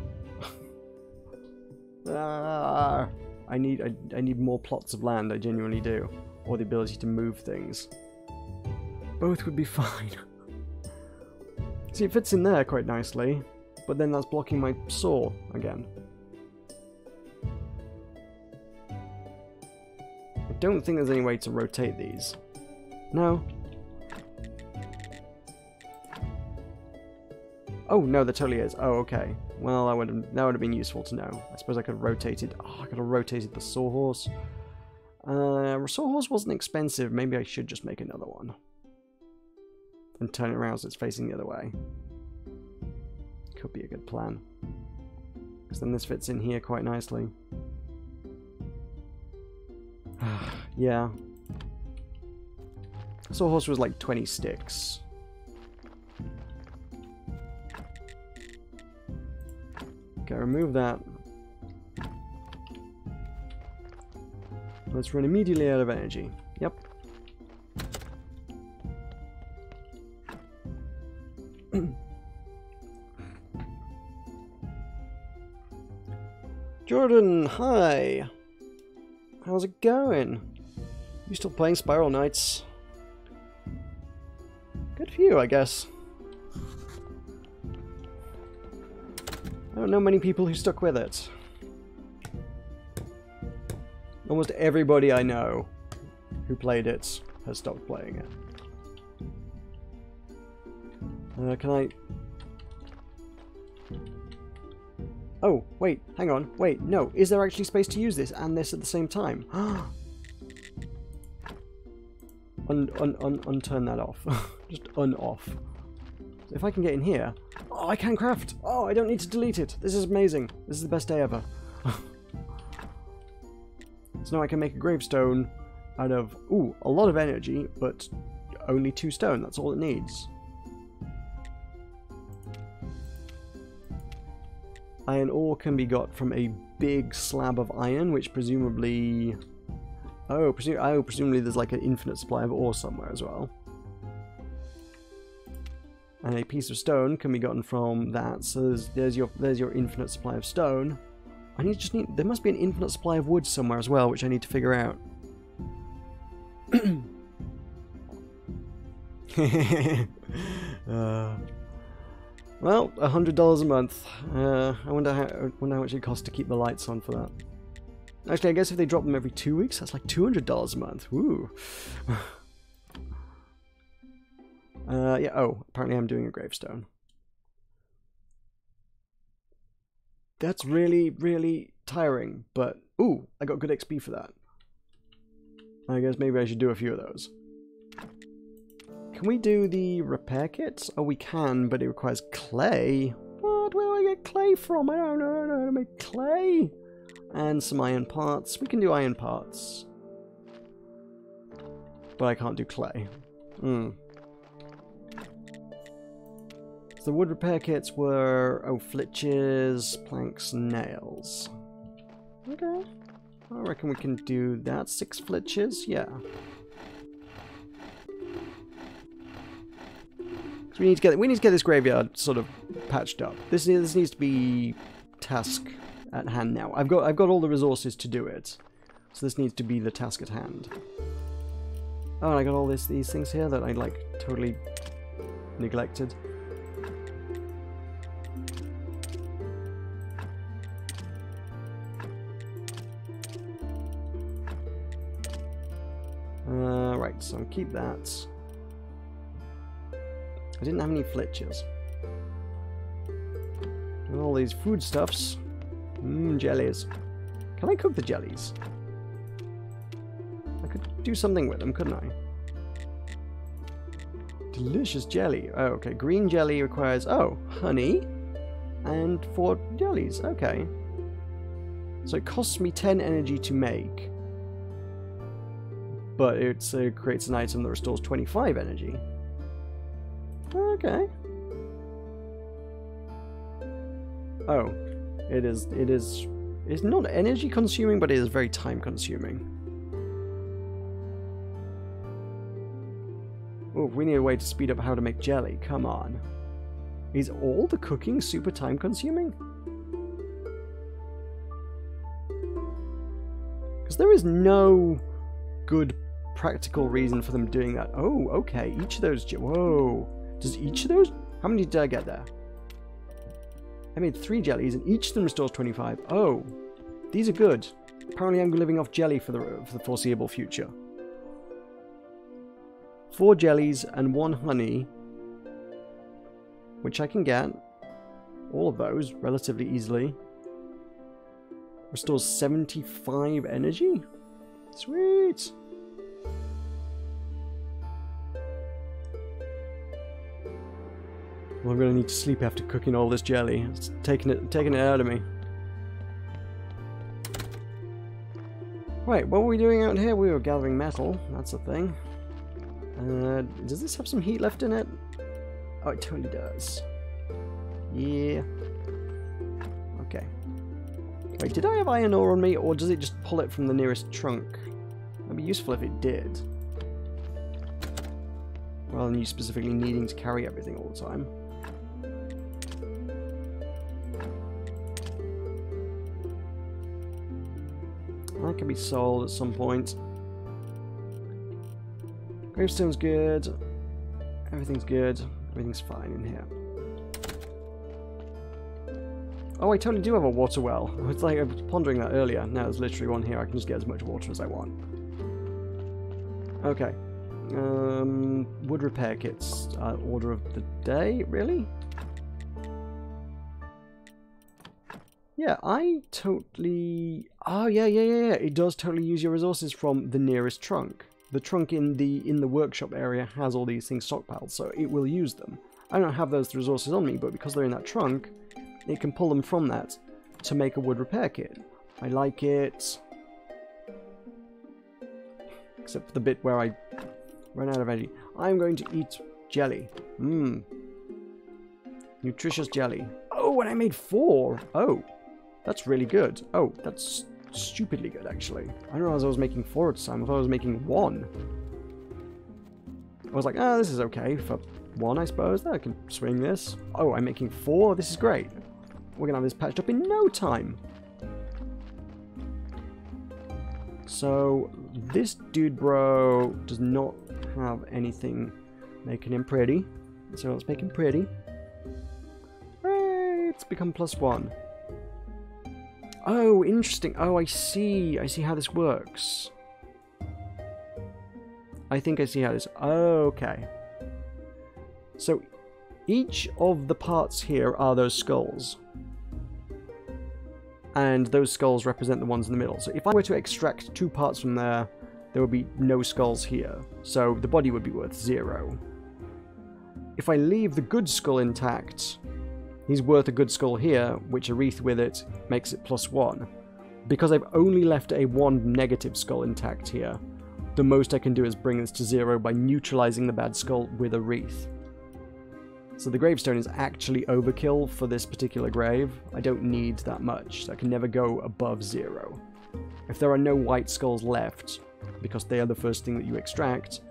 Speaker 2: I need more plots of land, I genuinely do. Or the ability to move things. Both would be fine. See, it fits in there quite nicely, but then that's blocking my saw again. I don't think there's any way to rotate these. No. Oh, no, there totally is. Oh, okay. Well, that would have been useful to know. I suppose I could have rotated... Oh, I could have rotated the sawhorse. Sawhorse wasn't expensive. Maybe I should just make another one. And turn it around so it's facing the other way. Could be a good plan. Because then this fits in here quite nicely. Yeah. Sawhorse was like 20 sticks. Okay, remove that. Let's run immediately out of energy. Yep. Jordan, hi! How's it going? You still playing Spiral Knights? Good for you, I guess. I don't know many people who stuck with it. Almost everybody I know who played it has stopped playing it. Can I... Oh, wait, hang on, wait, no, is there actually space to use this and this at the same time? Unturn that off. Just un-off. So if I can get in here... Oh, I can craft! Oh, I don't need to delete it! This is amazing! This is the best day ever. So now I can make a gravestone out of, ooh, a lot of energy, but only 2 stone, that's all it needs. Iron ore can be got from a big slab of iron, which presumably... Oh, presumably there's like an infinite supply of ore somewhere as well. And a piece of stone can be gotten from that, so there's your infinite supply of stone. There must be an infinite supply of wood somewhere as well, which I need to figure out. Well, $100 a month. I wonder how much it costs to keep the lights on for that. Actually, I guess if they drop them every 2 weeks, that's like $200 a month. Woo. Yeah. Oh, apparently I'm doing a gravestone. That's really, really tiring, but ooh, I got good XP for that. I guess maybe I should do a few of those. Can we do the repair kits? Oh, we can, but it requires clay. What? Where do I get clay from? I don't know how to make clay. And some iron parts. We can do iron parts. But I can't do clay. So the wood repair kits were, oh, flitches, planks, nails. Okay. I reckon we can do that. 6 flitches, yeah. So we need to get this graveyard sort of patched up. This needs to be task at hand now. I've got all the resources to do it. So this needs to be the task at hand. Oh, and I got all these things here that I like totally neglected. Right, so keep that. I didn't have any flitches. And all these foodstuffs. Jellies. Can I cook the jellies? I could do something with them, couldn't I? Delicious jelly. Oh, okay. Green jelly requires, honey and 4 jellies. Okay. So it costs me 10 energy to make. But it creates an item that restores 25 energy. Okay. Oh. It's not energy consuming, but it is very time consuming. Oh, we need a way to speed up how to make jelly. Come on. Is all the cooking super time consuming? Because there is no good practical reason for them doing that. Oh, okay. Each of those... Whoa. Does each of those... How many did I get there? I made 3 jellies, and each of them restores 25. Oh. These are good. Apparently I'm living off jelly for the foreseeable future. 4 jellies and 1 honey, which I can get. All of those relatively easily. Restores 75 energy? Sweet! Well, I'm gonna need to sleep after cooking all this jelly. It's taking it out of me. Right, what were we doing out here? We were gathering metal. That's the thing. Does this have some heat left in it? Oh, it totally does. Yeah. Okay. Wait, did I have iron ore on me, or does it just pull it from the nearest trunk? That'd be useful if it did. Rather than you specifically needing to carry everything all the time. That can be sold at some point. Gravestone's good. Everything's good. Everything's fine in here. Oh, I totally do have a water well. It's like I was pondering that earlier. Now there's literally one here. I can just get as much water as I want. Okay. Wood repair kits. Order of the day? Really? Yeah, I totally... Oh, yeah. It does totally use your resources from the nearest trunk. The trunk in the workshop area has all these things stockpiled, so it will use them. I don't have those resources on me, but because they're in that trunk, it can pull them from that to make a wood repair kit. I like it. Except for the bit where I run out of energy. I'm going to eat jelly. Nutritious jelly. Oh, and I made 4. Oh, that's really good. Oh, that's stupidly good, actually. I didn't realize I was making 4 at the time. I thought I was making 1. I was like, this is okay for 1, I suppose. I can swing this. Oh, I'm making 4. This is great. We're going to have this patched up in no time. So, this dude bro does not have anything making him pretty. So let's make him pretty. Hey, it's become +1. Oh, interesting. Oh, I see. I see how this works. I think I see how this... Okay. So, each of the parts here are those skulls. And those skulls represent the ones in the middle. So if I were to extract 2 parts from there, there would be no skulls here. So the body would be worth 0. If I leave the good skull intact, he's worth a good skull here, which a wreath with it makes it +1. Because I've only left a 1 negative skull intact here, the most I can do is bring this to 0 by neutralizing the bad skull with a wreath. So the gravestone is actually overkill for this particular grave. I don't need that much, so I can never go above 0. If there are no white skulls left, because they are the first thing that you extract,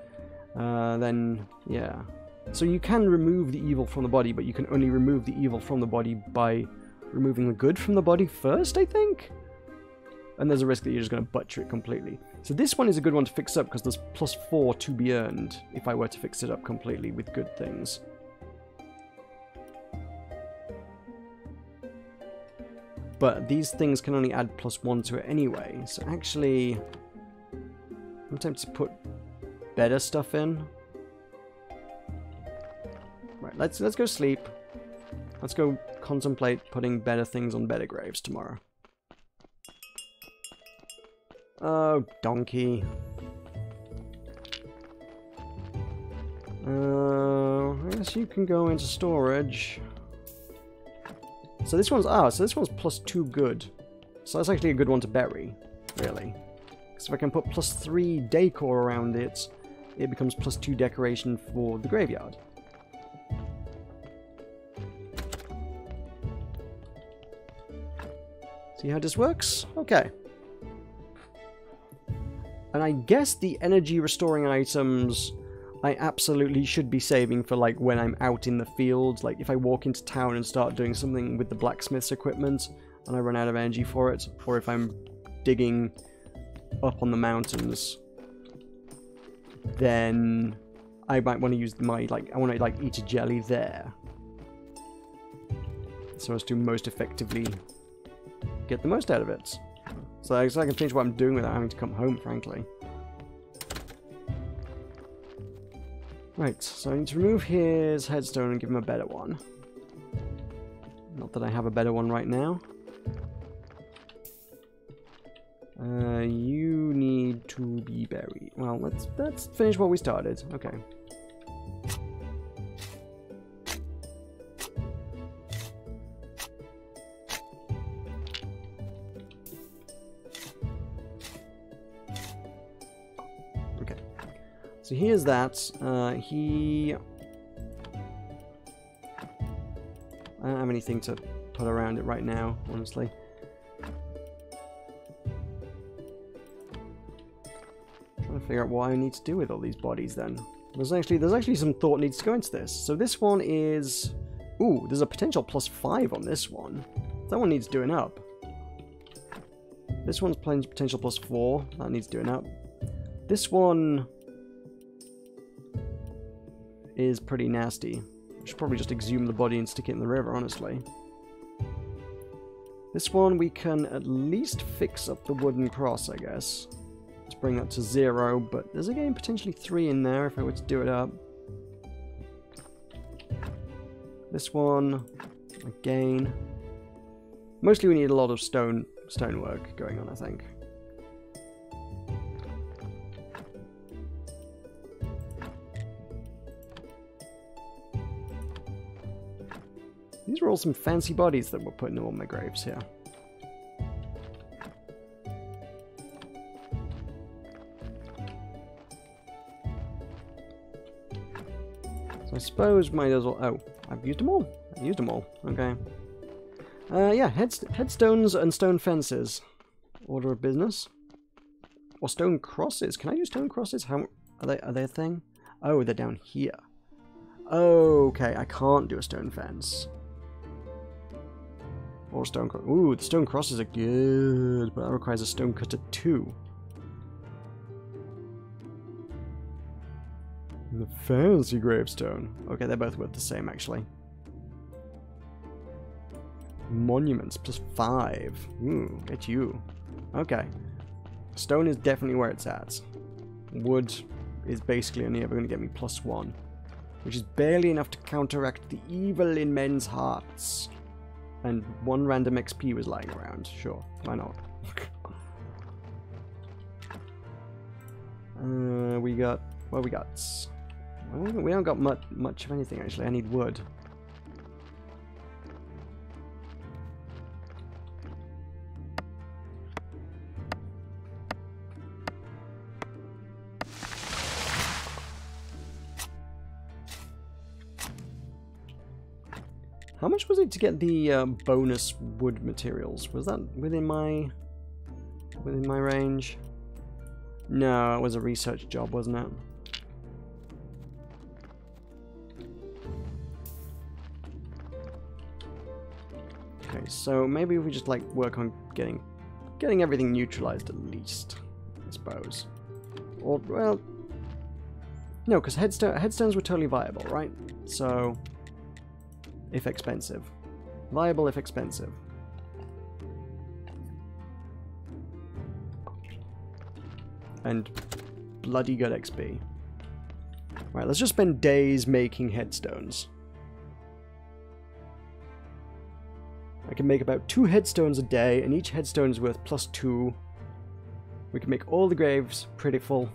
Speaker 2: then yeah. So you can remove the evil from the body, but you can only remove the evil from the body by removing the good from the body first, I think? And there's a risk that you're just going to butcher it completely. So this one is a good one to fix up, because there's +4 to be earned if I were to fix it up completely with good things. But these things can only add +1 to it anyway, so actually I'm tempted to put better stuff in. Right, Right, let's go sleep. Let's go contemplate putting better things on better graves tomorrow. Oh, donkey. I guess you can go into storage. So this one's +2 good. So that's actually a good one to bury, really. Because if I can put +3 decor around it, it becomes +2 decoration for the graveyard. See how this works? Okay. And I guess the energy restoring items I absolutely should be saving for like when I'm out in the field. Like if I walk into town and start doing something with the blacksmith's equipment and I run out of energy for it, or if I'm digging up on the mountains, then I might want to use my, I want to eat a jelly there, so as to most effectively get the most out of it. So I can finish what I'm doing without having to come home, frankly. Right, so I need to remove his headstone and give him a better one. Not that I have a better one right now. You need to be buried. Well, let's finish what we started. Okay. So here's that. I don't have anything to put around it right now, honestly. Trying to figure out what I need to do with all these bodies then. There's actually some thought needs to go into this. So this one is... Ooh, there's a potential +5 on this one. That one needs doing up. This one's potential +4. That needs doing up. This one is pretty nasty. I should probably just exhume the body and stick it in the river, honestly. This one we can at least fix up the wooden cross, I guess, to bring that to 0, but there's again potentially 3 in there if I were to do it up. This one, again. Mostly we need a lot of stonework going on, I think. These are all some fancy bodies that we're putting on my graves here. So I suppose might as well... Oh, I've used them all. I used them all. Okay. Yeah, headstones and stone fences. Order of business. Or stone crosses. Can I use stone crosses? How are they a thing? Oh, they're down here. Okay, I can't do a stone fence. Or stone cross. Ooh, the stone crosses are good, but that requires a stone cutter 2. The fancy gravestone. Okay, they're both worth the same, actually. Monuments +5. Ooh, get you. Okay. Stone is definitely where it's at. Wood is basically only ever going to get me +1. Which is barely enough to counteract the evil in men's hearts. And 1 random XP was lying around. Sure, why not? We got... What we got? Well, we don't got much of anything, actually. I need wood. How much was it to get the bonus wood materials? Was that within my range? No, it was a research job, wasn't it? Okay, so maybe we just like work on getting everything neutralized at least, I suppose. Or well, no, because headstones were totally viable, right? So. If expensive. Viable if expensive. And bloody good XP. Right, let's just spend days making headstones.
Speaker 1: I can make about 2 headstones a day, and each headstone is worth +2. We can make all the graves pretty full.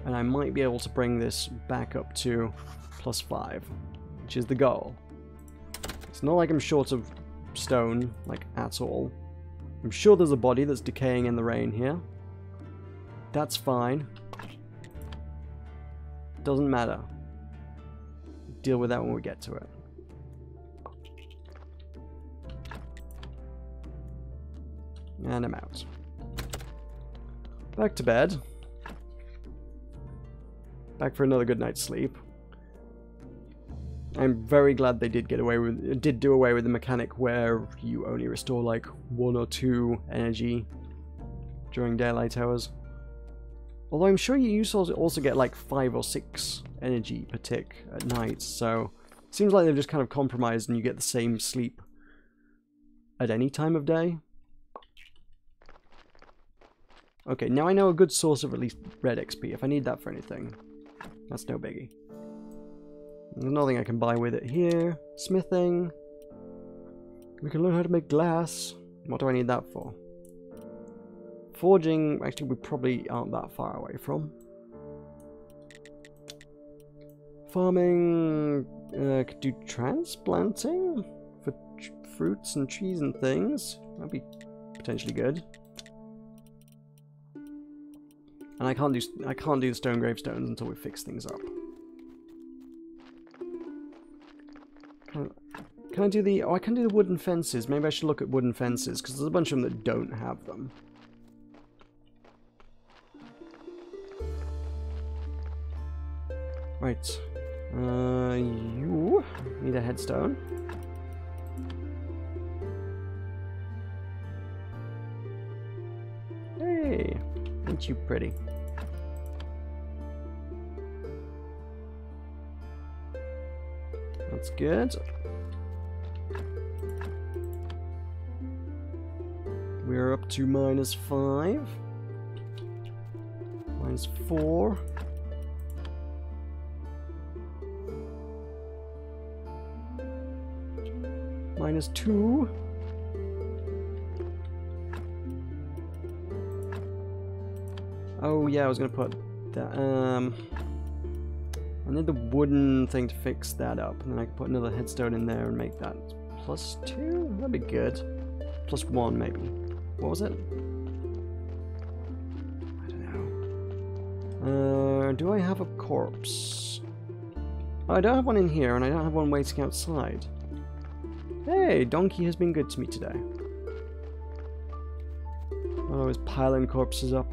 Speaker 1: And I might be able to bring this back up to +5, which is the goal. It's not like I'm short of stone, like, at all. I'm sure there's a body that's decaying in the rain here. That's fine. Doesn't matter. Deal with that when we get to it. And I'm out. Back to bed. Back for another good night's sleep. I'm very glad they did do away with the mechanic where you only restore like 1 or 2 energy during daylight hours. Although I'm sure you also get like 5 or 6 energy per tick at night, so it seems like they've just kind of compromised and you get the same sleep at any time of day. Okay, now I know a good source of at least red XP if I need that for anything. That's no biggie. There's nothing I can buy with it here. Smithing. We can learn how to make glass. What do I need that for? Forging, actually we probably aren't that far away from. Farming, could do transplanting for fruits and trees and things. That'd be potentially good. And I can't do the stone gravestones until we fix things up. Can I do the... Oh, I can do the wooden fences. Maybe I should look at wooden fences, because there's a bunch of them that don't have them. Right. You need a headstone. Hey, ain't you pretty? That's good. We're up to -5. -4. -2. Oh yeah, I was gonna put that. I need the wooden thing to fix that up, and then I can put another headstone in there and make that +2. That'd be good. +1 maybe. What was it? I don't know. Do I have a corpse? Oh, I don't have one in here, and I don't have one waiting outside. Hey, Donkey has been good to me today. Oh, I was piling corpses up.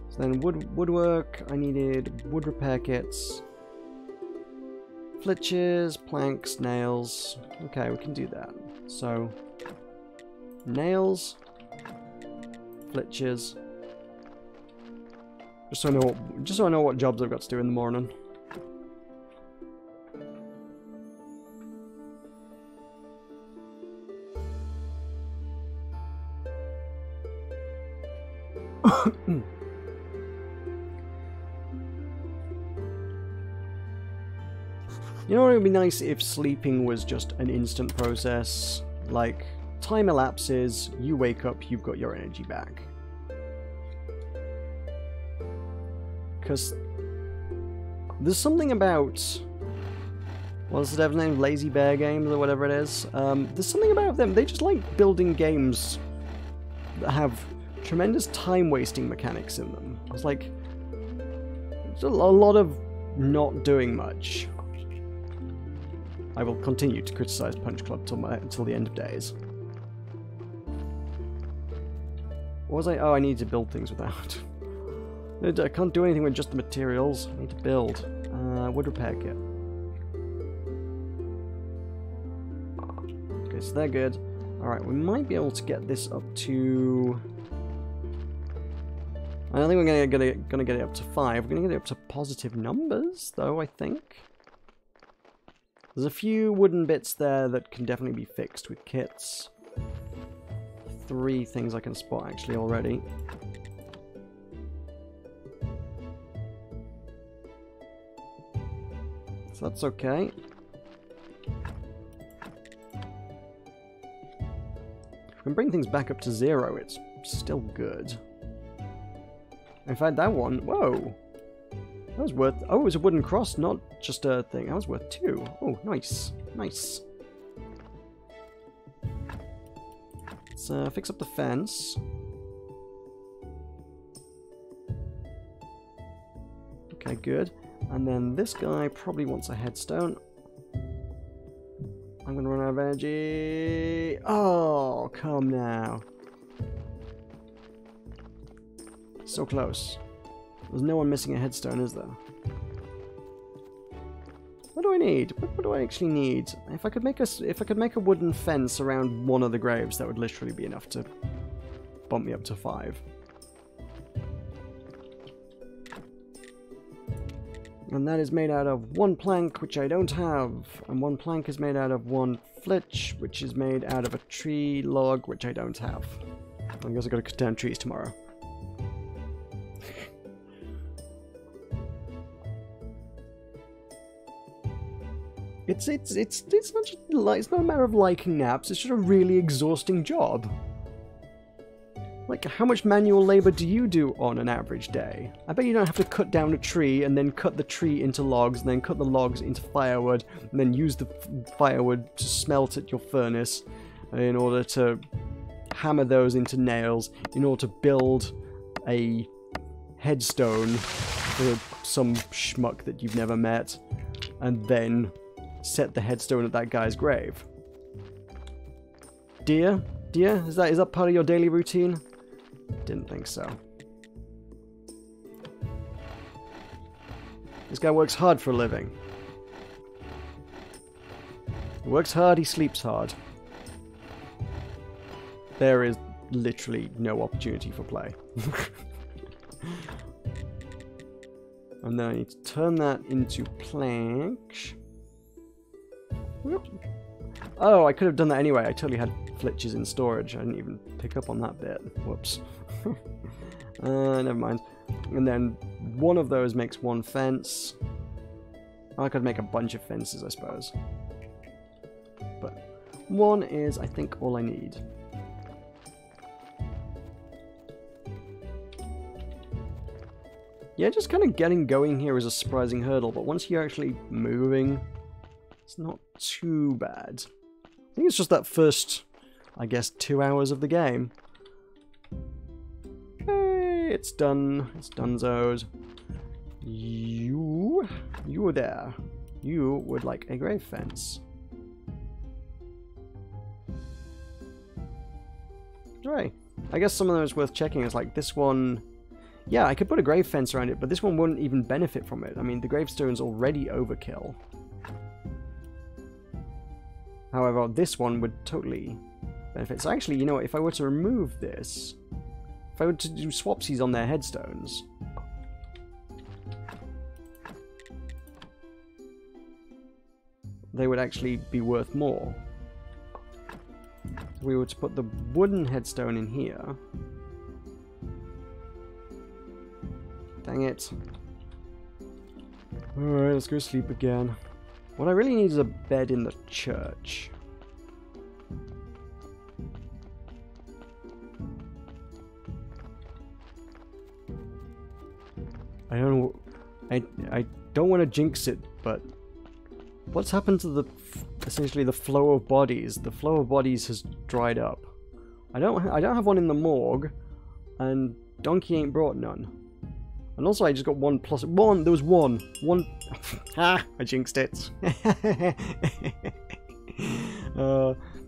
Speaker 1: So then woodwork, I needed wood repair kits. Flitches, planks, nails. Okay, we can do that. So, nails, flitches. Just so I know what jobs I've got to do in the morning. You know, it would be nice if sleeping was just an instant process. Like, time elapses, you wake up, you've got your energy back. Because there's something about... what's the dev's name? Lazy Bear Games or whatever it is. There's something about them. They just like building games that have tremendous time-wasting mechanics in them. It's like... it's a lot of not doing much. I will continue to criticize Punch Club until the end of days. What was I? Oh, I need to build things without. I can't do anything with just the materials. I need to build. Wood repair kit. Okay, so they're good. Alright, we might be able to get this up to... I don't think we're gonna get it up to 5. We're gonna get it up to positive numbers, though, I think. There's a few wooden bits there that can definitely be fixed with kits. 3 things I can spot actually already.
Speaker 2: So that's okay. If we can bring things back up to 0, it's still good. In fact, that one... Whoa! That was worth... Oh, it was a wooden cross, not just a thing. That was worth 2. Oh, nice. Nice. Let's fix up the fence. Okay, good. And then this guy probably wants a headstone. I'm gonna run out of energy. Oh, come now. So close. There's no one missing a headstone, is there? What do I need? What do I actually need? If I could make a wooden fence around one of the graves, that would literally be enough to bump me up to 5. And that is made out of 1 plank, which I don't have. And 1 plank is made out of 1 flitch, which is made out of a tree log, which I don't have. I guess I gotta cut down trees tomorrow. It's not a matter of liking naps, it's just a really exhausting job. Like, how much manual labor do you do on an average day? I bet you don't have to cut down a tree and then cut the tree into logs and then cut the logs into firewood and then use the firewood to smelt at your furnace in order to hammer those into nails in order to build a headstone for some schmuck that you've never met and then set the headstone at that guy's grave. Dear? Is that part of your daily routine? Didn't think so. This guy works hard for a living. He works hard, he sleeps hard. There is literally no opportunity for play. And then I need to turn that into plank. Oh, I could have done that anyway. I totally had flitches in storage. I didn't even pick up on that bit. Whoops. Never mind. And then one of those makes 1 fence. I could make a bunch of fences, I suppose. But 1 is, I think, all I need. Yeah, just kind of getting going here is a surprising hurdle, but once you're actually moving, it's not too bad. I think it's just that first, I guess, 2 hours of the game. Hey, it's done. It's donezoed. You were there. You would like a grave fence. Right. I guess some of those worth checking is like this one. Yeah, I could put a grave fence around it, but this one wouldn't even benefit from it. I mean, the gravestone's already overkill. However, this one would totally benefit. So actually, you know what, if I were to remove this, if I were to do swapsies on their headstones, they would actually be worth more. If we were to put the wooden headstone in here. Dang it. Alright, let's go sleep again. What I really need is a bed in the church. I don't know. I don't want to jinx it, but what's happened to the essentially the flow of bodies? The flow of bodies has dried up. I don't have one in the morgue, and Donkey ain't brought none. And also I just got 1 plus 1. There was 1. Ah, I jinxed it.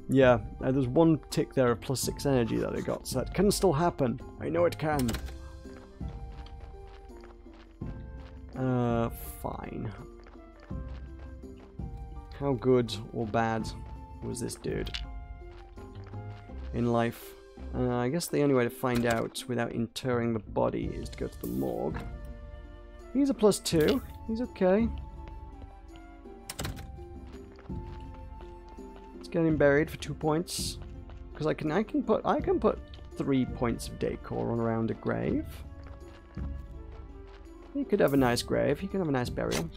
Speaker 2: Yeah, there's 1 tick there of +6 energy that I got, so that can still happen. I know it can. Fine. How good or bad was this dude in life? I guess the only way to find out without interring the body is to go to the morgue. He's a +2. He's okay. Let's get him buried for 2 points, because I can put 3 points of decor on around a grave. He could have a nice grave. He could have a nice burial.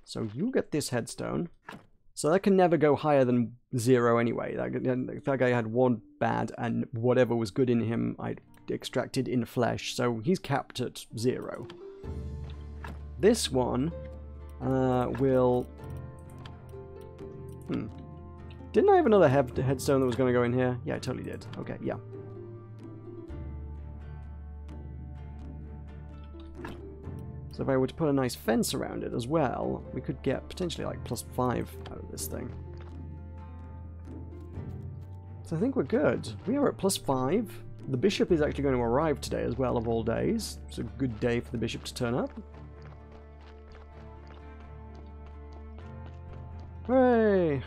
Speaker 2: So you get this headstone. So that can never go higher than 0 anyway. That guy had 1 bad, and whatever was good in him, I'd extracted in flesh. So he's capped at 0. This one will... Didn't I have another headstone that was going to go in here? Yeah, I totally did. Okay, yeah. So if I were to put a nice fence around it as well, we could get potentially like +5 out of this thing. So I think we're good. We are at +5. The bishop is actually going to arrive today as well, of all days. It's a good day for the bishop to turn up. Hooray!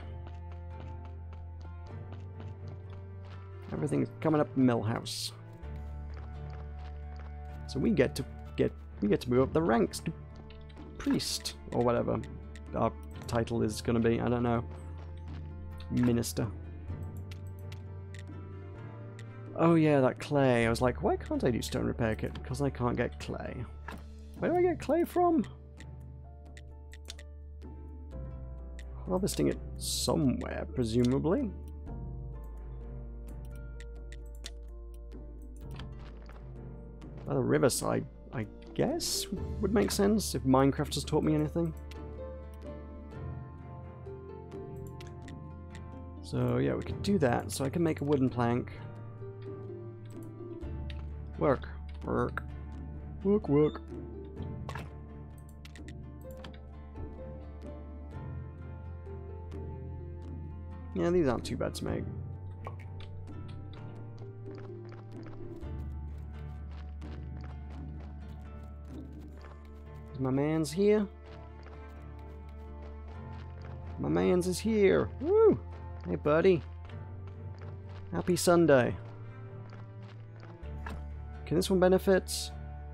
Speaker 2: Everything's coming up Millhouse. So we get to move up the ranks to priest, or whatever our title is going to be, I don't know. Minister. Oh yeah, that clay. I was like, why can't I do stone repair kit? Because I can't get clay. Where do I get clay from? Harvesting it somewhere, presumably. By the riverside, I guess, would make sense if Minecraft has taught me anything. So yeah, we could do that. So I can make a wooden plank. Work, work, work, work. Yeah, these aren't too bad to make. My man's here. My man's is here. Woo! Hey, buddy. Happy Sunday. Can this one benefit?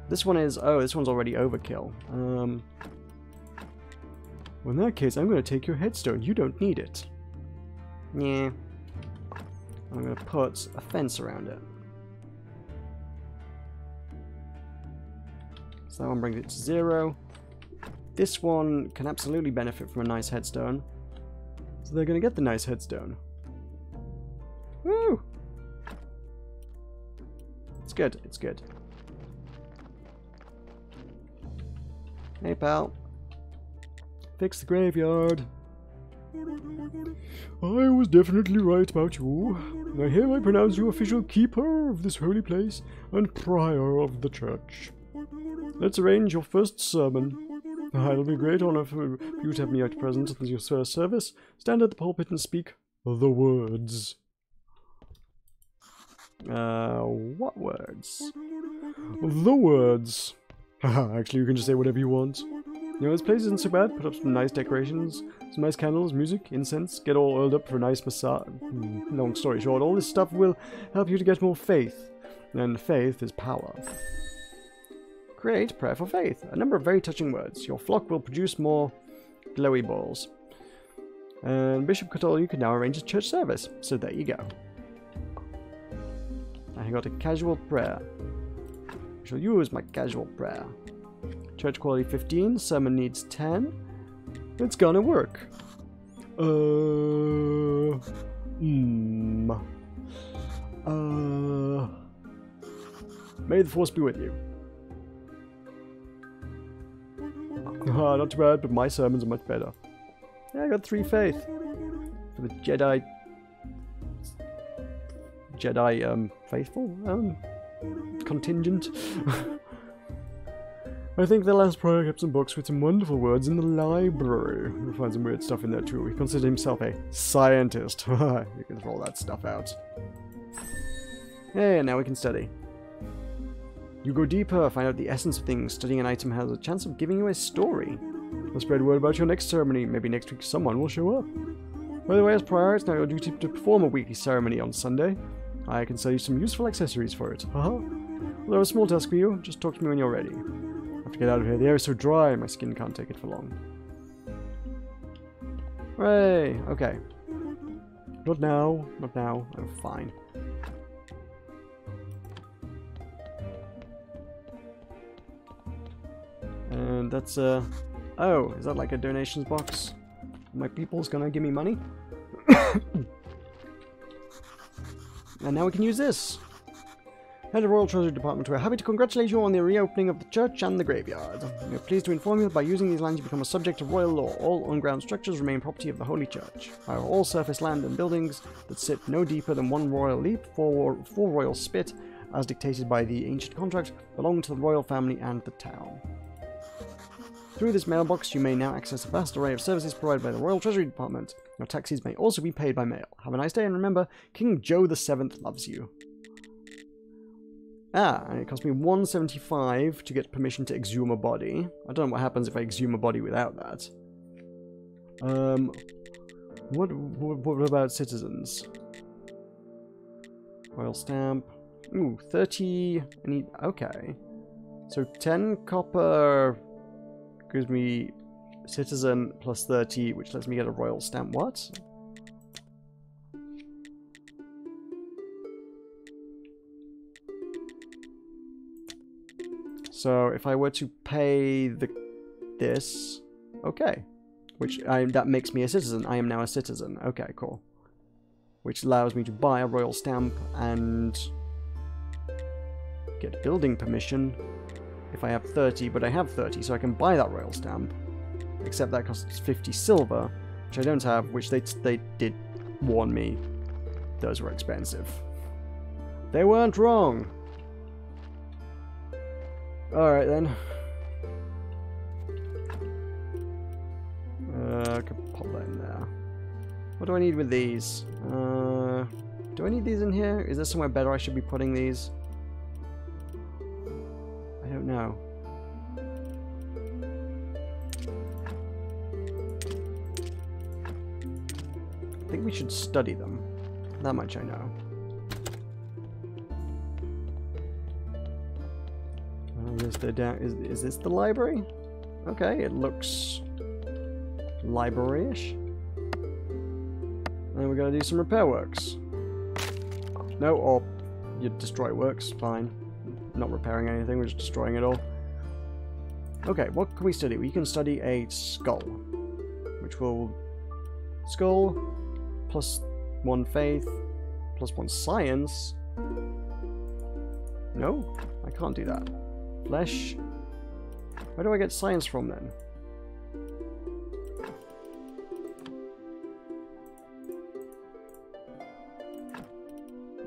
Speaker 2: This one is... Oh, this one's already overkill. Well, in that case, I'm going to take your headstone. You don't need it. Yeah. I'm going to put a fence around it. So that one brings it to 0. This one can absolutely benefit from a nice headstone. So they're going to get the nice headstone. Woo! It's good, it's good. Hey, pal. Fix the graveyard.
Speaker 1: I was definitely right about you. I hereby pronounce you official keeper of this holy place and prior of the church. Let's arrange your first sermon. It'll be a great honor for you to have me out present at your first service. Stand at the pulpit and speak the words.
Speaker 2: What words?
Speaker 1: The words. Actually, you can just say whatever you want. You know, this place isn't so bad. Put up some nice decorations, some nice candles, music, incense, get all oiled up for a nice massage. Long story short, all this stuff will help you to get more faith. And faith is power. Create prayer for faith. A number of very touching words. Your flock will produce more glowy balls. And Bishop told you can now arrange a church service. So there you go. I got a casual prayer. I shall use my casual prayer. Church quality 15. Sermon needs 10. It's gonna work. May the force be with you. Not too bad, but my sermons are much better. Yeah, I got 3 faith. For the Jedi faithful? Contingent. I think the last prior kept some books with some wonderful words in the library. You'll find some weird stuff in there too. He considered himself a scientist. You can throw that stuff out. Hey, now we can study. You go deeper, find out the essence of things. Studying an item has a chance of giving you a story. I'll spread word about your next ceremony. Maybe next week someone will show up. By the way, as prior, it's now your duty to perform a weekly ceremony on Sunday. I can sell you some useful accessories for it. Although a small task for you, just talk to me when you're ready. I have to get out of here. The air is so dry, my skin can't take it for long. Hooray! Okay. Not now. Not now. Oh, fine. And that's oh, is that like a donations box? My people's gonna give me money? And now we can use this. Head of Royal Treasury Department, we're happy to congratulate you on the reopening of the church and the graveyard. We are pleased to inform you that by using these lands you become a subject of royal law. All on-ground structures remain property of the Holy Church. However, all surface land and buildings that sit no deeper than 1 royal leap, 4 royal spit, as dictated by the ancient contract, belong to the royal family and the town. Through this mailbox, you may now access a vast array of services provided by the Royal Treasury Department. Your taxes may also be paid by mail. Have a nice day, and remember, King Joe VII loves you. Ah, and it cost me 175 to get permission to exhume a body. I don't know what happens if I exhume a body without that. What about citizens? Royal stamp. Ooh, 30... I need... Okay. So 10 copper... gives me citizen plus 30, which lets me get a royal stamp. What? So if I were to pay this, okay, that makes me a citizen. I am now a citizen. Okay, cool. Which allows me to buy a royal stamp and get building permission. If I have 30, but I have 30, so I can buy that royal stamp. Except that costs 50 silver, which I don't have, which they did warn me those were expensive. They weren't wrong. Alright then. I could pop that in there. What do I need with these? Do I need these in here? Is there somewhere better I should be putting these? I don't know. I think we should study them. That much I know. I guess they're down. Is this the library? Okay, it looks library-ish. And we're gonna do some repair works. No, or you destroy works, fine. Not repairing anything, we're just destroying it all. Okay, what can we study? We can study a skull, which will... Skull, plus 1 faith, plus 1 science. No, I can't do that. Flesh. Where do I get science from then?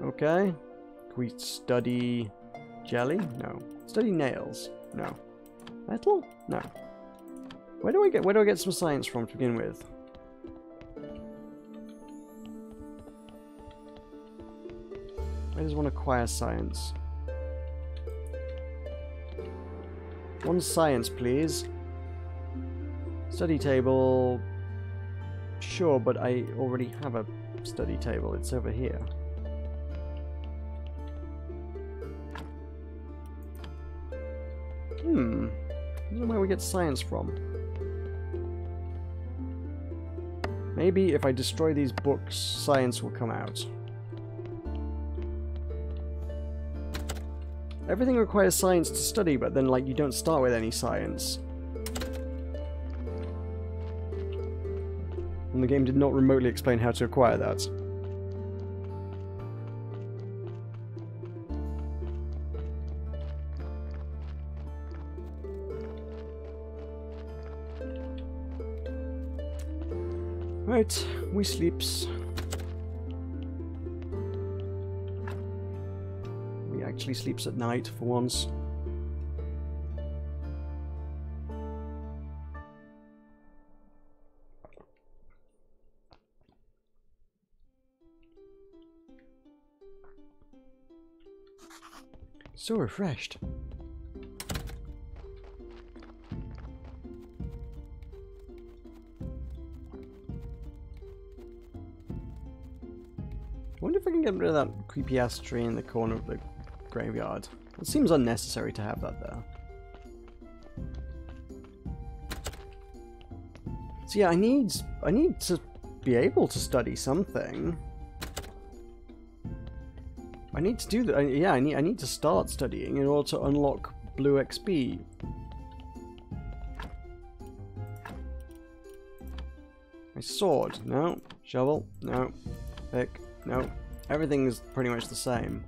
Speaker 1: Okay. Can we study jelly? No. Study nails? No. Metal? No. Where do I get some science from to begin with? I just want to acquire science. 1 science, please. Study table. Sure, but I already have a study table. It's over here. I don't know where we get science from. Maybe if I destroy these books, science will come out. Everything requires science to study, but then, like, you don't start with any science. And the game did not remotely explain how to acquire that. Right, we sleeps. We actually sleeps at night for once. So refreshed. I wonder if I can get rid of that creepy ass tree in the corner of the graveyard. It seems unnecessary to have that there. So yeah, I need to be able to study something.
Speaker 2: need to do that. Yeah, I need to start studying in order to unlock blue XP. My sword, no. Shovel, no. Pick, no. Everything is pretty much the same.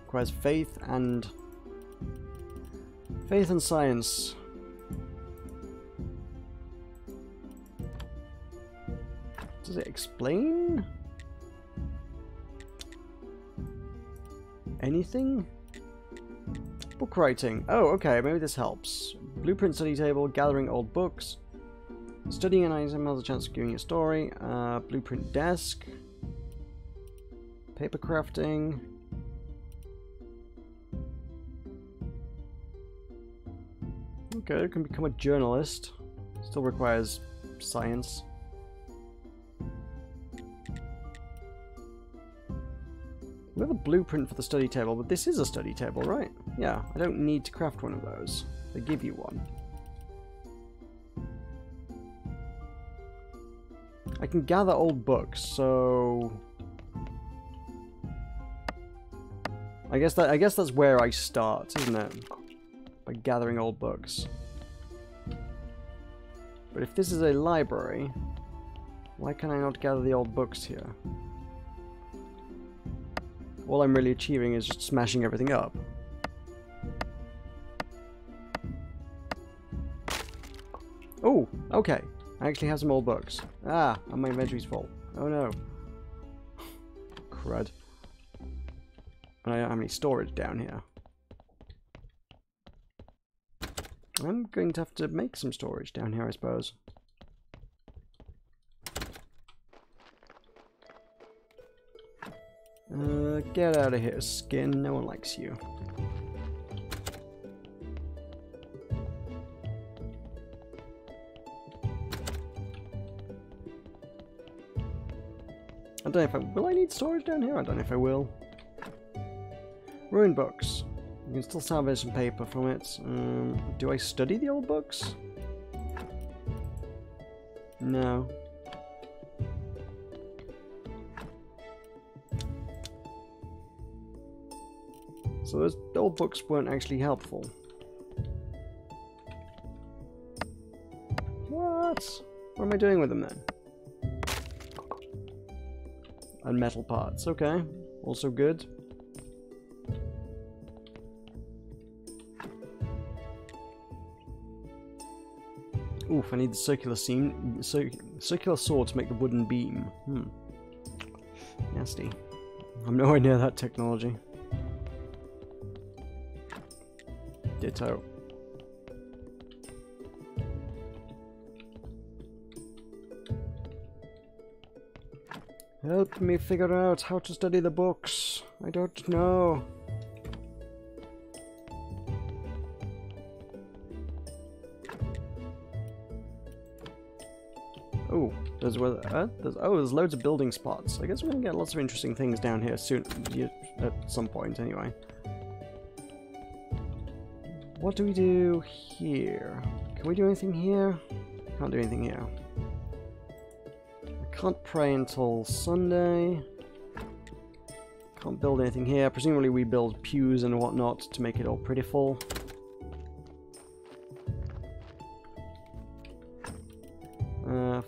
Speaker 2: Requires faith and science. Does it explain anything? Book writing. Oh, okay, maybe this helps. Blueprint study table, gathering old books. Studying an item has a chance of giving you a story. Blueprint desk. Paper crafting. Okay, you can become a journalist. Still requires science. We have a blueprint for the study table, but this is a study table, right? Yeah, I don't need to craft one of those. They give you one. I can gather old books, so I guess that's where I start, isn't it? By gathering old books. But if this is a library, why can I not gather the old books here? All I'm really achieving is just smashing everything up. Oh, okay. I actually have some old books. Ah, and my inventory's full. Oh no. Crud. And I don't have any storage down here. I'm going to have to make some storage down here, I suppose. Get out of here, skin. No one likes you. I don't know if I... Will I need storage down here? I don't know if I will. Ruined books. You can still salvage some paper from it. Do I study the old books? No. So those old books weren't actually helpful. What? What am I doing with them then? And metal parts, okay. Also good. Oof, I need the circular circular sword to make the wooden beam. Nasty. I'm nowhere near that technology. Ditto. Help me figure out how to study the books. I don't know. Oh, there's loads of building spots. I guess we're gonna get lots of interesting things down here soon, at some point anyway. What do we do here? Can we do anything here? Can't do anything here. I can't pray until Sunday. Can't build anything here. Presumably we build pews and whatnot to make it all prettiful.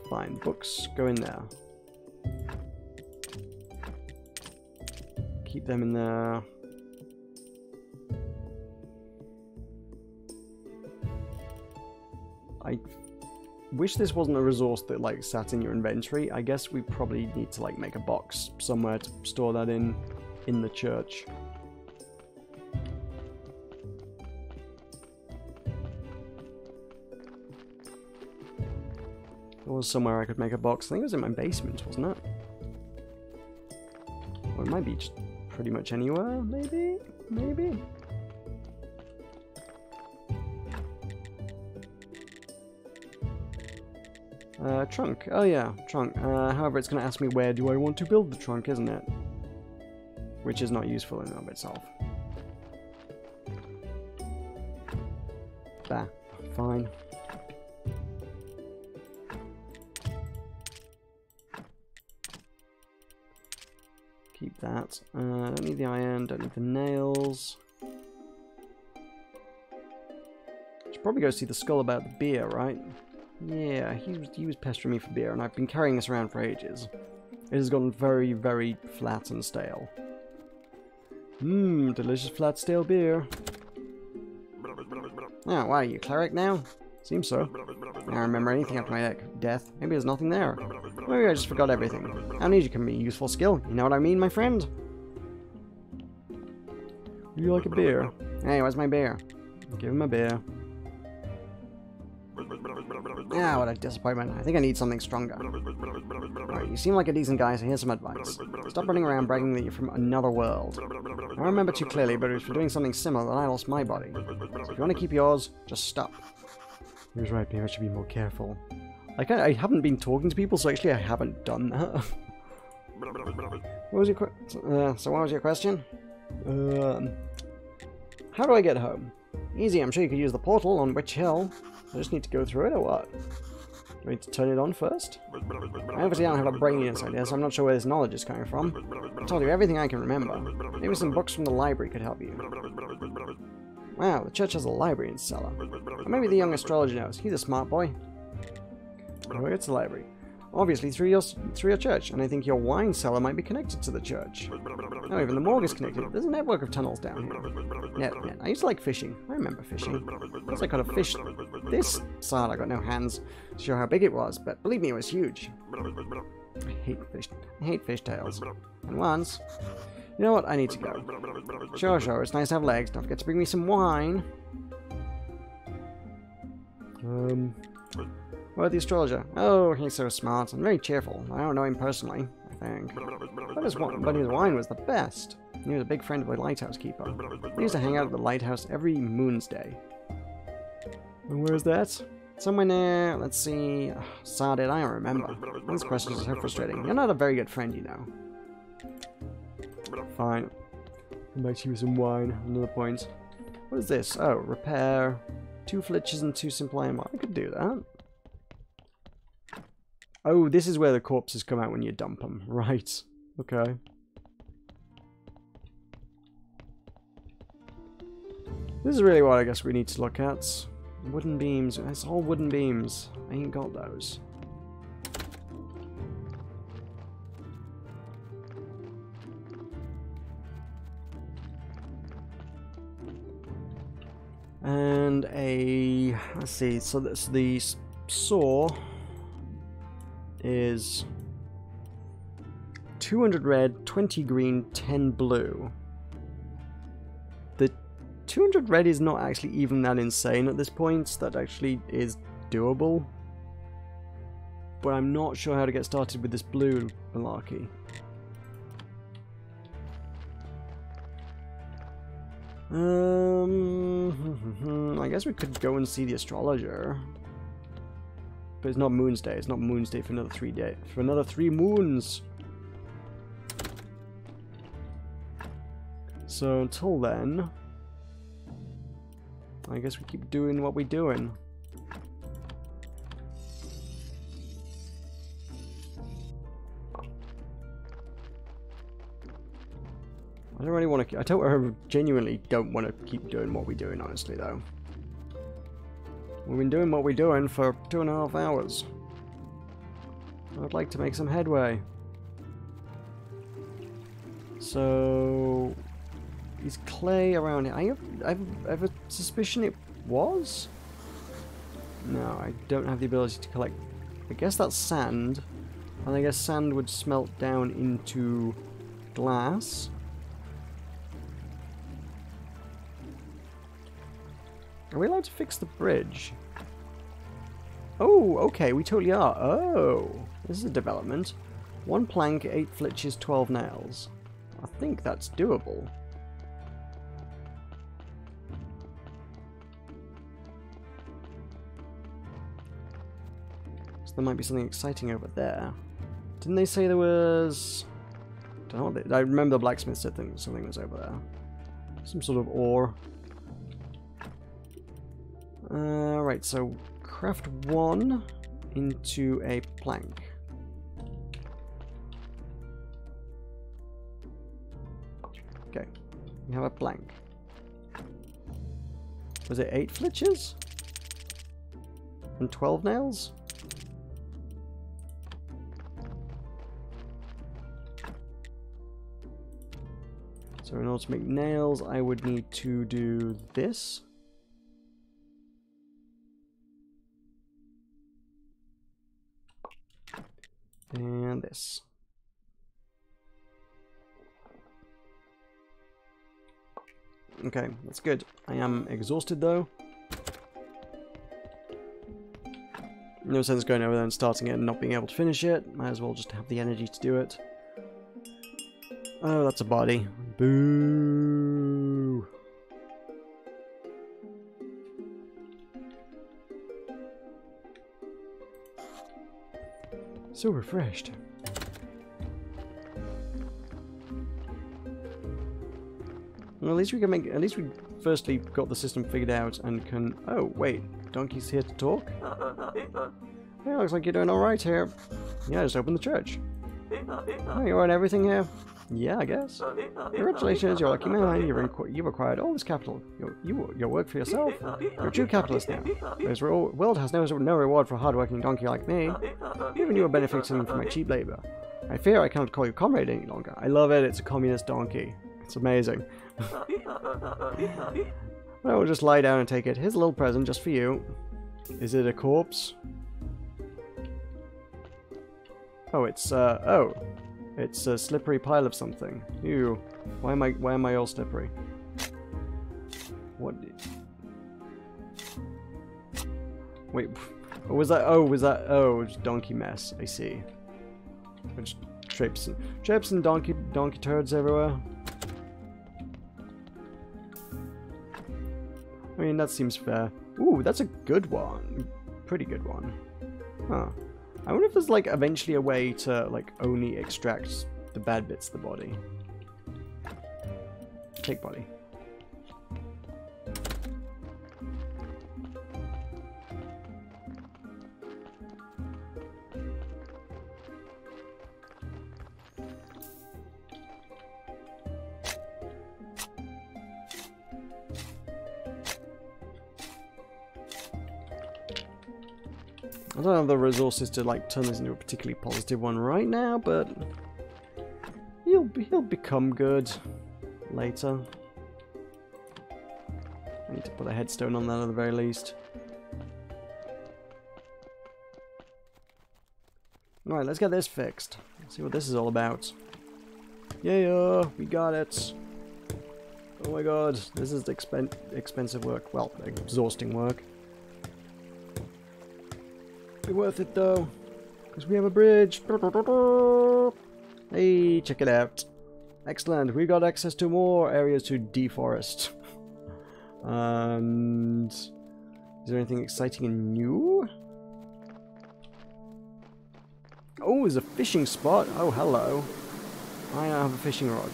Speaker 2: Fine. Books, go in there. Keep them in there. I wish this wasn't a resource that like sat in your inventory. I guess we probably need to like make a box somewhere to store that in the church. There was somewhere I could make a box. I think it was in my basement, wasn't it? Or it might be just pretty much anywhere, maybe? Maybe? Trunk. Oh yeah, trunk. However, it's going to ask me where do I want to build the trunk, isn't it? Which is not useful in and of itself. There. Fine. Keep need that. Don't need the iron, don't need the nails. Should probably go see the skull about the beer, right? Yeah, he was pestering me for beer, and I've been carrying this around for ages. It has gotten very, very flat and stale. Mmm, delicious flat stale beer. Oh, wow, you cleric now? Seems so. I don't remember anything after my death. Maybe there's nothing there. Maybe I just forgot everything. Amnesia can be a useful skill. You know what I mean, my friend?
Speaker 1: Would you like a beer?
Speaker 2: Hey, where's my beer?
Speaker 1: Give him a beer.
Speaker 2: Ah, what a disappointment. I think I need something stronger. Alright, you seem like a decent guy, so here's some advice. Stop running around bragging that you're from another world. I don't remember too clearly, but it was for doing something similar that I lost my body. So if you want to keep yours, just stop.
Speaker 1: He was right, maybe I should be more careful.
Speaker 2: I haven't been talking to people, so actually I haven't done that. What was your so what was your question? How do I get home? Easy, I'm sure you could use the portal on Witch Hill. I just need to go through it, or what? Do I need to turn it on first? I obviously don't have a brain inside here, so I'm not sure where this knowledge is coming from. I told you everything I can remember. Maybe some books from the library could help you. Wow, the church has a library in the cellar. Or maybe the young astrologer knows. He's a smart boy. How do I get to the library? Obviously through your church, and I think your wine cellar might be connected to the church. No, even the morgue is connected. There's a network of tunnels down here. Net. I used to like fishing. I remember fishing. Guess I could have fished this side. I got no hands to show how big it was, but believe me, it was huge. I hate fish. I hate fish tails. And once, you know what? I need to go. Sure. It's nice to have legs. Don't forget to bring me some wine. Where's the astrologer? Oh, he's so smart and very cheerful. I don't know him personally, I think. But his wine was the best. He was a big friend of the lighthouse keeper. He used to hang out at the lighthouse every moon's day.
Speaker 1: And where's that?
Speaker 2: Somewhere near, let's see, Sardid, I don't remember. These questions are so frustrating. You're not a very good friend, you know.
Speaker 1: Fine. Come back to you with some wine. Another point.
Speaker 2: What is this? Oh, repair. 2 flitches and 2 simple iron. I could do that. Oh, this is where the corpses come out when you dump them. Right.
Speaker 1: Okay.
Speaker 2: This is really what I guess we need to look at. Wooden beams. It's all wooden beams. I ain't got those. And a... let's see. So that's the saw is 200 red, 20 green, 10 blue. The 200 red is not actually even that insane at this point. That actually is doable. But I'm not sure how to get started with this blue malarkey. I guess we could go and see the astrologer. But it's not Moon's Day. It's not Moon's Day for another 3 days. For another 3 moons. So until then, I guess we keep doing what we're doing. I don't really want to. I genuinely don't want to keep doing what we're doing, honestly, though. We've been doing what we're doing for 2.5 hours. I'd like to make some headway. So, is clay around here? I have a suspicion it was? No, I don't have the ability to collect. I guess that's sand. And I guess sand would smelt down into glass. Are we allowed to fix the bridge? Oh, okay, we totally are. Oh, this is a development. 1 plank, 8 flitches, 12 nails. I think that's doable. So there might be something exciting over there. Didn't they say there was... I don't know what I remember the blacksmith said something was over there. Some sort of ore. Right, so craft 1 into a plank. We have a plank. Was it 8 flitches? And 12 nails? So in order to make nails, I would need to do this. And this. Okay, that's good. I am exhausted though. No sense going over there and starting it and not being able to finish it. Might as well just have the energy to do it. Oh, that's a body. Boo! So refreshed. Well, at least we can make. At least we firstly got the system figured out and can. Oh wait, Donkey's here to talk. Yeah, looks like you're doing all right here. Yeah, just open the church. Oh, you want everything here? Yeah, I guess. Congratulations, you're a lucky man. You've acquired all this capital. You'll work for yourself. You're a true capitalist now. This world has no reward for a hard-working donkey like me. Even you are benefiting from my cheap labor. I fear I cannot call you comrade any longer. I love it. It's a communist donkey. It's amazing. I will just lie down and take it. Here's a little present just for you. Is it a corpse? Oh, it's it's a slippery pile of something. Ew. Why am I all slippery? What? Wait, what was that? Oh, just donkey mess. I see. Just trips and donkey turds everywhere. I mean, that seems fair. Ooh, that's a good one. Pretty good one. Huh. I wonder if there's, like, eventually a way to, like, only extract the bad bits of the body. Take body. I don't have the resources to like turn this into a particularly positive one right now, but he'll become good later. I need to put a headstone on that at the very least. Alright, let's get this fixed. Let's see what this is all about. Yeah, we got it. Oh my god, this is expensive work. Well, exhausting work. Be worth it though, because we have a bridge. Hey, check it out. Excellent, we got access to more areas to deforest. And is there anything exciting and new? Oh, there's a fishing spot. Oh, hello. I now have a fishing rod.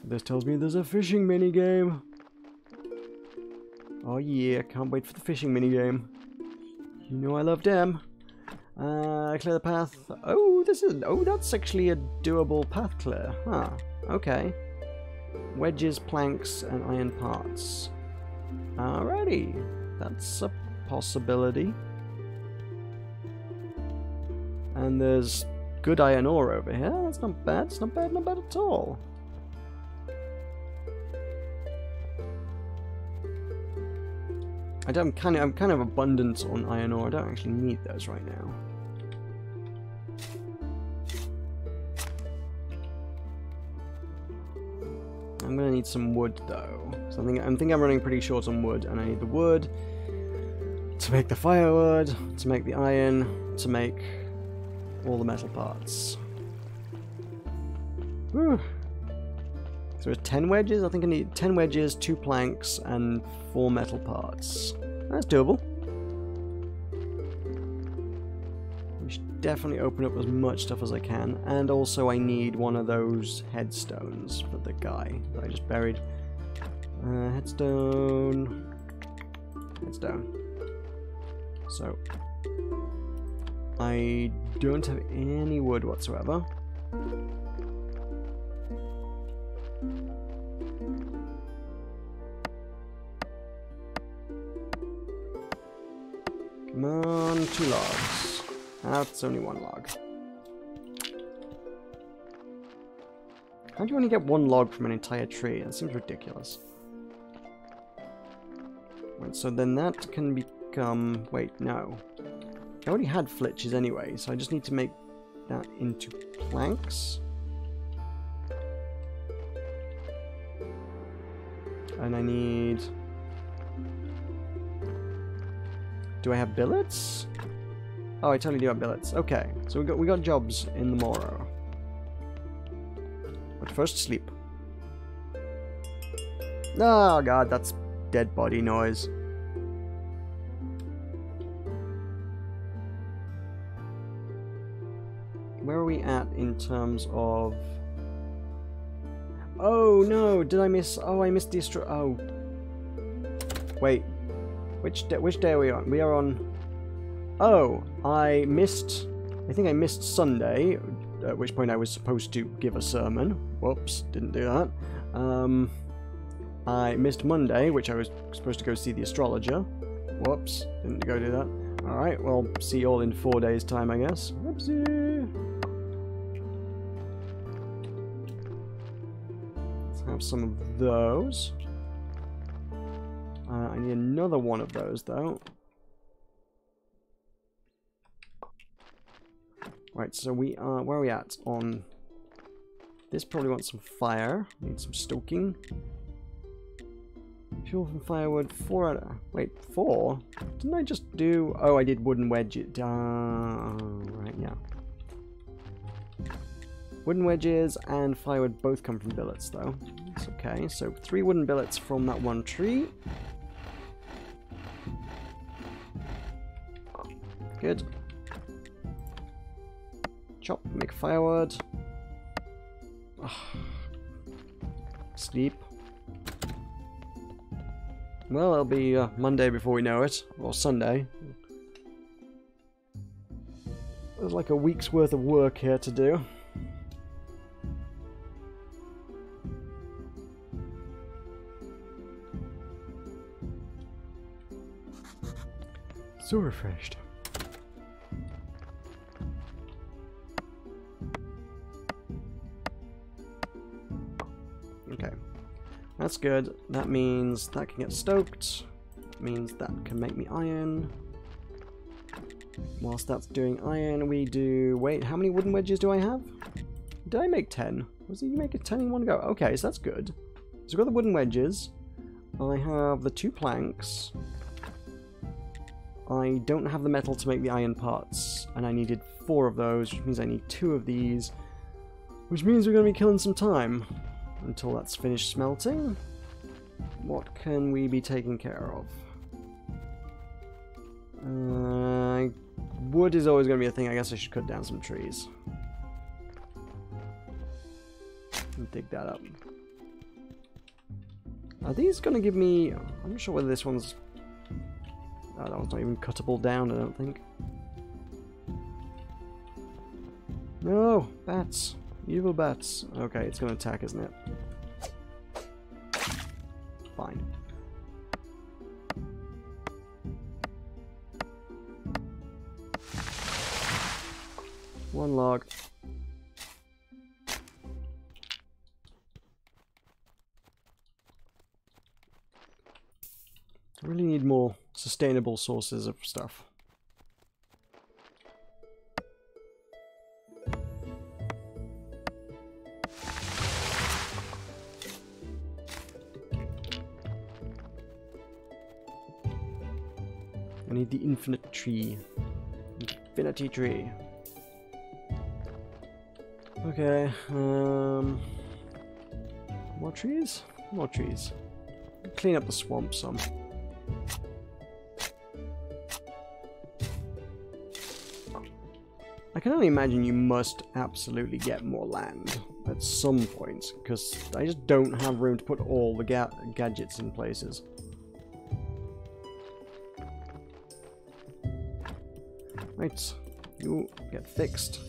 Speaker 2: This tells me there's a fishing minigame. Oh yeah, can't wait for the fishing minigame. You know I love them. Clear the path. Oh, that's actually a doable path clear. Huh. Okay. Wedges, planks, and iron parts. Alrighty. That's a possibility. And there's good iron ore over here. That's not bad. It's not bad at all. I'm kind of abundant on iron ore. I don't actually need those right now. I'm gonna need some wood though. So I think I'm running pretty short on wood, and I need the wood to make the firewood, to make the iron, to make all the metal parts. Whew. So there's 10 wedges. I think I need 10 wedges, 2 planks, and 4 metal parts. That's doable. We should definitely open up as much stuff as I can. And also I need one of those headstones for the guy that I just buried. Headstone. Headstone. So I don't have any wood whatsoever. Come on, 2 logs. That's only 1 log. How do you only get 1 log from an entire tree? That seems ridiculous. Right, so then that can become... Wait, no. I already had flitches anyway, so I just need to make that into planks. And I need... Do I have billets? Oh, I totally do have billets. Okay, so we got jobs in the morrow. But first, sleep. Oh god, that's dead body noise. Where are we at in terms of... Oh no, did I miss... Oh, I missed the Oh. Wait. Which day are we on? We are on... Oh, I think I missed Sunday, at which point I was supposed to give a sermon. Whoops, didn't do that. I missed Monday, which I was supposed to go see the astrologer. Whoops, didn't go do that. Alright, well, see you all in 4 days' time, I guess. Whoopsie. Let's have some of those. I need another one of those, though. Right, so we are... Where are we at? On... This probably wants some fire. Need some stoking. Fuel from firewood. 4 out of... Wait, 4? Didn't I just do... Oh, I did wooden wedges. Right, yeah. Wooden wedges and firewood both come from billets, though. It's okay. So 3 wooden billets from that one tree. Good. Chop, make firewood. Ugh. Sleep. Well, it'll be Monday before we know it, or Sunday. There's like a week's worth of work here to do.
Speaker 1: So refreshed.
Speaker 2: Okay, that's good. That means that can get stoked. That means that can make me iron. Whilst that's doing iron, we do... Wait, how many wooden wedges do I have? Did I make 10? Was it you make it 10 in one go? Okay, so that's good. So we've got the wooden wedges. I have the 2 planks. I don't have the metal to make the iron parts, and I needed 4 of those, which means I need 2 of these, which means we're going to be killing some time until that's finished smelting. What can we be taking care of? Wood is always going to be a thing. I guess I should cut down some trees. And dig that up. Are these going to give me... I'm not sure whether this one's... Oh, that one's not even cuttable down, I don't think. No! Bats! Evil bats. Okay, it's going to attack, isn't it? Fine. One log. I really need more sustainable sources of stuff. I need the infinite tree. Infinity tree. Okay, more trees? More trees. Clean up the swamp some. I can only imagine you must absolutely get more land at some point, because I just don't have room to put all the gadgets in places. Right, you get fixed.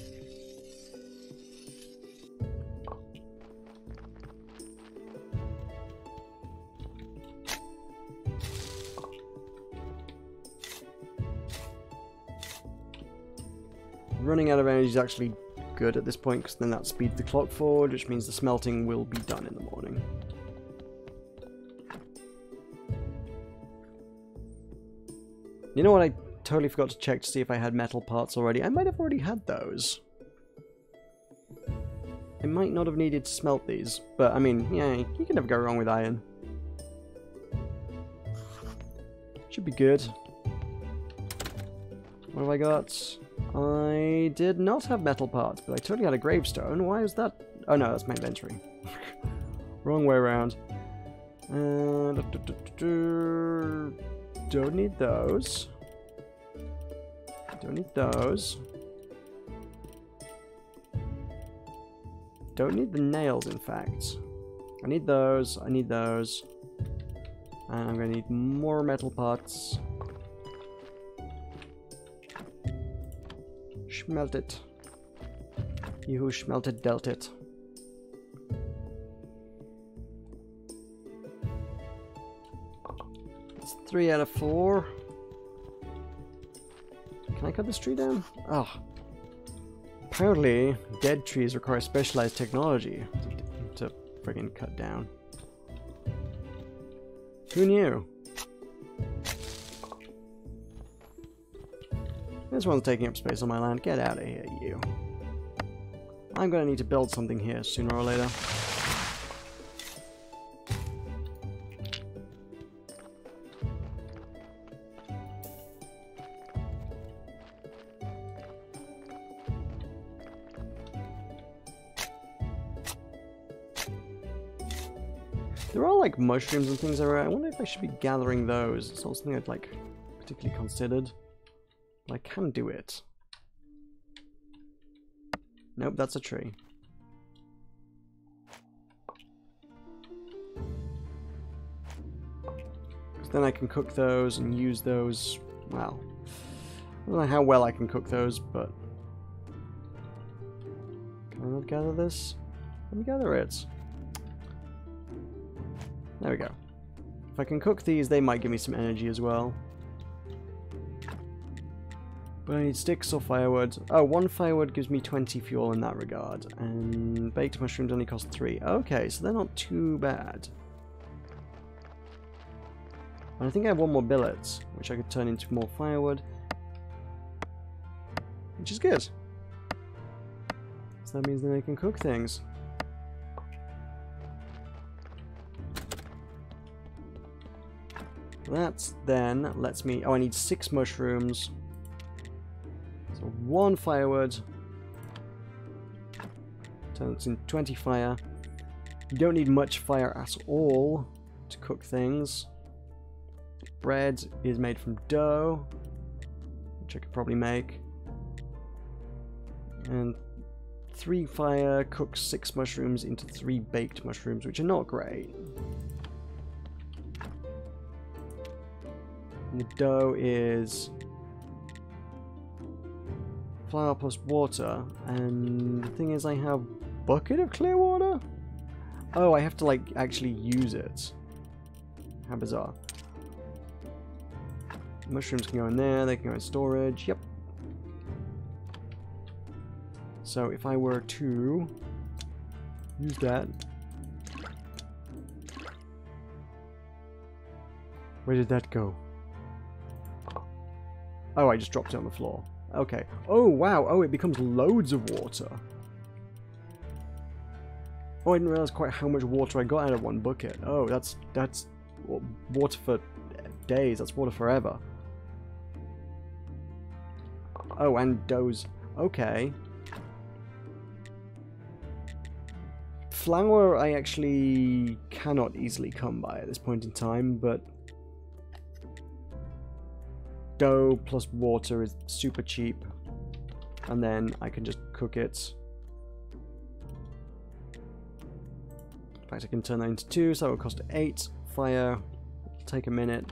Speaker 2: running out of energy is actually good at this point, because then that speeds the clock forward, which means the smelting will be done in the morning. You know what? I totally forgot to check to see if I had metal parts already. I might have already had those. I might not have needed to smelt these, but I mean, yeah, you can never go wrong with iron. Should be good. What have I got? I did not have metal parts, but I totally had a gravestone. Why is that? Oh no, that's my inventory. Wrong way around. Don't need those. Don't need those. Don't need the nails, in fact. I need those. I need those. And I'm going to need more metal parts. Smelt it. He who smelted dealt it. That's 3 out of 4. Can I cut this tree down? Oh. Apparently, dead trees require specialized technology to friggin' cut down. Who knew? This one's taking up space on my land. Get out of here, you. I'm gonna need to build something here sooner or later. There are like mushrooms and things around. I wonder if I should be gathering those. It's not something I'd like particularly considered. But I can do it. Nope, that's a tree. So then I can cook those and use those. Well, I don't know how well I can cook those, but can I not gather this? Let me gather it. There we go. If I can cook these, they might give me some energy as well. But I need sticks or firewood. Oh, 1 firewood gives me 20 fuel in that regard. And baked mushrooms only cost 3. Okay, so they're not too bad. And I think I have 1 more billet, which I could turn into more firewood. Which is good. So that means then I can cook things. That then lets me... Oh, I need 6 mushrooms. So 1 firewood. Turns into 20 fire. You don't need much fire at all to cook things. Bread is made from dough, which I could probably make. And 3 fire cooks 6 mushrooms into 3 baked mushrooms, which are not great. And the dough is flour plus water, and the thing is I have a bucket of clear water? Oh, I have to like actually use it. How bizarre. Mushrooms can go in there, they can go in storage, yep. So if I were to use that... Where did that go? Oh, I just dropped it on the floor. Okay. Oh, wow. Oh, it becomes loads of water. Oh, I didn't realize quite how much water I got out of 1 bucket. Oh, that's water for days. That's water forever. Oh, and doughs. Okay. Flour I actually cannot easily come by at this point in time, but dough plus water is super cheap, and then I can just cook it. In fact, I can turn that into 2, so it will cost 8 fire. It'll take a minute,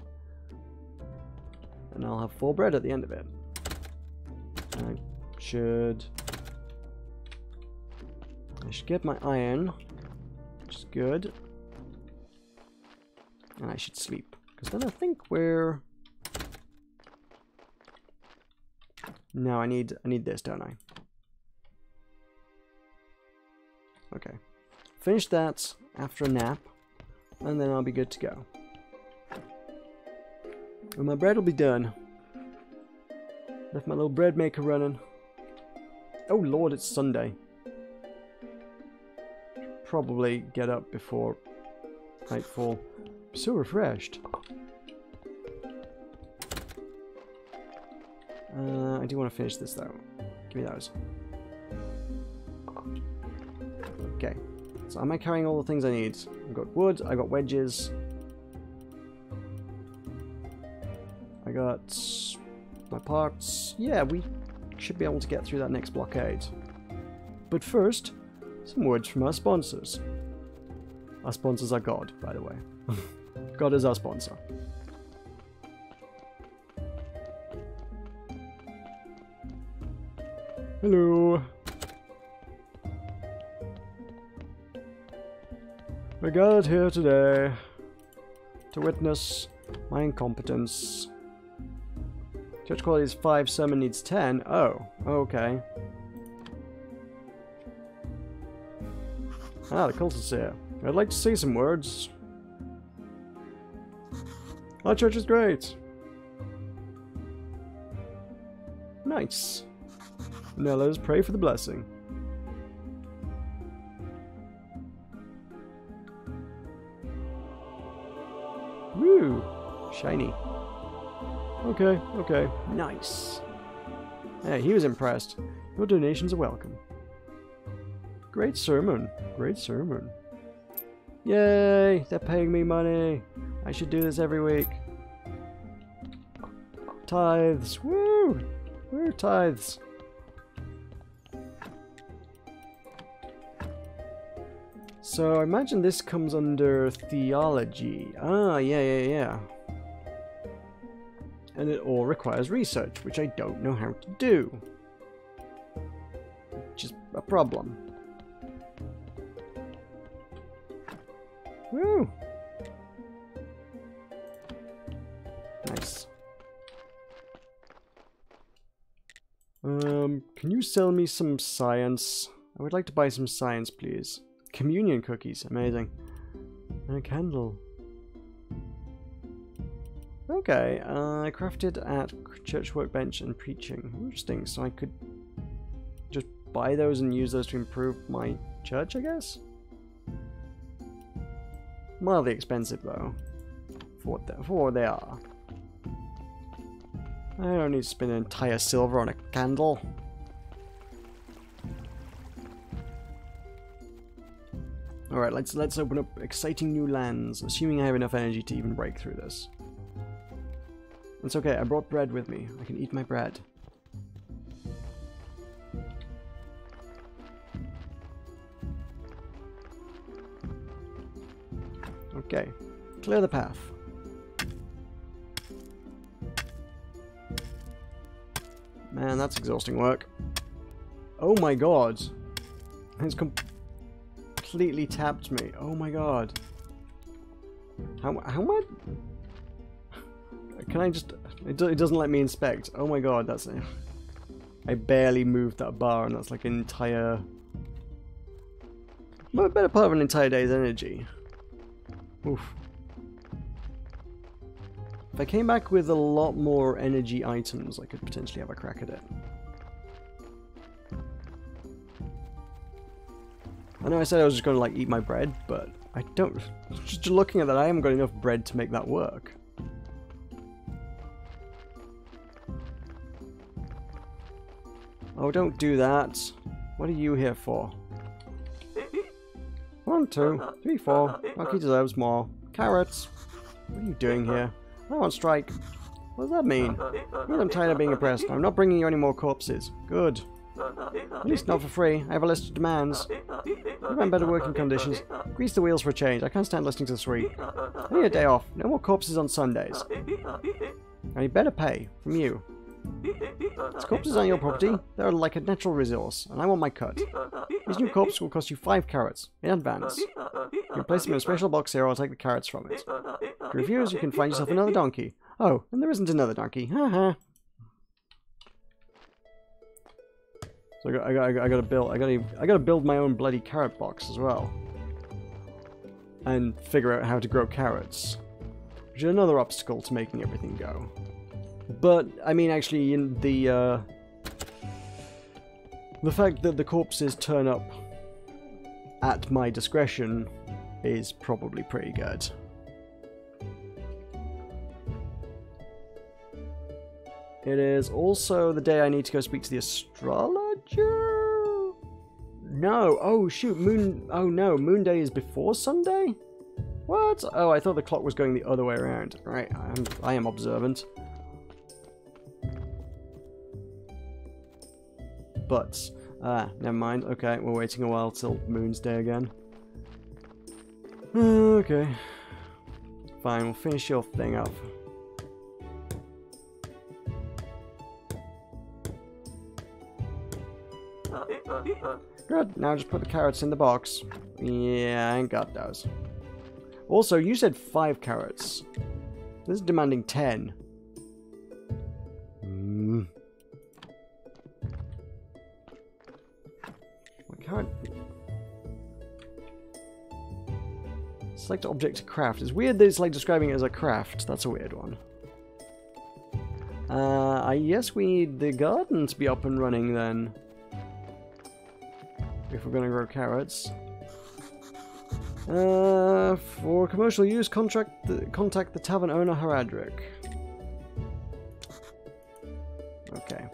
Speaker 2: and I'll have 4 bread at the end of it. I should get my iron, which is good, and I should sleep, because then I think we're No, I need this, don't I? Okay. Finish that after a nap, and then I'll be good to go. And my bread will be done. Left my little bread maker running. Oh lord, it's Sunday. Probably get up before nightfall. So refreshed. I do want to finish this though. Give me those. Okay. So am I carrying all the things I need? I've got wood, I got wedges. I got my parts. Yeah, we should be able to get through that next blockade. But first, some words from our sponsors. Our sponsors are God, by the way. God is our sponsor. Hello. We're gathered here today to witness my incompetence. Church quality is 5, sermon needs 10. Oh, okay. Ah, the cultists here. I'd like to see some words. Our church is great. Nice. Now let us pray for the blessing. Woo! Shiny. Okay, okay. Nice. Hey, he was impressed. Your donations are welcome. Great sermon. Great sermon. Yay! They're paying me money. I should do this every week. Tithes. Woo! Woo, tithes. So I imagine this comes under theology. Ah, yeah. And it all requires research, which I don't know how to do. Which is a problem. Woo! Nice. Can you sell me some science? I would like to buy some science, please. Communion cookies, amazing. And a candle. Okay, I crafted at church workbench and preaching. Interesting, so I could just buy those and use those to improve my church, I guess? Mildly expensive though, for what they are. I don't need to spend an entire silver on a candle. Alright, let's open up exciting new lands, assuming I have enough energy to even break through this. It's okay, I brought bread with me. I can eat my bread. Okay, clear the path. Man, that's exhausting work. Oh my god. It's completely tapped me. Oh my god. How much? Can I just... It doesn't let me inspect. Oh my god, that's... I barely moved that bar and that's like an entire... Well, a better part of an entire day's energy. Oof. If I came back with a lot more energy items, I could potentially have a crack at it. I know I said I was just going to like eat my bread, but I don't... Just looking at that, I haven't got enough bread to make that work. Oh, don't do that. What are you here for? 1, 2, 3, 4. Rocky deserves more. Carrots. What are you doing here? I'm on strike. What does that mean? I'm tired of being oppressed. I'm not bringing you any more corpses. Good. At least not for free. I have a list of demands. Prevent better working conditions. Grease the wheels for a change. I can't stand listening to this week. I need a day off. No more corpses on Sundays. I need better pay from you. These corpses aren't your property. They're like a natural resource, and I want my cut. These new corpses will cost you 5 carrots in advance. You can place them in a special box here, or I'll take the carrots from it. If you refuse, you can find yourself another donkey. Oh, and there isn't another donkey. Haha. So I gotta build my own bloody carrot box as well. And figure out how to grow carrots. Which is another obstacle to making everything go. But, I mean, actually, in the fact that the corpses turn up at my discretion is probably pretty good. It is also the day I need to go speak to the astrologer? No, oh shoot, oh no, Moon Day is before Sunday? What? Oh, I thought the clock was going the other way around. Right, I am observant. But, never mind. Okay, we're waiting a while till Moon's Day again. Okay. Fine, we'll finish your thing up. Good, now just put the carrots in the box. Yeah, I ain't got those. Also, you said 5 carrots. This is demanding 10. What carrot? Select object to craft. It's weird that it's like describing it as a craft. That's a weird one. I guess we need the garden to be up and running then. If we're going to grow carrots. For commercial use, contact the tavern owner, Haradric. Okay.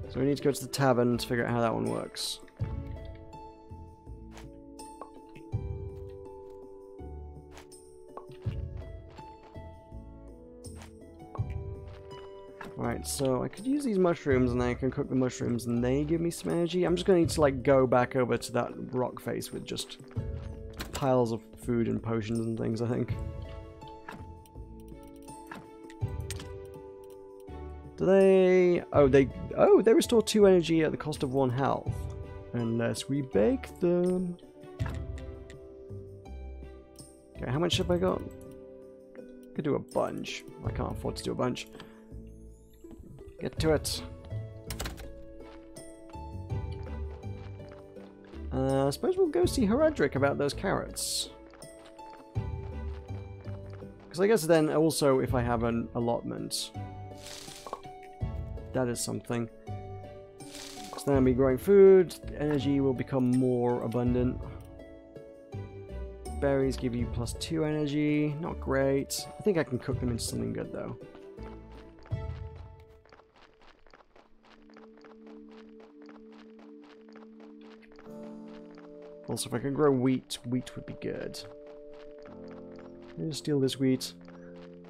Speaker 2: So we need to go to the tavern to figure out how that one works. Right, so I could use these mushrooms and then I can cook the mushrooms and they give me some energy. I'm just going to need to like go back over to that rock face with just piles of food and potions and things, I think. Do they... Oh, they restore 2 energy at the cost of 1 health. Unless we bake them. Okay, how much have I got? Could do a bunch. I can't afford to do a bunch. Get to it. I suppose we'll go see Haradric about those carrots. Because I guess then also if I have an allotment, that is something. So then I'll be growing food, energy will become more abundant. Berries give you +2 energy, not great. I think I can cook them into something good though. Also, if I can grow wheat, wheat would be good. Let me steal this wheat.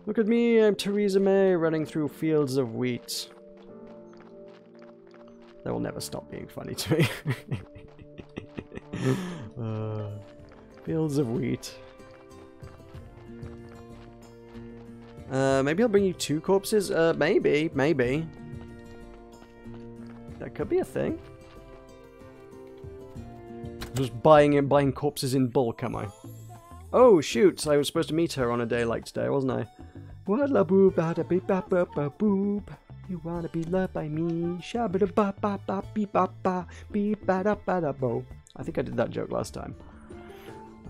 Speaker 2: Look at me, I'm Theresa May running through fields of wheat. That will never stop being funny to me. Fields of wheat. Maybe I'll bring you 2 corpses? Maybe. That could be a thing. Just buying corpses in bulk, am I? Oh shoot! I was supposed to meet her on a day like today, wasn't I? Walla boob bada beep ba ba ba boob. You wanna be loved by me? Shabba da ba ba ba beep ba ba beep ba da ba da bo. I think I did that joke last time.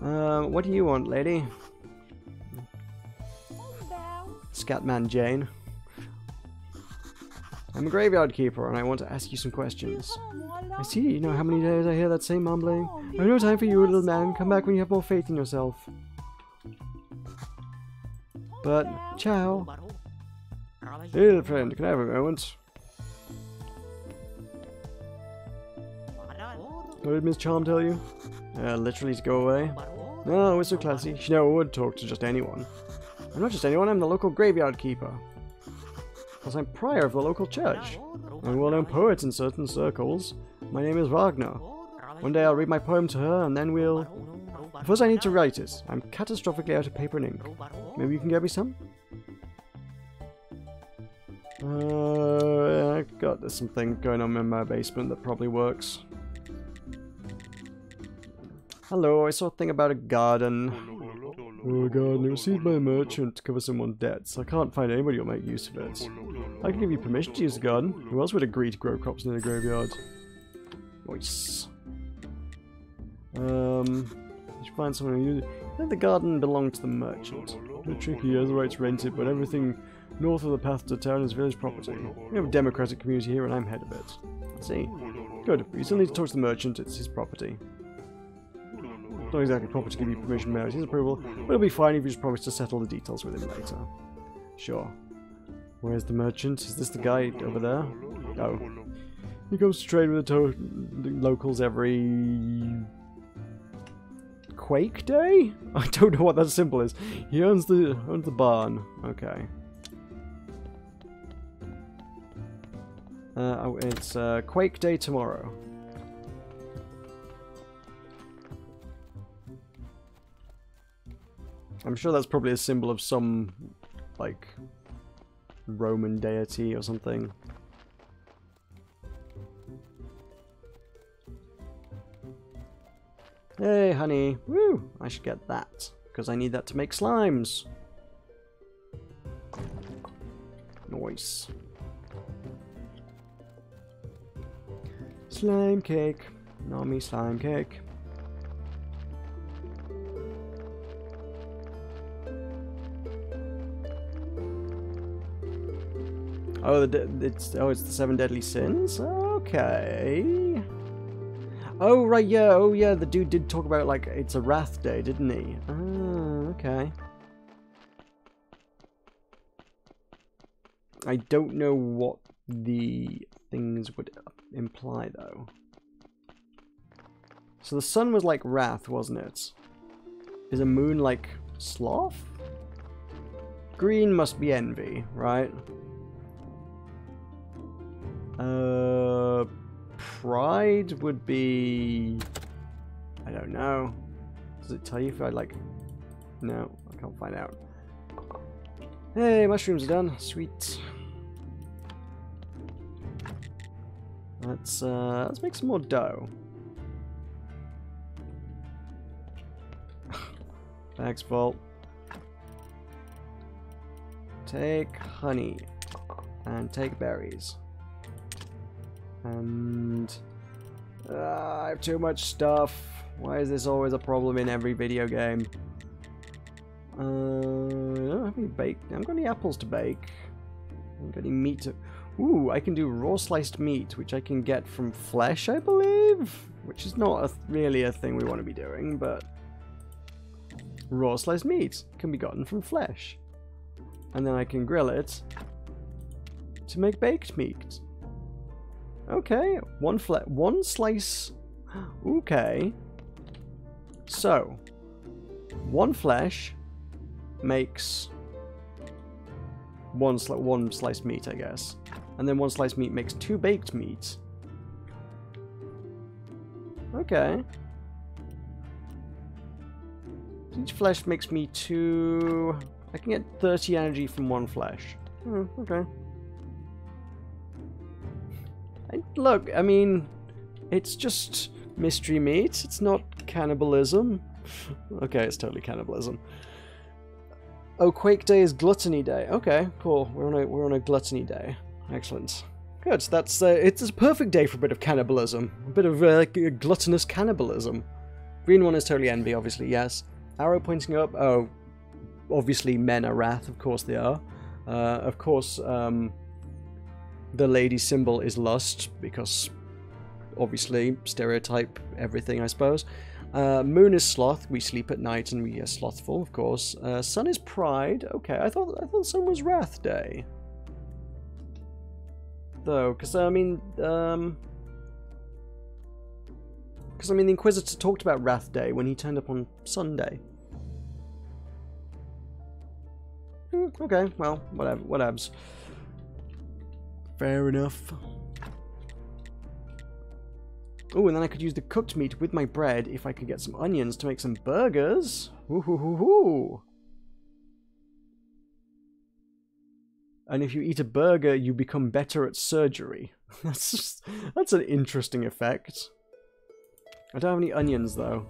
Speaker 2: What do you want, lady? Scatman Jane. I'm a graveyard keeper and I want to ask you some questions. I see, you know how many days I hear that same mumbling. I have no time for you, little man. Come back when you have more faith in yourself. But, ciao. Hey, little friend, can I have a moment? What did Miss Charm tell you? Literally to go away? No, we're so classy. She never would talk to just anyone. I'm not just anyone, I'm the local graveyard keeper. Because I'm prior of the local church. I'm a well-known poet in certain circles. My name is Wagner. One day I'll read my poem to her, and then we'll... First I need to write it. I'm catastrophically out of paper and ink. Maybe you can get me some? I've got something going on in my basement that probably works. Hello, I saw a thing about a garden. Oh, a garden. It was seized by a merchant to cover someone's debts. I can't find anybody who'll make use of it. I can give you permission to use the garden. Who else would agree to grow crops in a graveyard?
Speaker 1: Nice. You should find someone who uses it. The garden belonged to the merchant. The tricky, he has the right to rent it, but everything north of the path to town is village property. We have a democratic community here and I'm head of it. I see. Good. You still need to talk to the merchant, it's his property. Not exactly proper to give you permission without his approval, but it'll be fine if you just promise to settle the details with him later. Sure. Where's the merchant? Is this the guy over there? Oh. He comes to trade with the locals every... Quake Day? I don't know what that symbol is. He owns the barn. Okay. Oh, it's Quake Day tomorrow. I'm sure that's probably a symbol of some, like, Roman deity or something. Hey, honey. Woo! I should get that, because I need that to make slimes. Nice. Slime cake. Mommy slime cake. Oh, it's the 7 deadly sins? Okay. Oh, right, yeah. Oh, yeah, the dude did talk about, like, it's a wrath day, didn't he? Ah, okay. I don't know what the things would imply, though. So the sun was like wrath, wasn't it? Is a moon like sloth? Green must be envy, right? Pride would be... I don't know. Does it tell you if I like... No, I can't find out. Hey, mushrooms are done. Sweet. Let's make some more dough. Thanks, Vault. Take honey. And take berries. And... I have too much stuff. Why is this always a problem in every video game? I don't have any bake. I haven't got any apples to bake. I haven't got any meat to... Ooh, I can do raw sliced meat, which I can get from flesh, I believe? Which is not really a thing we want to be doing, but... Raw sliced meat can be gotten from flesh. And then I can grill it to make baked meat. Okay, one slice. Okay. So, one flesh makes one sliced meat, I guess. And then one sliced meat makes 2 baked meats. Okay. Each flesh makes me 2... I can get 30 energy from one flesh. Okay. Look, I mean, it's just mystery meat. It's not cannibalism. Okay, it's totally cannibalism. Oh, Quake Day is Gluttony Day. Okay, cool. We're on a Gluttony Day. Excellent. Good. That's it's a perfect day for a bit of cannibalism. A bit of gluttonous cannibalism. Green one is totally envy, obviously. Yes. Arrow pointing up. Oh, obviously men are wrath. Of course they are. Of course. The lady symbol is lust, because obviously stereotype everything, I suppose. Moon is sloth, we sleep at night and we are slothful, of course. Sun is pride. Okay, I thought sun was wrath day. Though, because I mean the Inquisitor talked about wrath day when he turned up on Sunday. Okay, well, whatevs. Fair enough. Oh, and then I could use the cooked meat with my bread if I could get some onions to make some burgers. Ooh. And if you eat a burger, you become better at surgery. That's an interesting effect. I don't have any onions though.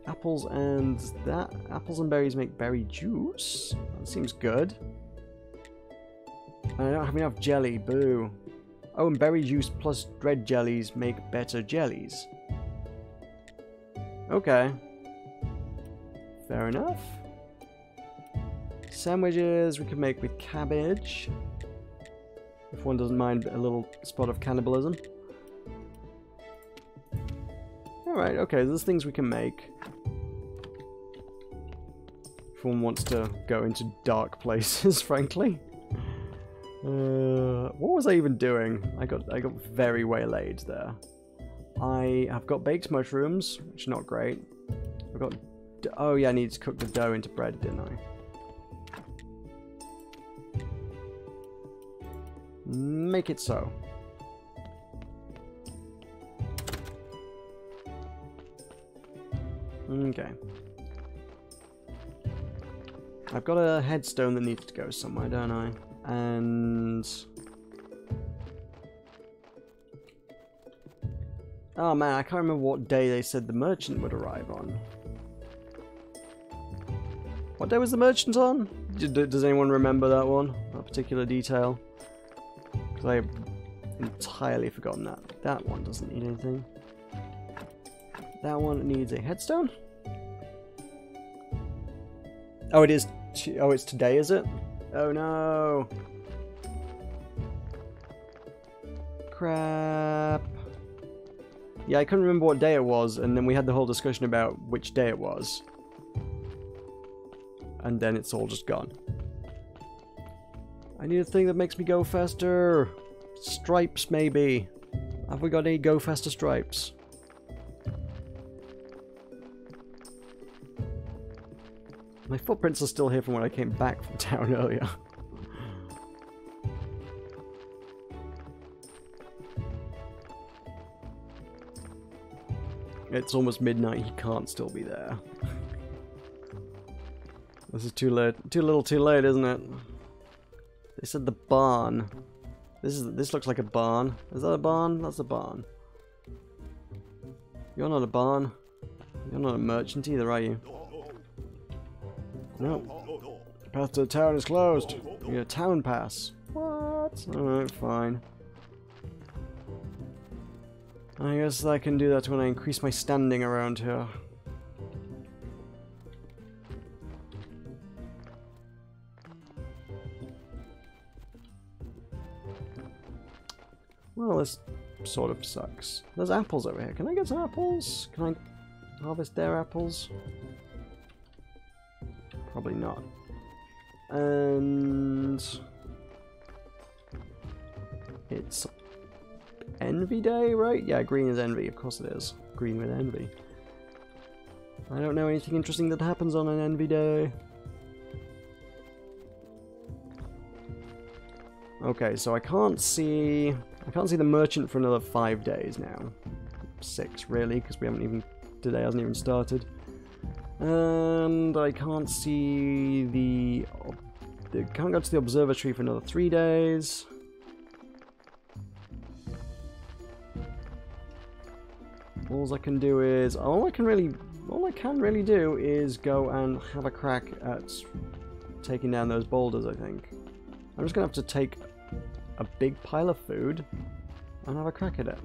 Speaker 1: Apples and berries make berry juice. That seems good. I don't have enough jelly, boo.
Speaker 2: Oh, and berry juice plus bread jellies make better jellies. Okay. Fair enough. Sandwiches we can make with cabbage. If one doesn't mind a little spot of cannibalism. Alright, okay, there's things we can make. If one wants to go into dark places, frankly. What was I even doing? I got very waylaid there. I have got baked mushrooms, which is not great. I've got... Oh yeah, I need to cook the dough into bread, didn't I? Make it so. Okay. I've got a headstone that needs to go somewhere, don't I? And... Oh man, I can't remember what day they said the merchant would arrive on. What day was the merchant on? Does anyone remember that one? That particular detail? Because I've entirely forgotten that. That one doesn't need anything. That one needs a headstone? Oh, it is. Oh, it's today, is it? Oh no. Crap. Yeah, I couldn't remember what day it was, and then we had the whole discussion about which day it was. And then it's all just gone. I need a thing that makes me go faster. Stripes, maybe. Have we got any go faster stripes? My footprints are still here from when I came back from town earlier. It's almost midnight, he can't still be there. This is too late. Too little too late, isn't it? They said the barn. This looks like a barn. Is that a barn? That's a barn. You're not a barn. You're not a merchant either, are you? No. The path to the town is closed. You need a town pass. What? Alright, fine. I guess I can do that when I increase my standing around here. Well, this sort of sucks. There's apples over here. Can I get some apples? Can I harvest their apples? Probably not. And... it's Envy Day, right? Yeah, green is envy. Of course it is. Green with envy. I don't know anything interesting that happens on an Envy Day. Okay, so I can't see the merchant for another 5 days now. 6 really, because we haven't even... today hasn't even started. And I can't see the... can't go to the observatory for another 3 days. All I can do is... all I can really do is go and have a crack at taking down those boulders, I think. I'm just gonna have to take a big pile of food and have a crack at it.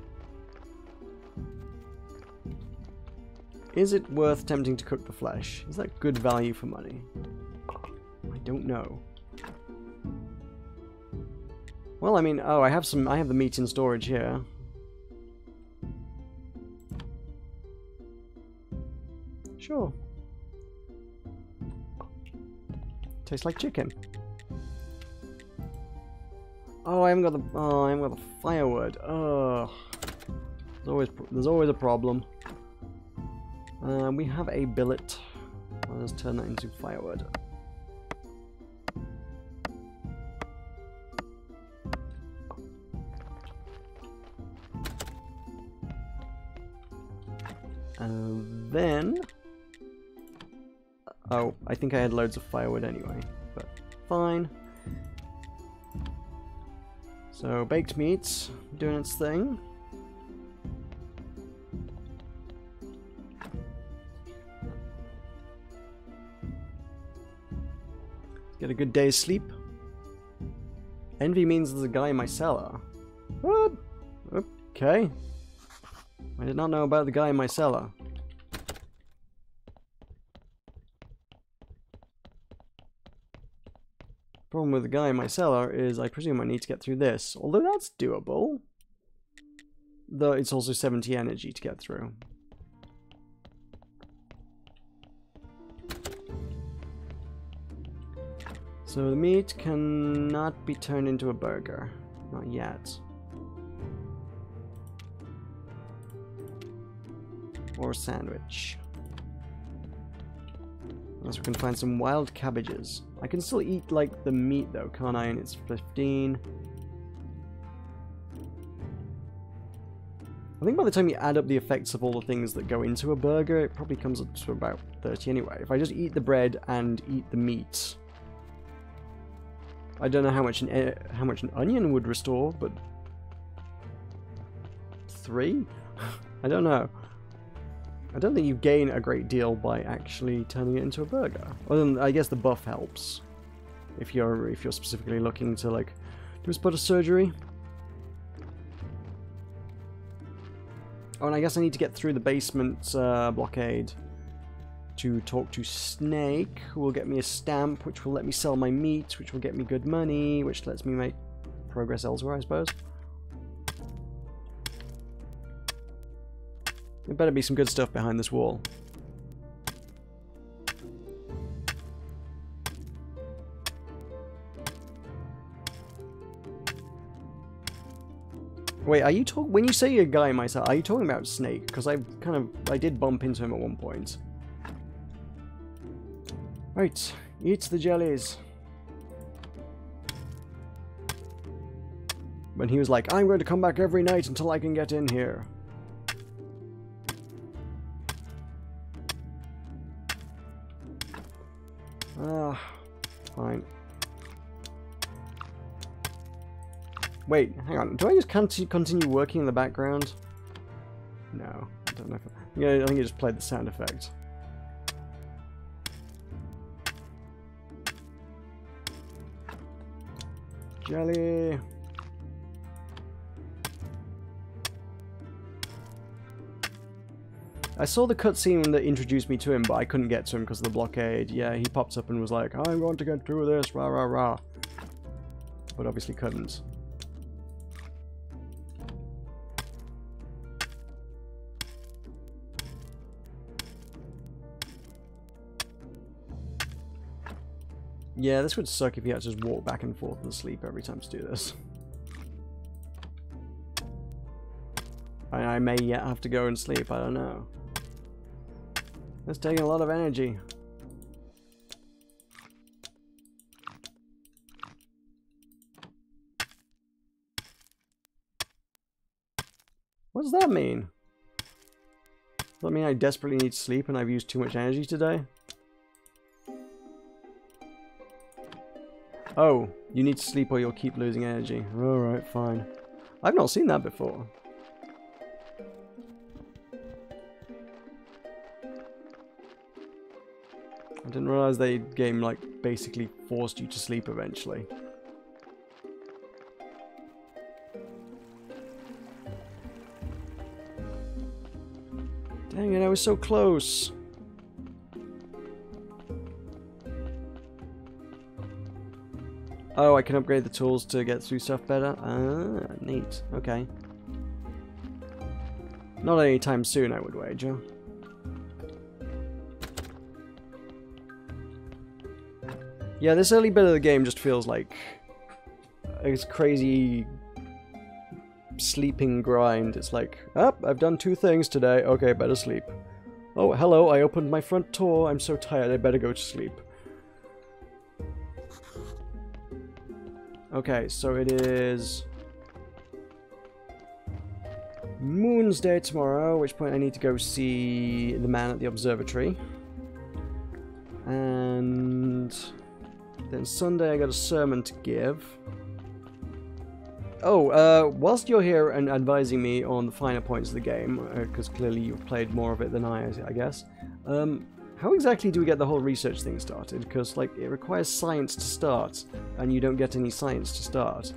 Speaker 2: Is it worth attempting to cook the flesh? Is that good value for money? I don't know. Well, I mean, oh, I have the meat in storage here. Sure. Tastes like chicken. Oh, I haven't got the firewood. Ugh. There's always a problem. We have a billet. Let's turn that into firewood. Then... oh, I think I had loads of firewood anyway, but fine. So, baked meats, doing its thing. Get a good day's sleep. Envy means there's a guy in my cellar. What? Okay. I did not know about the guy in my cellar. Problem with the guy in my cellar is I presume I need to get through this, although that's doable. Though it's also 70 energy to get through. So the meat cannot be turned into a burger. Not yet. Or a sandwich. Unless we can find some wild cabbages. I can still eat, like, the meat, though, can't I? And it's 15. I think by the time you add up the effects of all the things that go into a burger, it probably comes up to about 30 anyway. If I just eat the bread and eat the meat... I don't know how much an onion would restore, but... 3? I don't know. I don't think you gain a great deal by actually turning it into a burger. Other than, I guess the buff helps. If you're specifically looking to, like, do a spot of surgery. Oh, and I guess I need to get through the basement blockade to talk to Snake, who will get me a stamp, which will let me sell my meat, which will get me good money, which lets me make progress elsewhere, I suppose. There better be some good stuff behind this wall. Wait, are you when you say you're a guy myself, are you talking about Snake? Because I did bump into him at one point. Right, eat the jellies. When he was like, I'm going to come back every night until I can get in here. Ah, fine. Wait, hang on. Do I just continue working in the background? No, I don't know. Yeah, I think I just played the sound effect. Jelly. I saw the cutscene that introduced me to him, but I couldn't get to him because of the blockade. Yeah, he popped up and was like, I'm going to get through this, rah rah rah. But obviously couldn't. Yeah, this would suck if you had to just walk back and forth and sleep every time to do this. I may yet have to go and sleep, I don't know. That's taking a lot of energy. What does that mean? Does that mean I desperately need to sleep and I've used too much energy today? Oh, you need to sleep or you'll keep losing energy. Alright, fine. I've not seen that before. I didn't realize the game, like, basically forced you to sleep eventually. Dang it, I was so close. Oh, I can upgrade the tools to get through stuff better? Ah, neat. Okay. Not anytime soon, I would wager. Yeah, this early bit of the game just feels like a crazy sleeping grind. It's like, oh, I've done 2 things today. Okay, better sleep. Oh, hello, I opened my front door. I'm so tired, I better go to sleep. Okay, so it is Moon's Day tomorrow, at which point I need to go see the man at the observatory. And then Sunday I got a sermon to give. Oh, whilst you're here and advising me on the finer points of the game, because clearly you've played more of it than I guess, how exactly do we get the whole research thing started? Because, like, it requires science to start, and you don't get any science to start.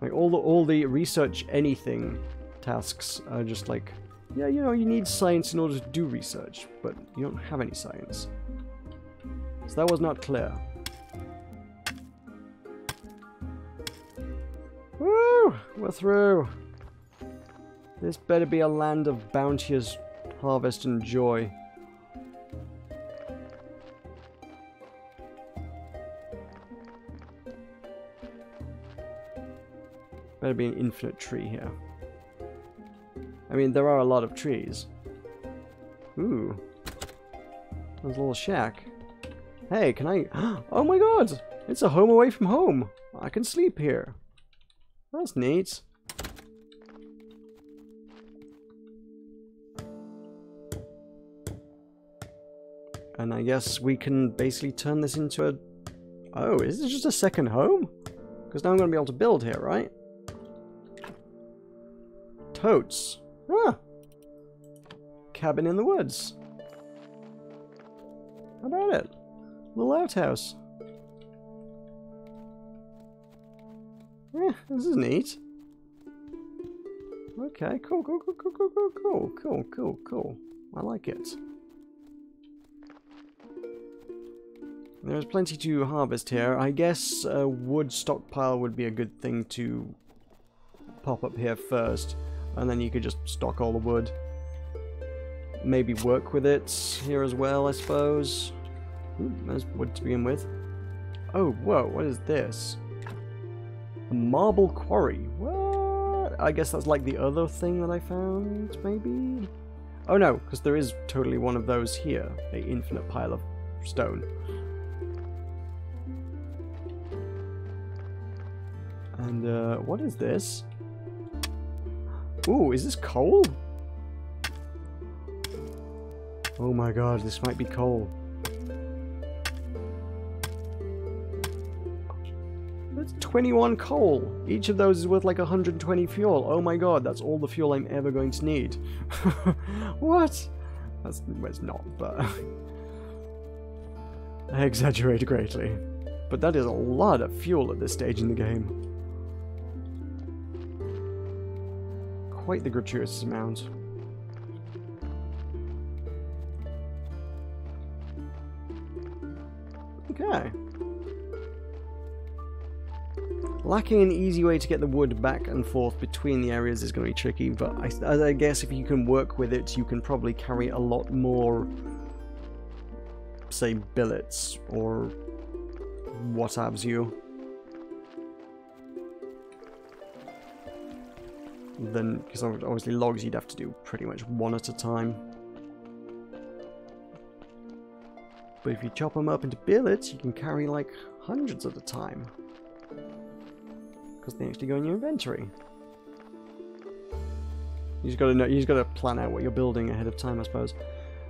Speaker 1: Like all the research anything tasks are just like, yeah, you know, you need science in order to do research, but you don't have any science. So that was not clear. Woo! We're through. This better be a land of bounteous harvest and joy. Better be an infinite tree here. I mean, there are a lot of trees. Ooh. There's a little shack. Hey, can I... Oh my god! It's a home away from home! I can sleep here. That's neat. And I guess we can basically turn this into a... Oh, is this just a second home? Because now I'm going to be able to build here, right? Totes. Ah! Cabin in the woods. How about it? Little outhouse. Yeah, this is neat. Okay, cool. I like it. There's plenty to harvest here. I guess a wood stockpile would be a good thing to pop up here first, and then you could just stock all the wood. Maybe work with it here as well, I suppose. Ooh, there's wood to begin with. Oh, whoa, what is this? A marble quarry. What? I guess that's like the other thing that I found, maybe? Oh no, because there is totally one of those here. An infinite pile of stone. And, what is this? Ooh, is this coal? Oh my god, this might be coal. That's 21 coal. Each of those is worth like 120 fuel. Oh my god, that's all the fuel I'm ever going to need. What? That's, well, it's not, but... I exaggerate greatly. But that is a lot of fuel at this stage in the game. Quite the gratuitous amount. Okay. Lacking an easy way to get the wood back and forth between the areas is going to be tricky, but I guess if you can work with it, you can probably carry a lot more, say, billets or what have you, then, because obviously logs you'd have to do pretty much one at a time. But if you chop them up into billets, you can carry like hundreds at a time. Because they actually go in your inventory. You just gotta know, you just gotta plan out what you're building ahead of time, I suppose.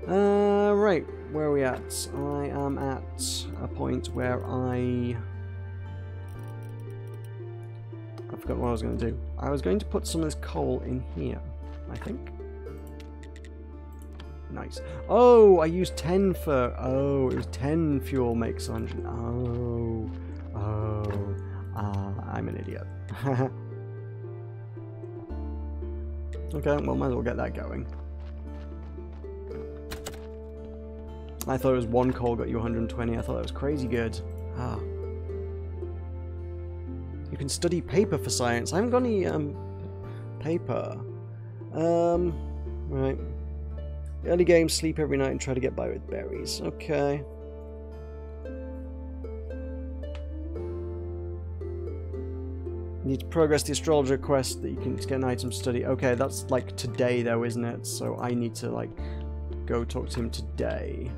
Speaker 1: Right, where are we at? I am at a point where I forgot what I was going to do. I was going to put some of this coal in here, I think. Nice. Oh, I used 10 for... Oh, it was 10 fuel makes 100. I'm an idiot. Okay, well, might as well get that going. I thought it was one coal got you 120. I thought that was crazy good. Ah. You can study paper for science. I haven't got any, paper. Right. Early game, sleep every night and try to get by with berries. Okay. Need to progress the astrologer quest that you can get an item study. Okay, that's like today though, isn't it? So I need to like go talk to him today.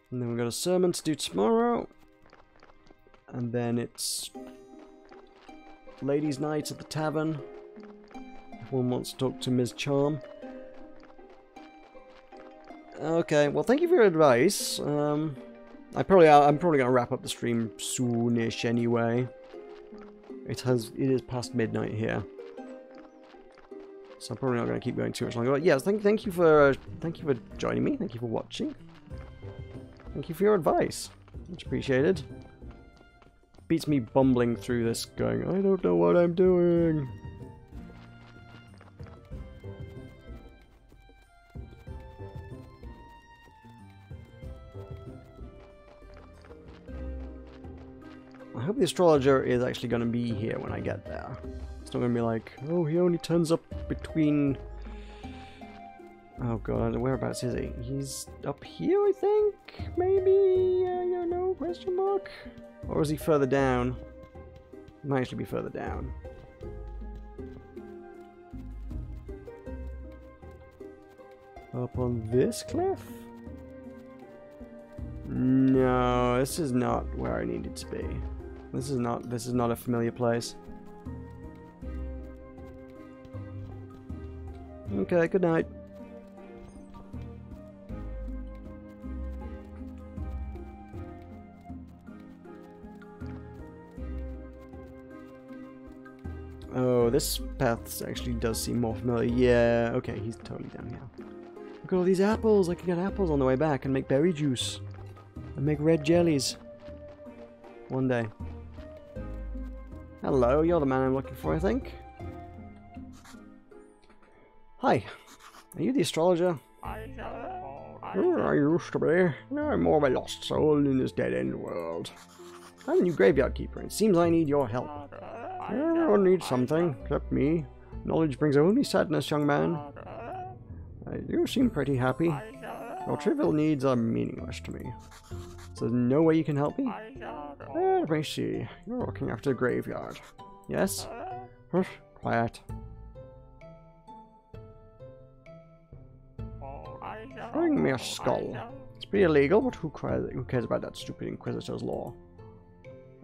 Speaker 1: And then we've got a sermon to do tomorrow. And then it's ladies' night at the tavern. If one wants to talk to Ms. Charm. Okay, well, thank you for your advice. I'm probably gonna wrap up the stream soonish anyway. It is past midnight here.
Speaker 2: So I'm probably not going to keep going too much longer. But yes, thank you for joining me. Thank you for watching. Thank you for your advice. Much appreciated. Beats me bumbling through this going, I don't know what I'm doing. I hope the astrologer is actually going to be here when I get there. It's not going to be like, oh, he only turns up between... Oh god, whereabouts is he? He's up here, I think? Maybe? I don't know, question mark? Or is he further down? He might actually be further down. Up on this cliff? No, this is not where I needed to be. This is not a familiar place. Okay, good night. Oh, this path actually does seem more familiar. Yeah, okay, he's totally down here. Look at all these apples. I can get apples on the way back and make berry juice. And make red jellies. One day. Hello, you're the man I'm looking for, I think. Hi. Are you the astrologer? I used to be. Now I'm more of a lost soul in this dead-end world. I'm the new graveyard keeper, and it seems I need your help. Everyone needs something, except me. Knowledge brings only sadness, young man. You seem pretty happy. Your trivial needs are meaningless to me. So there's no way you can help me? Let me see. You're looking after the graveyard. Yes? Hush, quiet. Bring me a skull. It's pretty illegal, but who cares about that stupid Inquisitor's law?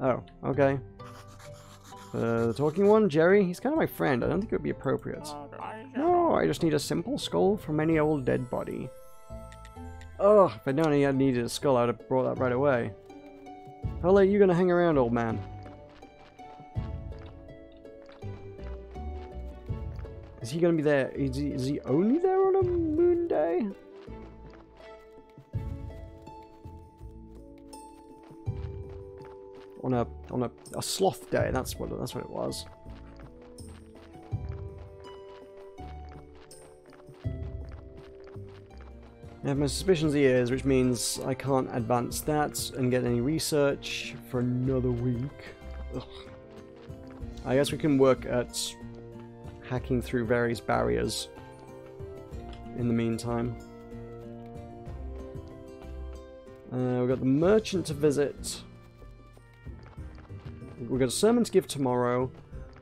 Speaker 2: Oh, okay. The talking one, Jerry, he's kind of my friend. I don't think it would be appropriate. No, I just need a simple skull from any old dead body. Oh, if I'd known I needed a skull, I'd have brought that right away. How late are you gonna hang around, old man? Is he gonna be there? Is he only there on a moon day? On a sloth day, that's what it was. I have my suspicions he is, which means I can't advance that and get any research for another week. Ugh. I guess we can work at hacking through various barriers in the meantime. We've got the merchant to visit. We've got a sermon to give tomorrow.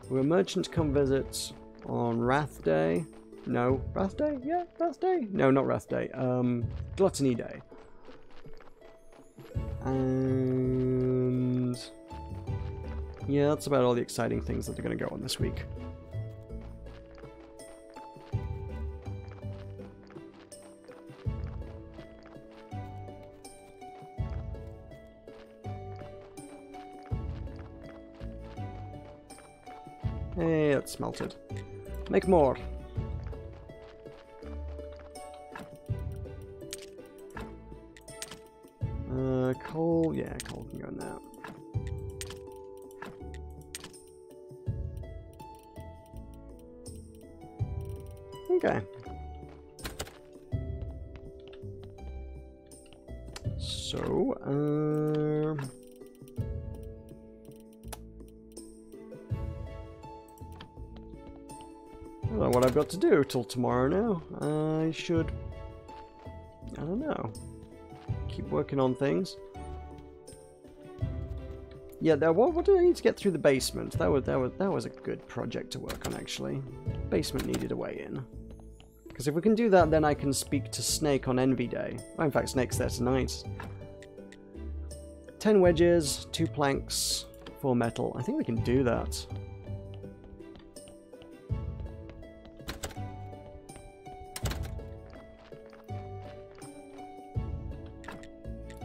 Speaker 2: We've got a merchant to come visit on Wrath Day. No, Wrath Day? Yeah, Wrath Day? No, not Wrath Day. Gluttony Day. And yeah, that's about all the exciting things that are going to go on this week. Hey, it's melted. Make more. Coal, yeah, coal can go in there. Okay. So, I don't know what I've got to do till tomorrow now. I should, I don't know, keep working on things. Yeah, what do I need to get through the basement? That was a good project to work on, actually. Basement needed a way in. Because if we can do that, then I can speak to Snake on Envy Day. Oh, in fact, Snake's there tonight. 10 wedges, 2 planks, 4 metal. I think we can do that.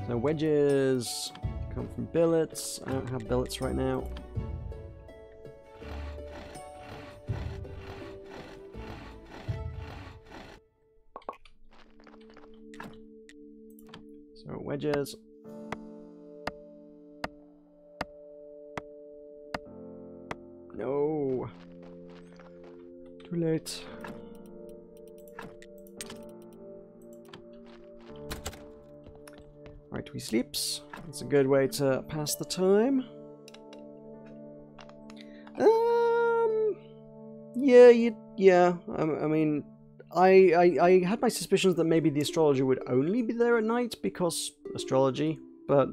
Speaker 2: So wedges come from billets. I don't have billets right now. So, wedges. No. Too late. Right, we sleeps. That's a good way to pass the time. Yeah. I mean, I had my suspicions that maybe the astrologer would only be there at night because astrology, but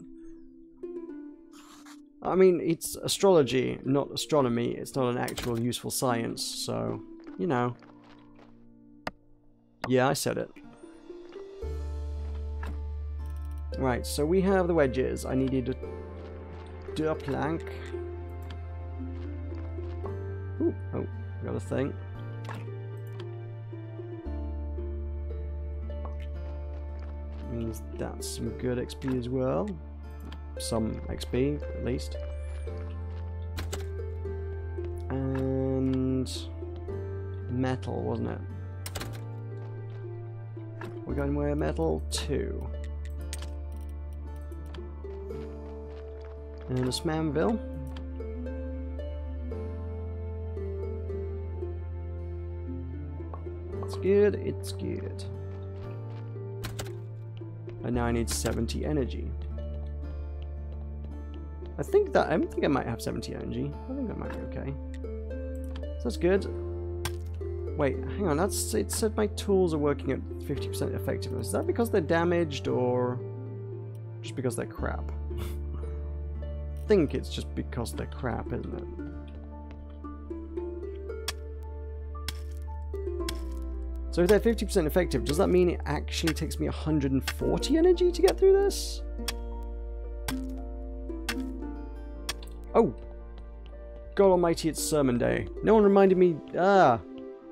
Speaker 2: I mean, it's astrology, not astronomy. It's not an actual useful science, so, you know. Yeah, I said it. Right, so we have the wedges. I needed a dirt plank. Ooh, oh, got a thing. Means that's some good XP as well. Some XP, at least. And metal, wasn't it? We're going where metal 2. And a Smamville. It's good, it's good. And now I need 70 energy. I think I might have 70 energy. I think that might be okay. So that's good. Wait, hang on, it said my tools are working at 50% effectiveness. Is that because they're damaged or just because they're crap? I think it's just because they're crap, isn't it? So if they're 50% effective, does that mean it actually takes me 140 energy to get through this? Oh! God almighty, it's sermon day. No one reminded me... no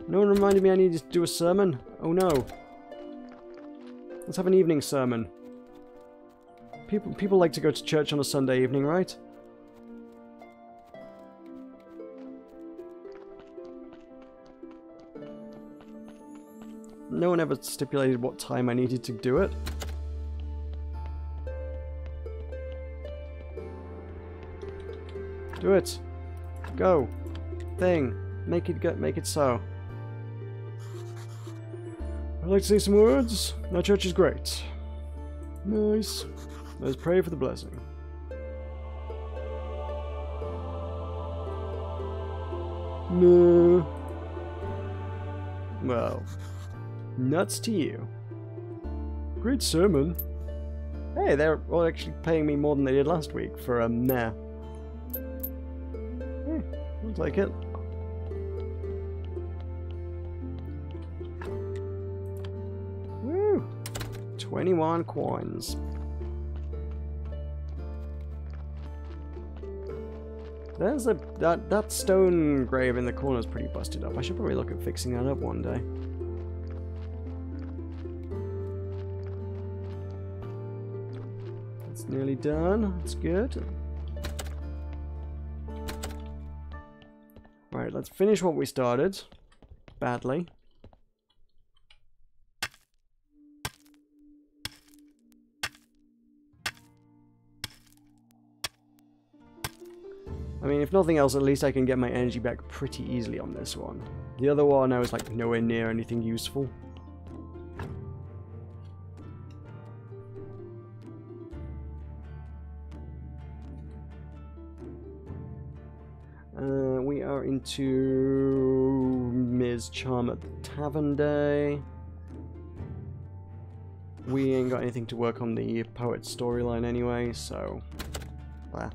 Speaker 2: one reminded me I needed to do a sermon. Oh no. Let's have an evening sermon. People like to go to church on a Sunday evening, right? No one ever stipulated what time I needed to do it. Do it. Go. Thing. Make it so. I'd like to say some words. Our church is great. Nice. Let's pray for the blessing. No. Well, nuts to you. Great sermon. Hey, they're all actually paying me more than they did last week for nah. I'll take it. Woo! 21 coins. There's that stone grave in the corner is pretty busted up. I should probably look at fixing that up one day. It's nearly done. That's good. Right, let's finish what we started. Badly. I mean, if nothing else, at least I can get my energy back pretty easily on this one. The other one, I was like nowhere near anything useful. We are into Ms. Charm at the Tavern Day. We ain't got anything to work on the poet storyline anyway, so... Well.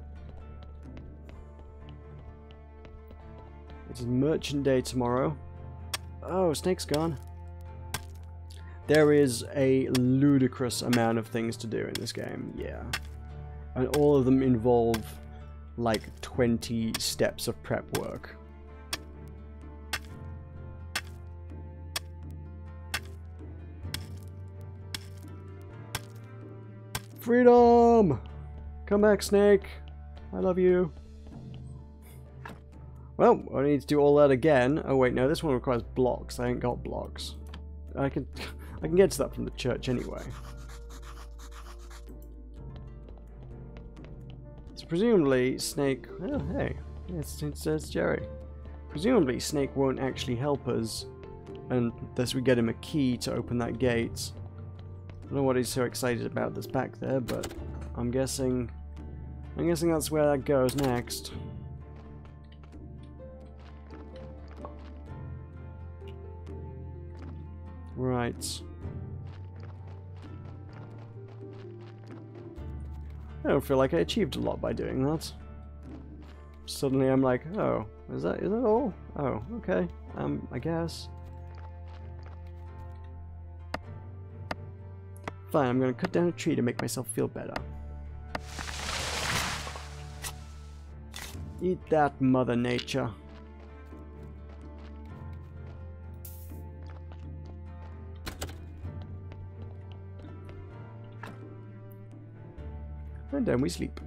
Speaker 2: It is Merchant Day tomorrow. Oh, Snake's gone. There is a ludicrous amount of things to do in this game, yeah. And all of them involve like 20 steps of prep work. Freedom! Come back, Snake. I love you. Well, I need to do all that again. Oh wait, no, this one requires blocks. I ain't got blocks. I can get to that from the church anyway. So presumably Snake... Oh, hey. It says Jerry. Presumably Snake won't actually help us unless we get him a key to open that gate. I don't know what he's so excited about that's back there, but I'm guessing that's where that goes next. Right. I don't feel like I achieved a lot by doing that. Suddenly I'm like, oh, is that all? Oh, okay. I guess. Fine, I'm gonna cut down a tree to make myself feel better. Eat that, Mother Nature. And then we sleep.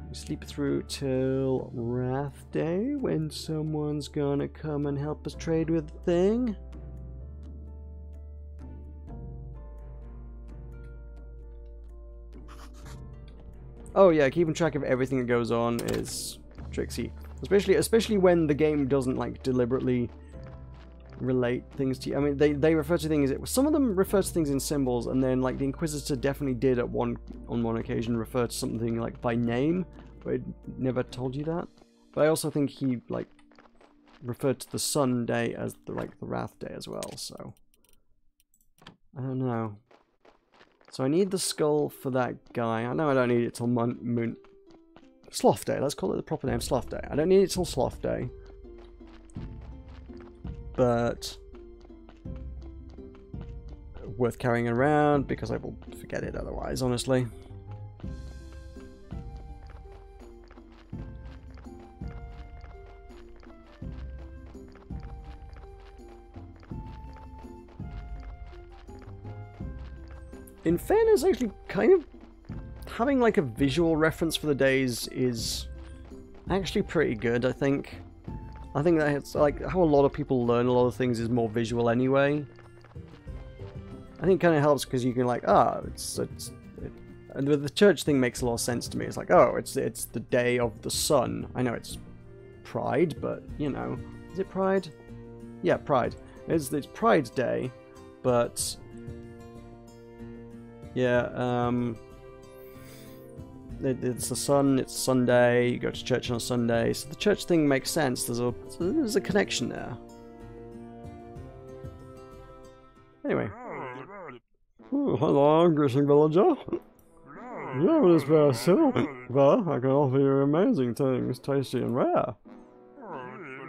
Speaker 2: We sleep through till Wrath Day, when someone's gonna come and help us trade with the thing. Oh yeah, keeping track of everything that goes on is tricksy. Especially when the game doesn't like deliberately relate things to you. I mean, they refer to things. Some of them refer to things in symbols, and then like the Inquisitor definitely did on one occasion refer to something like by name, but it never told you that. But I also think he like referred to the Sun Day as the Wrath Day as well. So I don't know. So I need the skull for that guy. I know I don't need it till Moon Sloth Day. Let's call it the proper name, Sloth Day. I don't need it till Sloth Day. But worth carrying around because I will forget it otherwise, honestly. In fairness, actually, kind of having like a visual reference for the days is actually pretty good, I think. I think that it's like how a lot of people learn a lot of things is more visual anyway. I think it kind of helps because you can like, and the church thing makes a lot of sense to me. It's like, oh, it's the day of the sun. I know it's Pride, but you know, is it Pride? Yeah, Pride. It's Pride Day, but yeah, it's the sun, it's Sunday, you go to church on a Sunday, so the church thing makes sense, there's a connection there. Anyway.
Speaker 1: Oh, hello, greeting villager. Yeah, this bear still. Well, I can offer you amazing things, tasty and rare.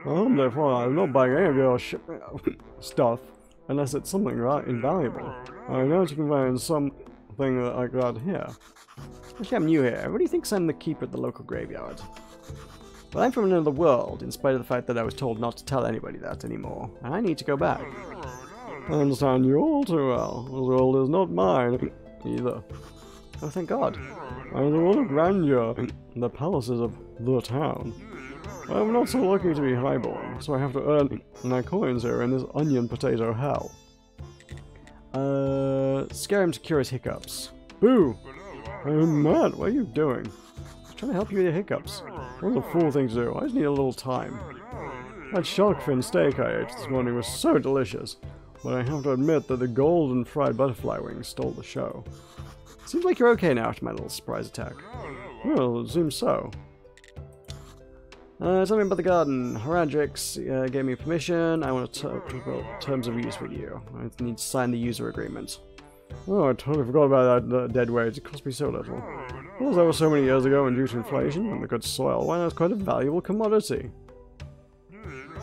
Speaker 1: Therefore, I'm not buying any of your stuff, unless it's something right invaluable. I know you can find something like that here.
Speaker 2: Actually, I'm new here. Everybody thinks I'm the keeper at the local graveyard. But I'm from another world, in spite of the fact that I was told not to tell anybody that anymore. And I need to go back.
Speaker 1: I understand you all too well. The world is not mine, either.
Speaker 2: Oh, thank God.
Speaker 1: I'm the world of grandeur, the palaces of the town. I'm not so lucky to be highborn, so I have to earn my coins here in this onion potato hell.
Speaker 2: Scare him to cure his hiccups.
Speaker 1: Boo! I'm mad, what are you doing?
Speaker 2: I'm trying to help you with your hiccups.
Speaker 1: What a fool thing to do, I just need a little time. That shark fin steak I ate this morning was so delicious, but I have to admit that the golden fried butterfly wings stole the show.
Speaker 2: Seems like you're okay now after my little surprise attack.
Speaker 1: Well, it seems so.
Speaker 2: Tell me about the garden. Haradrix gave me permission. I want to talk about terms of use with you. I need to sign the user agreement.
Speaker 1: Oh, I totally forgot about that dead weight. It cost me so little. Well, that was so many years ago, and due to inflation and the good soil, why, that's quite a valuable commodity.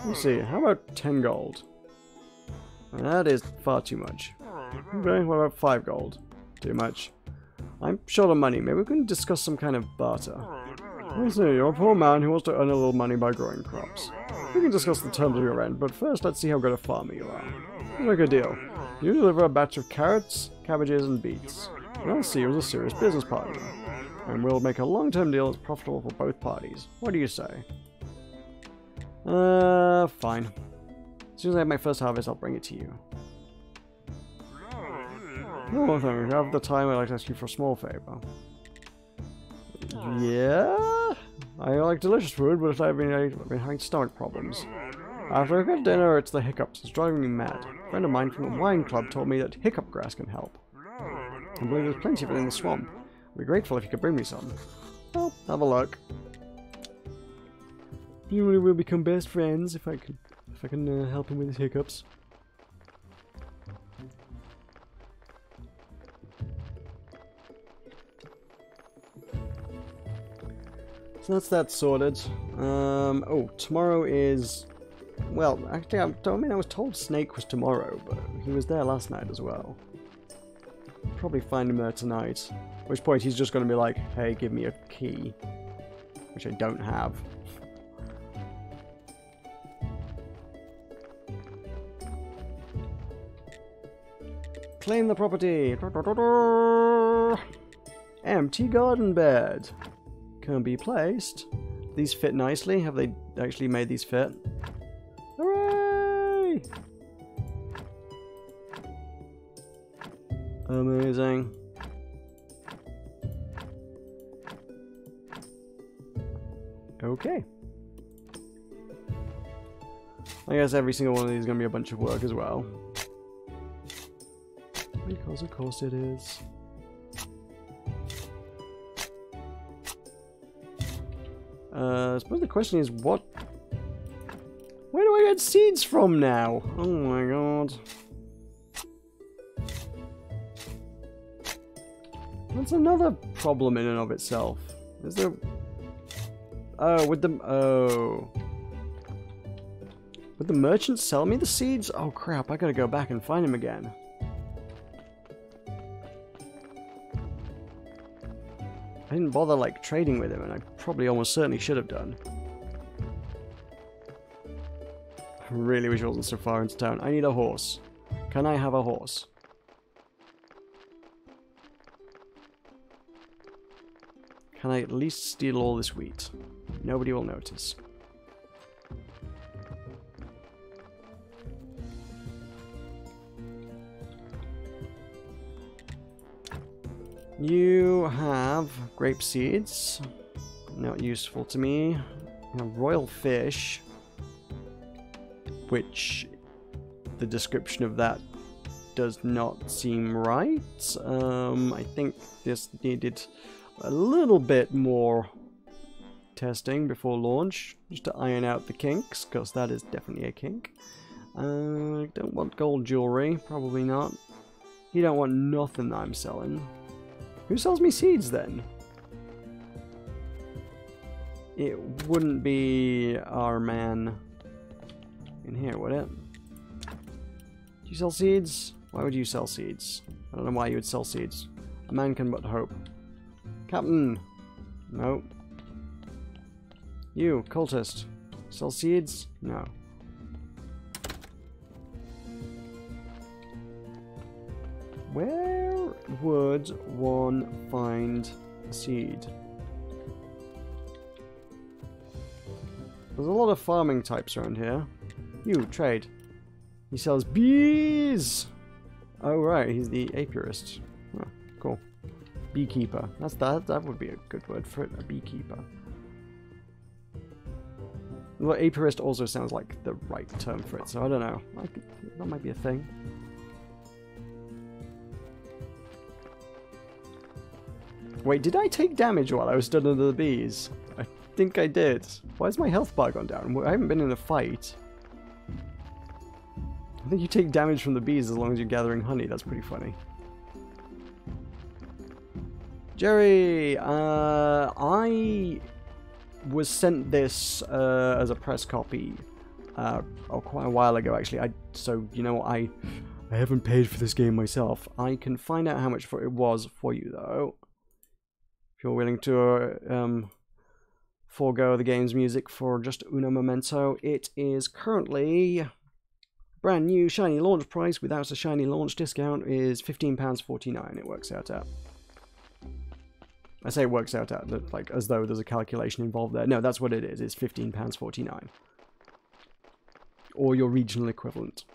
Speaker 1: Let's see, how about 10 gold?
Speaker 2: That is far too much.
Speaker 1: Okay, what about 5 gold? Too much.
Speaker 2: I'm short on money. Maybe we can discuss some kind of barter.
Speaker 1: I see, you're a poor man who wants to earn a little money by growing crops. We can discuss the terms of your rent, but first let's see how good a farmer you are. Let's make a deal. You deliver a batch of carrots, cabbages, and beets. And I'll see you as a serious business partner. And we'll make a long-term deal that's profitable for both parties. What do you say?
Speaker 2: Fine. As soon as I have my first harvest, I'll bring it to you.
Speaker 1: No, thank you. Have the time, I'd like to ask you for a small favor. Yeah? I like delicious food, but I've been having stomach problems. After a good dinner, it's the hiccups. It's driving me mad. A friend of mine from the wine club told me that hiccup grass can help. I believe there's plenty of it in the swamp. I'd be grateful if you could bring me some. Well, have a look. You and we'll become best friends if I can help him with his hiccups. So that's that sorted. Oh, tomorrow is... Well, actually, I was told Snake was tomorrow, but he was there last night as well. Probably find him there tonight. At which point he's just going to be like, hey, give me a key. Which I don't have. Claim the property! Empty garden bed. Can be placed. These fit nicely. Have they actually made these fit? Hooray! Amazing. Okay. I guess every single one of these is going to be a bunch of work as well. Because of course it is. I suppose the question is what... Where do I get seeds from now? Oh my god. That's another problem in and of itself. Is there... Oh, would the... Oh... Would the merchant sell me the seeds? Oh crap, I gotta go back and find him again. I didn't bother, like, trading with him, and I probably almost certainly should have done. I really wish I wasn't so far into town. I need a horse. Can I have a horse? Can I at least steal all this wheat? Nobody will notice. You have grape seeds, not useful to me. You have royal fish, which the description of that does not seem right. I think this needed a little bit more testing before launch, just to iron out the kinks, because that is definitely a kink. Don't want gold jewelry, probably not. You don't want nothing that I'm selling. Who sells me seeds then? It wouldn't be our man in here, would it? Do you sell seeds? Why would you sell seeds? I don't know why you would sell seeds. A man can but hope. Captain! No. You, cultist. Sell seeds? No. Where would one find a seed? There's a lot of farming types around here. You, trade. He sells bees! Oh right, he's the apiarist. Oh, cool. Beekeeper. That would be a good word for it, a beekeeper. Well, apiarist also sounds like the right term for it, so I don't know. That might be a thing. Wait, did I take damage while I was stood under the bees? I think I did. Why has my health bar gone down? I haven't been in a fight. I think you take damage from the bees as long as you're gathering honey. That's pretty funny. Jerry, I was sent this as a press copy quite a while ago, actually. So, you know what, I haven't paid for this game myself. I can find out how much it was for you, though. If you're willing to forego the game's music for just uno momento, it is currently brand new shiny launch price without a shiny launch discount is £15.49. It works out at. I say it works out at, like, as though there's a calculation involved there. No, that's what it is. It's £15.49. Or your regional equivalent.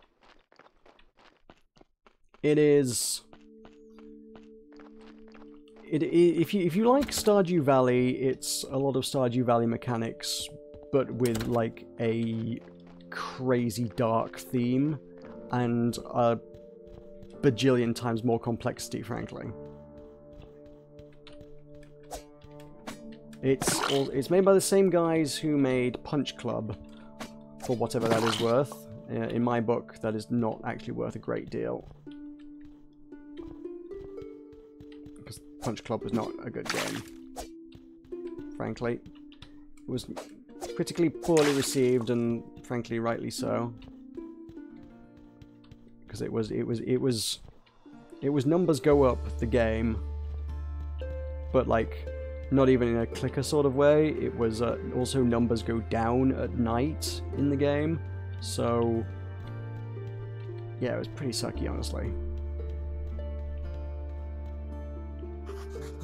Speaker 1: It is
Speaker 2: if you like Stardew Valley, it's a lot of Stardew Valley mechanics, but with like a crazy dark theme and a bajillion times more complexity, frankly. It's made by the same guys who made Punch Club, for whatever that is worth. In my book, that is not actually worth a great deal. Because Punch Club was not a good game. Frankly. It was critically poorly received, and frankly rightly so. Because it was numbers go up the game, but like not even in a clicker sort of way. It was also numbers go down at night in the game. So yeah, it was pretty sucky, honestly.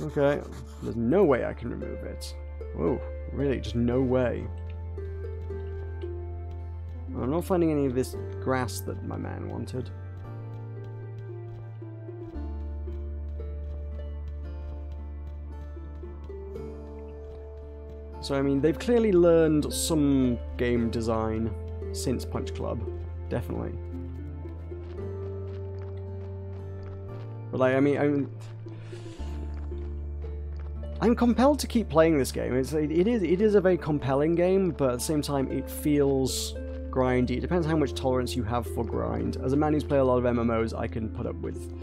Speaker 2: Okay, there's no way I can remove it. Whoa, really, just no way. I'm not finding any of this grass that my man wanted. So, I mean, they've clearly learned some game design since Punch Club. Definitely. But, like, I mean, I'm compelled to keep playing this game. It is a very compelling game, but at the same time, it feels grindy. It depends how much tolerance you have for grind. As a man who's played a lot of MMOs, I can put up with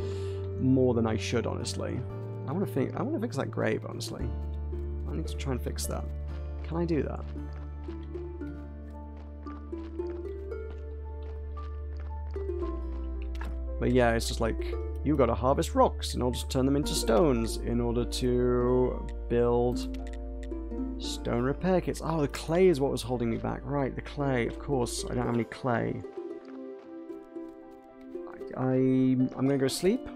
Speaker 2: more than I should, honestly. I want to fix that grave, honestly. I need to try and fix that. Can I do that? But yeah, it's just like, you gotta harvest rocks in order to turn them into stones, in order to build stone repair kits. Oh, the clay is what was holding me back. Right, the clay, of course. I don't have any clay. I'm gonna go sleep,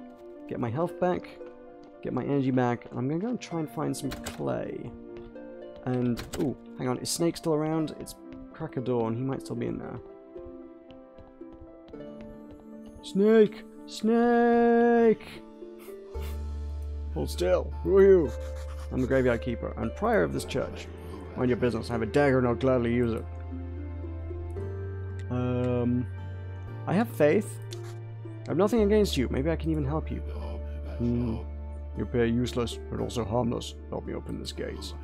Speaker 2: get my health back, get my energy back, and I'm gonna go and try and find some clay. And, ooh, hang on, is Snake still around? It's crack of dawn, he might still be in there. Snake! Snake! Hold still, who are you? I'm the graveyard keeper and prior of this church. Mind your business, I have a dagger and I'll gladly use it. I have faith. I have nothing against you, maybe I can even help you. You appear useless, but also harmless. Help me open this gate.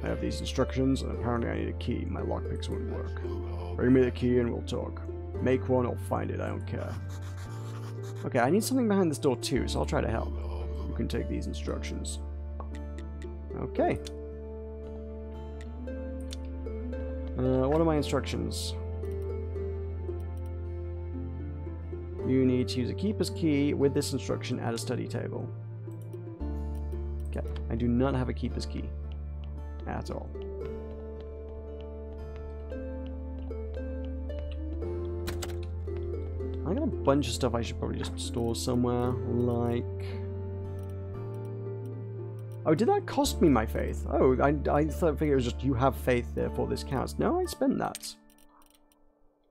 Speaker 2: I have these instructions, and apparently I need a key. My lockpicks wouldn't work. Bring me the key and we'll talk. Make one or find it, I don't care. Okay, I need something behind this door too, so I'll try to help. You can take these instructions. Okay. What are my instructions? You need to use a keeper's key with this instruction at a study table. Okay, I do not have a keeper's key. At all. I got a bunch of stuff I should probably just store somewhere, like... Oh, did that cost me my faith? Oh, I thought it was just you have faith, therefore this counts. No, I spent that.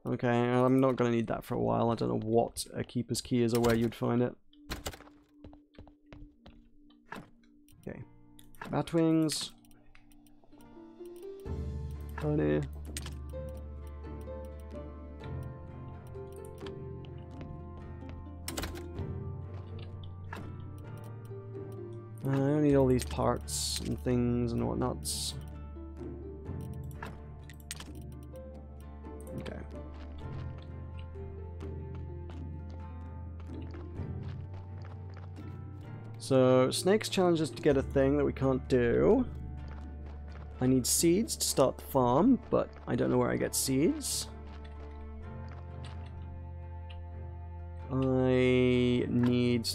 Speaker 2: Okay, I'm not going to need that for a while. I don't know what a keeper's key is or where you'd find it. Okay. Batwings. Honey. I don't need all these parts and things and whatnots. Okay. So, Snake's challenge is to get a thing that we can't do. I need seeds to start the farm, but I don't know where I get seeds. I need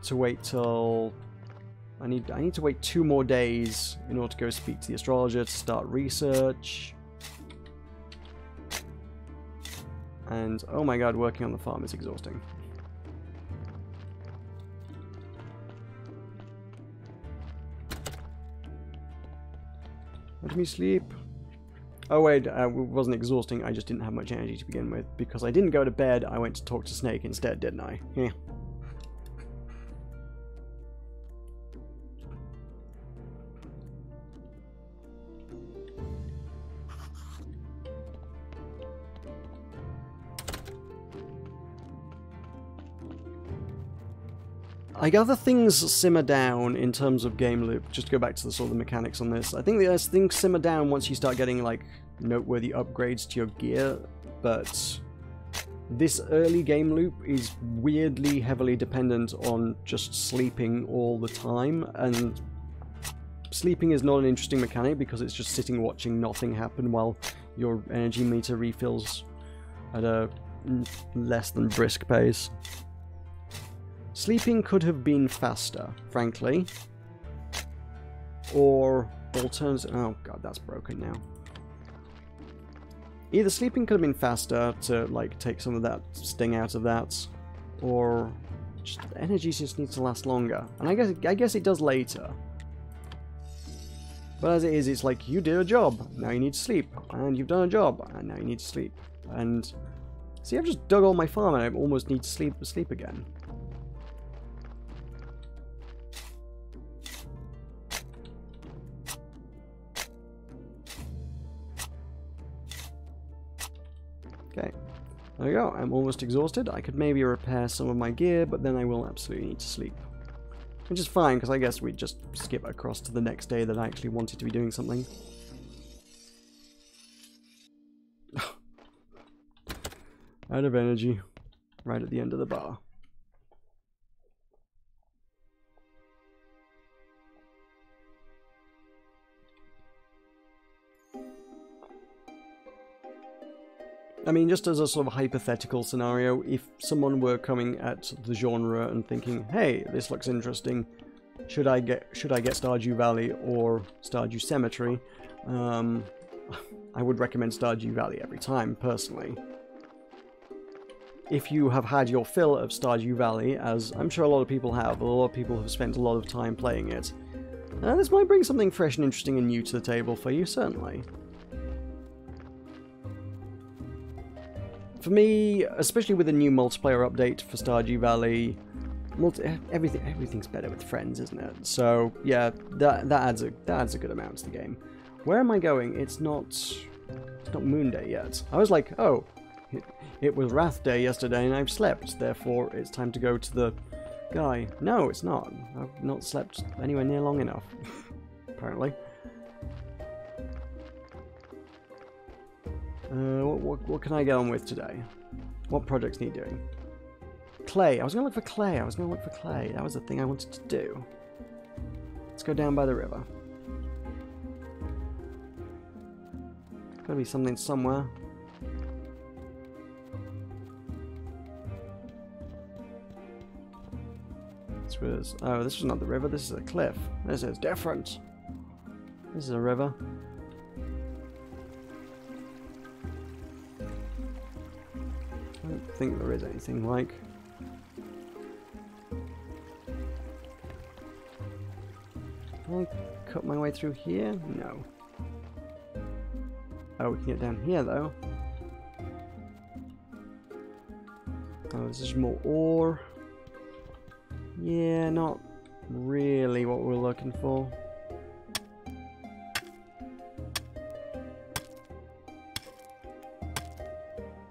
Speaker 2: to wait till... I need to wait 2 more days in order to go speak to the astrologer to start research. And, oh my god, working on the farm is exhausting. Let me sleep. Oh wait, it wasn't exhausting, I just didn't have much energy to begin with. Because I didn't go to bed, I went to talk to Snake instead, didn't I? Yeah. I gather things simmer down in terms of game loop. Just to go back to the sort of the mechanics on this. I think things simmer down once you start getting like noteworthy upgrades to your gear, but this early game loop is weirdly heavily dependent on just sleeping all the time, and sleeping is not an interesting mechanic because it's just sitting watching nothing happen while your energy meter refills at a less than brisk pace. Sleeping could have been faster, frankly. Or alternative... Oh god, that's broken now. Either sleeping could have been faster to, like, take some of that sting out of that, or just energy just needs to last longer. And I guess it does later. But as it is, it's like, you did a job, now you need to sleep. And you've done a job, and now you need to sleep. And see, I've just dug all my farm and I almost need to sleep again. Okay, there we go. I'm almost exhausted. I could maybe repair some of my gear, but then I will absolutely need to sleep. Which is fine, because I guess we just skip across to the next day that I actually wanted to be doing something. Out of energy. Right at the end of the bar. I mean, just as a sort of hypothetical scenario, if someone were coming at the genre and thinking, hey, this looks interesting, should I get Stardew Valley or Stardew Cemetery? I would recommend Stardew Valley every time, personally. If you have had your fill of Stardew Valley, as I'm sure a lot of people have, a lot of people have spent a lot of time playing it, this might bring something fresh and interesting and new to the table for you, certainly. For me, especially with a new multiplayer update for Stardew Valley, everything's better with friends, isn't it? So yeah, that adds a good amount to the game. Where am I going? It's not Moon Day yet. I was like, oh, it was Wrath Day yesterday and I've slept, therefore it's time to go to the guy. No, it's not. I've not slept anywhere near long enough, apparently. What can I get on with today? What projects need doing? Clay. I was going to look for clay. That was the thing I wanted to do. Let's go down by the river. Gotta be something somewhere. Oh, this was not the river. This is a cliff. This is different. This is a river. I don't think there is anything like. Can I cut my way through here? No. Oh, we can get down here though. Oh, this is more ore. Yeah, not really what we're looking for.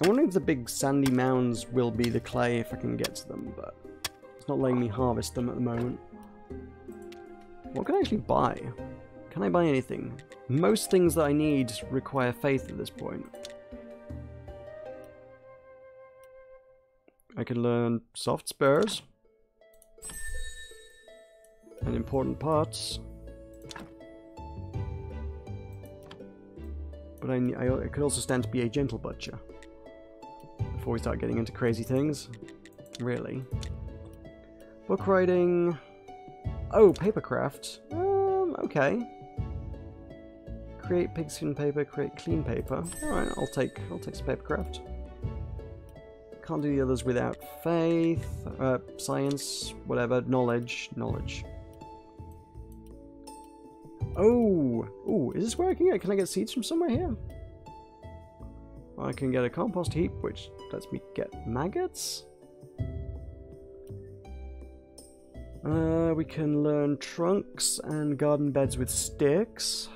Speaker 2: I'm wondering if the big sandy mounds will be the clay if I can get to them, but it's not letting me harvest them at the moment. What can I actually buy? Can I buy anything? Most things that I need require faith at this point. I can learn soft spares and important parts, but I could also stand to be a gentle butcher before we start getting into crazy things. Really. Book writing. Oh, papercraft. Okay. Create pigskin paper, create clean paper. Alright, I'll take some papercraft. Can't do the others without faith, science, whatever, knowledge. Oh! Ooh, is this where I can get? Can I get seeds from somewhere here? I can get a compost heap, which lets me get maggots. We can learn trunks and garden beds with sticks,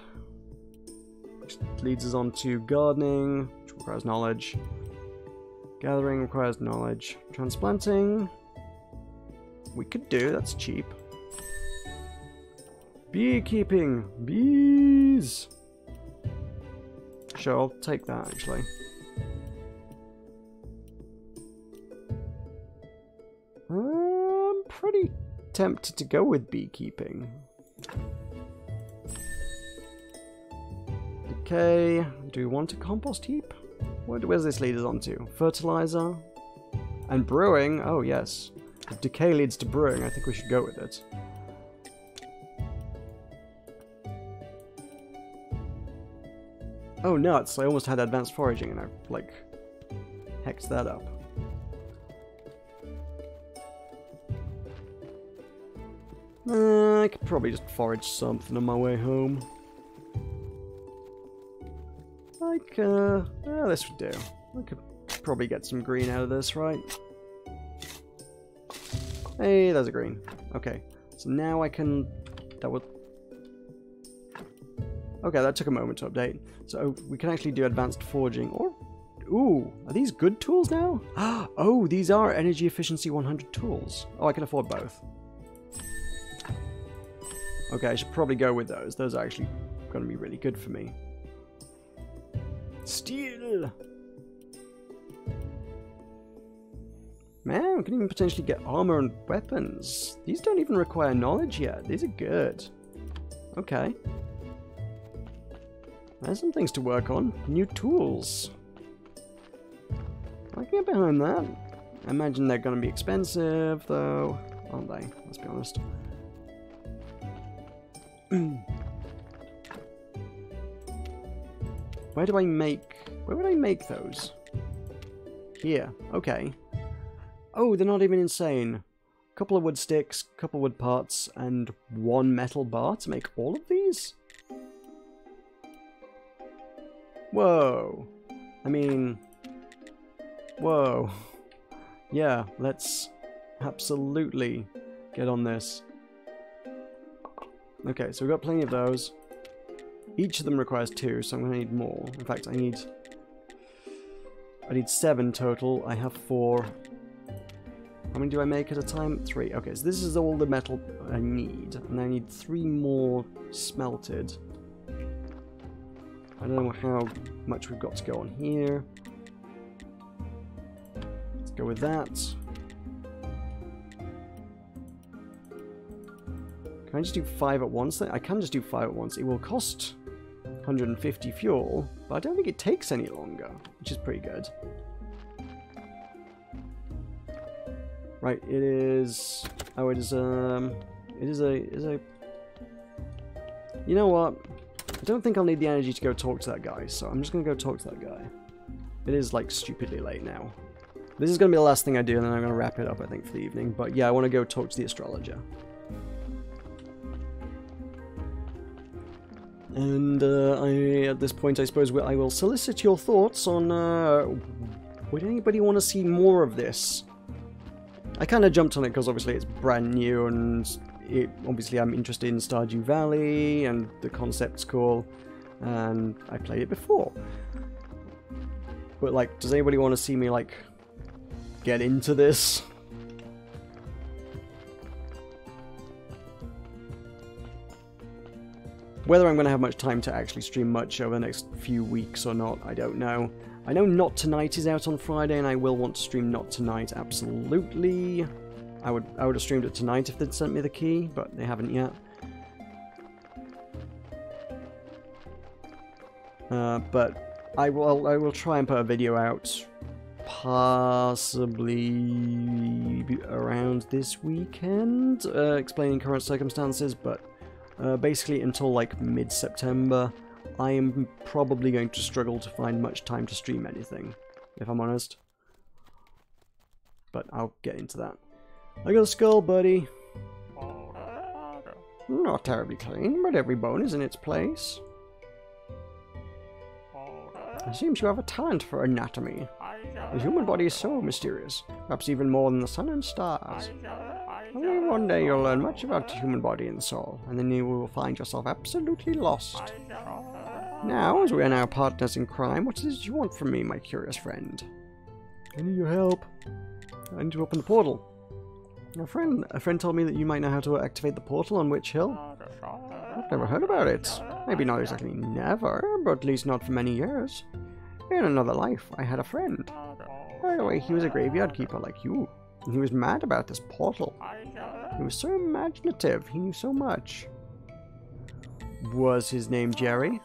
Speaker 2: which leads us on to gardening, which requires knowledge. Gathering requires knowledge. Transplanting. we could do. That's cheap. Beekeeping. Bees. Sure, I'll take that, actually. I'm pretty tempted to go with beekeeping. Okay, do we want a compost heap? Where's this lead us on to? Fertilizer? And brewing? Oh, yes. If decay leads to brewing, I think we should go with it. Oh, nuts. I almost had advanced foraging and I, like, hexed that up. I could probably just forage something on my way home. Like, this would do. I could probably get some green out of this, right? Hey, there's a green. Okay, so now I can... That would... Okay, that took a moment to update. So we can actually do advanced foraging, or... Ooh, are these good tools now? Oh, these are energy efficiency 100 tools. Oh, I can afford both. Okay, I should probably go with those. Those are actually going to be really good for me. Steel! Man, we can even potentially get armor and weapons. These don't even require knowledge yet. These are good. Okay. There's some things to work on. New tools. I can get behind that. I imagine they're going to be expensive, though. Aren't they? Let's be honest. Where would I make those? Here. Okay. Oh, they're not even insane. A couple of wood sticks, a couple of wood parts, and one metal bar to make all of these? Whoa. I mean... Whoa. Yeah, let's absolutely get on this. Okay, so we've got plenty of those. Each of them requires 2, so I'm going to need more. In fact, I need 7 total. I have 4. How many do I make at a time? 3. Okay, so this is all the metal I need. And I need 3 more smelted. I don't know how much we've got to go on here. Let's go with that. Can I just do 5 at once? I can just do 5 at once. It will cost 150 fuel, but I don't think it takes any longer, which is pretty good. Right, it is... Oh, it is a... You know what? I don't think I'll need the energy to go talk to that guy, so I'm just going to go talk to that guy. It is, like, stupidly late now. This is going to be the last thing I do, and then I'm going to wrap it up, I think, for the evening. But yeah, I want to go talk to the astrologer. And at this point, I suppose I will solicit your thoughts on, would anybody want to see more of this? I kind of jumped on it because obviously it's brand new, and obviously I'm interested in Stardew Valley, and the concept's cool, and I played it before. But, like, does anybody want to see me, like, get into this? Whether I'm going to have much time to actually stream much over the next few weeks or not, I don't know. I know Not Tonight is out on Friday, and I will want to stream Not Tonight, absolutely. I would have streamed it tonight if they'd sent me the key, but they haven't yet. But I will try and put a video out, possibly around this weekend, explaining current circumstances, but basically until like mid-September, I am probably going to struggle to find much time to stream anything, if I'm honest. But I'll get into that. I got a skull, buddy. Not terribly clean, but every bone is in its place. It seems you have a talent for anatomy. The human body is so mysterious, perhaps even more than the sun and stars. Maybe one day you'll learn much about the human body and soul, and then you will find yourself absolutely lost. Now, as we are now partners in crime, what is it you want from me, my curious friend?
Speaker 1: I need your help.
Speaker 2: I need to open the portal. A friend told me that you might know how to activate the portal on Witch Hill. I've never heard about it. Maybe not exactly never, but at least not for many years. In another life, I had a friend. By the way, he was a graveyard keeper like you. And he was mad about this portal. He was so imaginative. He knew so much. Was his name Jerry?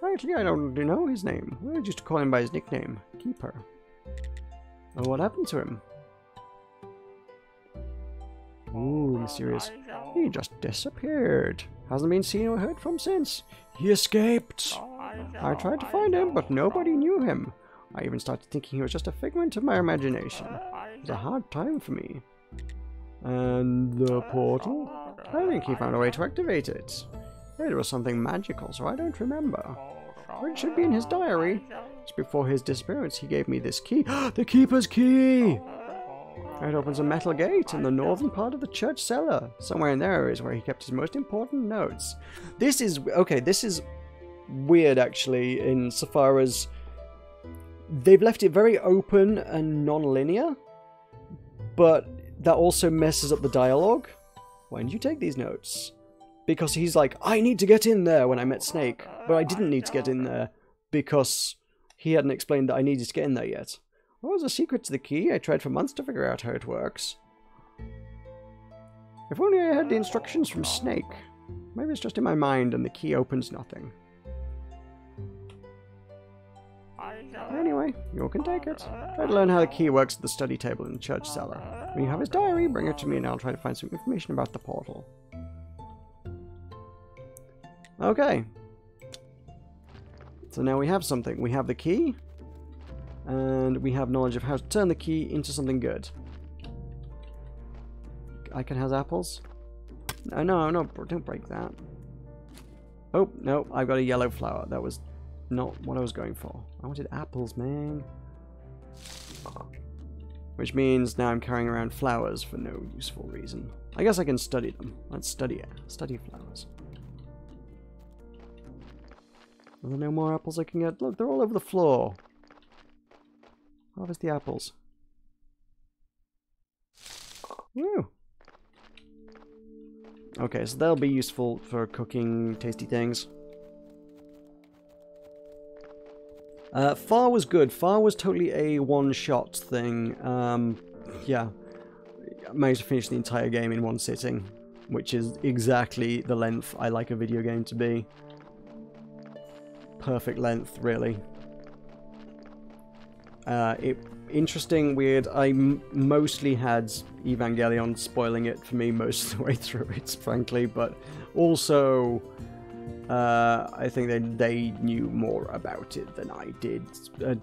Speaker 2: Actually, I don't know his name. I used to call him by his nickname, Keeper. Oh, what happened to him? Ooh, mysterious. He just disappeared. Hasn't been seen or heard from since. He escaped. I tried to find him, but nobody knew him. I even started thinking he was just a figment of my imagination. It was a hard time for me. And the portal? I think he found a way to activate it. It was something magical, so I don't remember. Or it should be in his diary. Just before his disappearance, he gave me this key. The Keeper's Key! It opens a metal gate in the northern part of the church cellar. Somewhere in there is where he kept his most important notes. This is... okay, this is weird, actually, insofar as they've left it very open and non-linear, but that also messes up the dialogue. Why did you take these notes? Because he's like, I need to get in there when I met Snake, but I didn't need to get in there because he hadn't explained that I needed to get in there yet. What was the secret to the key? I tried for months to figure out how it works. If only I had the instructions from Snake. Maybe it's just in my mind and the key opens nothing. Anyway, you can take it. Try to learn how the key works at the study table in the church cellar. When you have his diary, bring it to me and I'll try to find some information about the portal. Okay. So now we have something. We have the key, and we have knowledge of how to turn the key into something good. Icon has apples? No, don't break that. Oh, no, I've got a yellow flower. That was not what I was going for. I wanted apples, man. Which means now I'm carrying around flowers for no useful reason. I guess I can study them. Let's study it. Study flowers. Are there no more apples I can get? Look, they're all over the floor. Harvest the apples. Ew. Okay, so they'll be useful for cooking tasty things. Far was good. Far was totally a one-shot thing. Yeah. I managed to finish the entire game in one sitting, which is exactly the length I like a video game to be. Perfect length, really. Interesting, weird. I mostly had Evangelion spoiling it for me most of the way through it, frankly, but also I think they knew more about it than I did,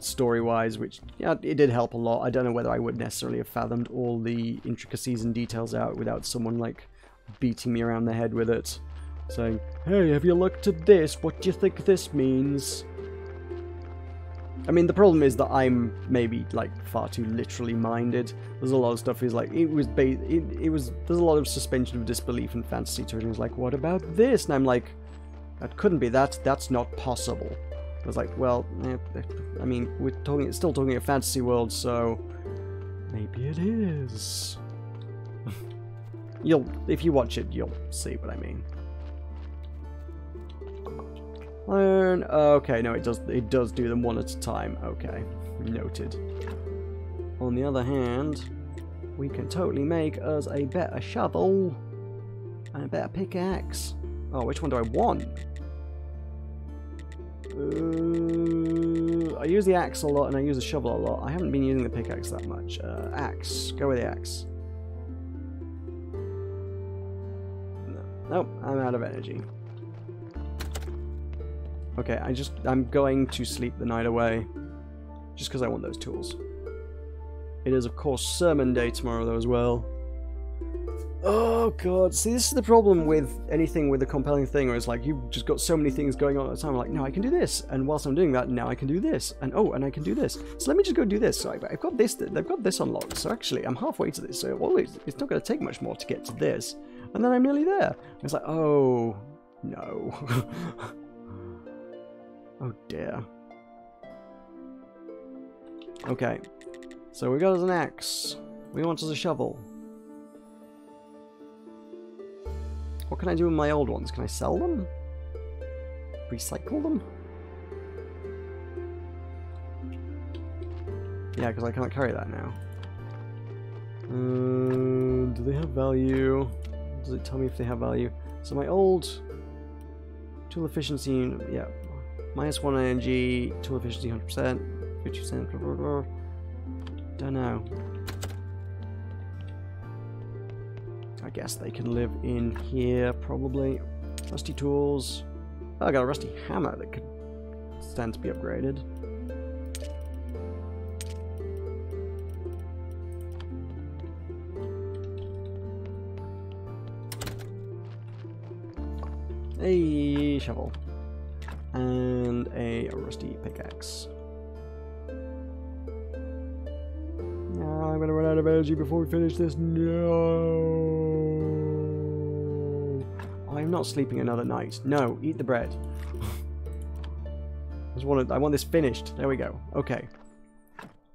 Speaker 2: story-wise, which, yeah, it did help a lot. I don't know whether I would necessarily have fathomed all the intricacies and details out without someone, like, beating me around the head with it, saying, hey, have you looked at this? What do you think this means? I mean, the problem is that I'm maybe, like, far too literally minded. There's a lot of stuff is like, there's a lot of suspension of disbelief and fantasy to it. And it's like, what about this? And I'm like, that couldn't be that. That's not possible. I was like, well, I mean, we're still talking a fantasy world, so maybe it is. If you watch it, you'll see what I mean. Learn. Okay, no, it does do them one at a time. Okay, noted. On the other hand, we can totally make us a better shovel and a better pickaxe. Oh, which one do I want? I use the axe a lot and I use the shovel a lot. I haven't been using the pickaxe that much. Axe. Go with the axe. No. Nope, I'm out of energy. Okay, I'm going to sleep the night away, just because I want those tools. It is, of course, sermon day tomorrow, though, as well. Oh, God. See, this is the problem with anything with a compelling thing, where it's like, you've just got so many things going on at the time. I'm like, no, I can do this. And whilst I'm doing that, now I can do this. And, oh, and I can do this. So let me just go do this. So I've got this, they've got this unlocked. So actually, I'm halfway to this. So it's not going to take much more to get to this. And then I'm nearly there. It's like, oh, no. Oh dear. Okay, so we got us an axe. We want us a shovel. What can I do with my old ones? Can I sell them? Recycle them? Yeah, because I can't carry that now. Do they have value? Does it tell me if they have value? So my old tool efficiency, yeah, -1 energy, tool efficiency 100%, 50%, blah, blah, blah. Don't know. I guess they can live in here, probably. Rusty tools. Oh, I got a rusty hammer that could stand to be upgraded. A shovel. And a rusty pickaxe. No, I'm gonna run out of energy before we finish this. No. I'm not sleeping another night. No, eat the bread. I want this finished. There we go. Okay.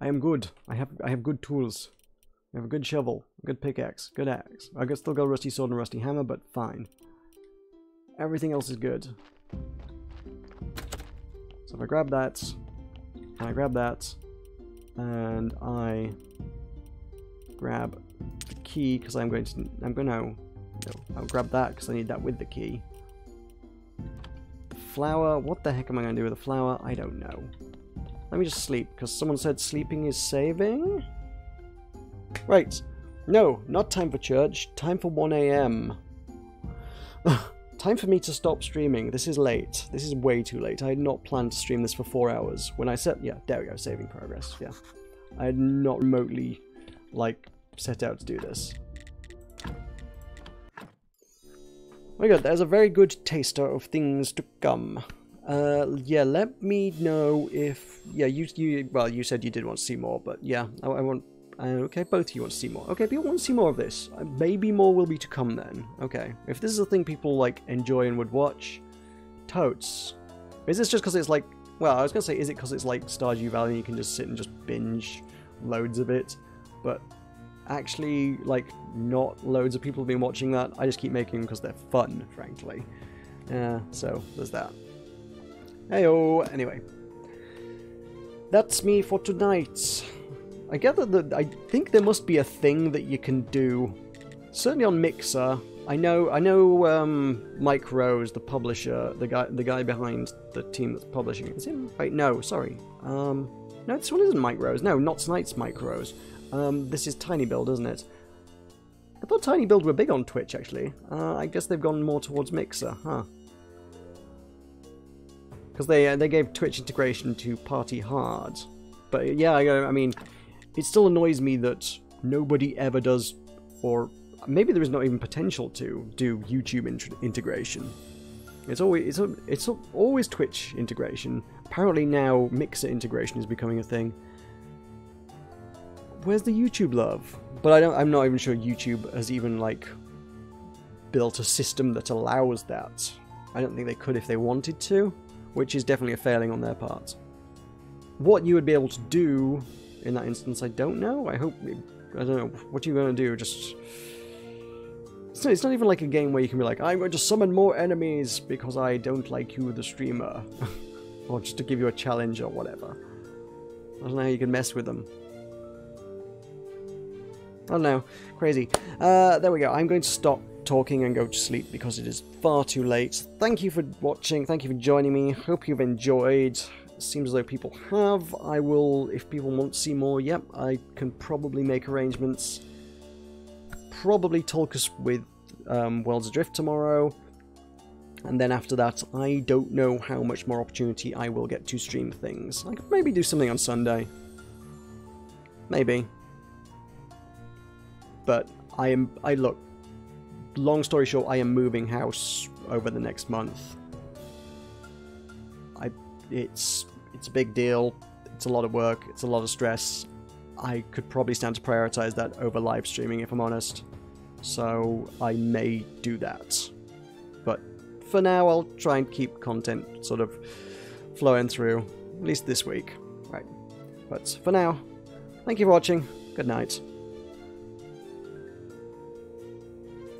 Speaker 2: I am good. I have good tools. I have a good shovel, a good pickaxe, good axe. I still got a rusty sword and a rusty hammer, but fine. Everything else is good. So if I grab that, and I grab that, and I grab the key because I'll grab that because I need that with the key. The flour, what the heck am I going to do with the flour? I don't know. Let me just sleep because someone said sleeping is saving. Right. No, not time for church. Time for 1 AM. Time for me to stop streaming. This is late. This is way too late. I had not planned to stream this for 4 hours. When I set... Yeah, there we go. Saving progress. Yeah. I had not remotely, like, set out to do this. Very good. There's a very good taster of things to come. Yeah, let me know if... Yeah, well, you said you did want to see more, but yeah, I want... okay, both of you want to see more. Okay, people want to see more of this. Maybe more will be to come then. Okay, if this is a thing people, like, enjoy and would watch, totes. Is this just because it's like... Well, I was going to say, is it because it's like Stardew Valley and you can just sit and just binge loads of it? But actually, like, not loads of people have been watching that. I just keep making them because they're fun, frankly. So, there's that. Heyo! Anyway. That's me for tonight. I gather that I think there must be a thing that you can do. Certainly on Mixer. I know Mike Rose, the publisher, the guy behind the team that's publishing it. Is him? Wait, no, sorry. No, this one isn't Mike Rose. No, not tonight's Mike Rose. This is tinyBuild, isn't it? I thought tinyBuild were big on Twitch, actually. I guess they've gone more towards Mixer, huh? Because they gave Twitch integration to Party Hard. But yeah, I mean... It still annoys me that nobody ever does, or maybe there is not even potential to do YouTube integration. It's always Twitch integration. Apparently now Mixer integration is becoming a thing. Where's the YouTube love? But I'm not even sure YouTube has even like built a system that allows that. I don't think they could if they wanted to, which is definitely a failing on their part. What you would be able to do in that instance, I don't know. I don't know. What are you going to do? Just... It's not even like a game where you can be like, I'm going to summon more enemies because I don't like you, the streamer. Or just to give you a challenge or whatever. I don't know how you can mess with them. I don't know. Crazy. There we go. I'm going to stop talking and go to sleep because it is far too late. Thank you for watching. Thank you for joining me. Hope you've enjoyed. Seems as though people have. I will, if people want to see more, yep, I can probably make arrangements. Probably talk us with Worlds Adrift tomorrow. And then after that, I don't know how much more opportunity I will get to stream things. I could maybe do something on Sunday. Maybe. But look, long story short, I am moving house over the next month. It's a big deal, it's a lot of work, it's a lot of stress. I could probably stand to prioritize that over live streaming if I'm honest. So I may do that. But for now I'll try and keep content sort of flowing through, at least this week. Right. But for now, thank you for watching, good night.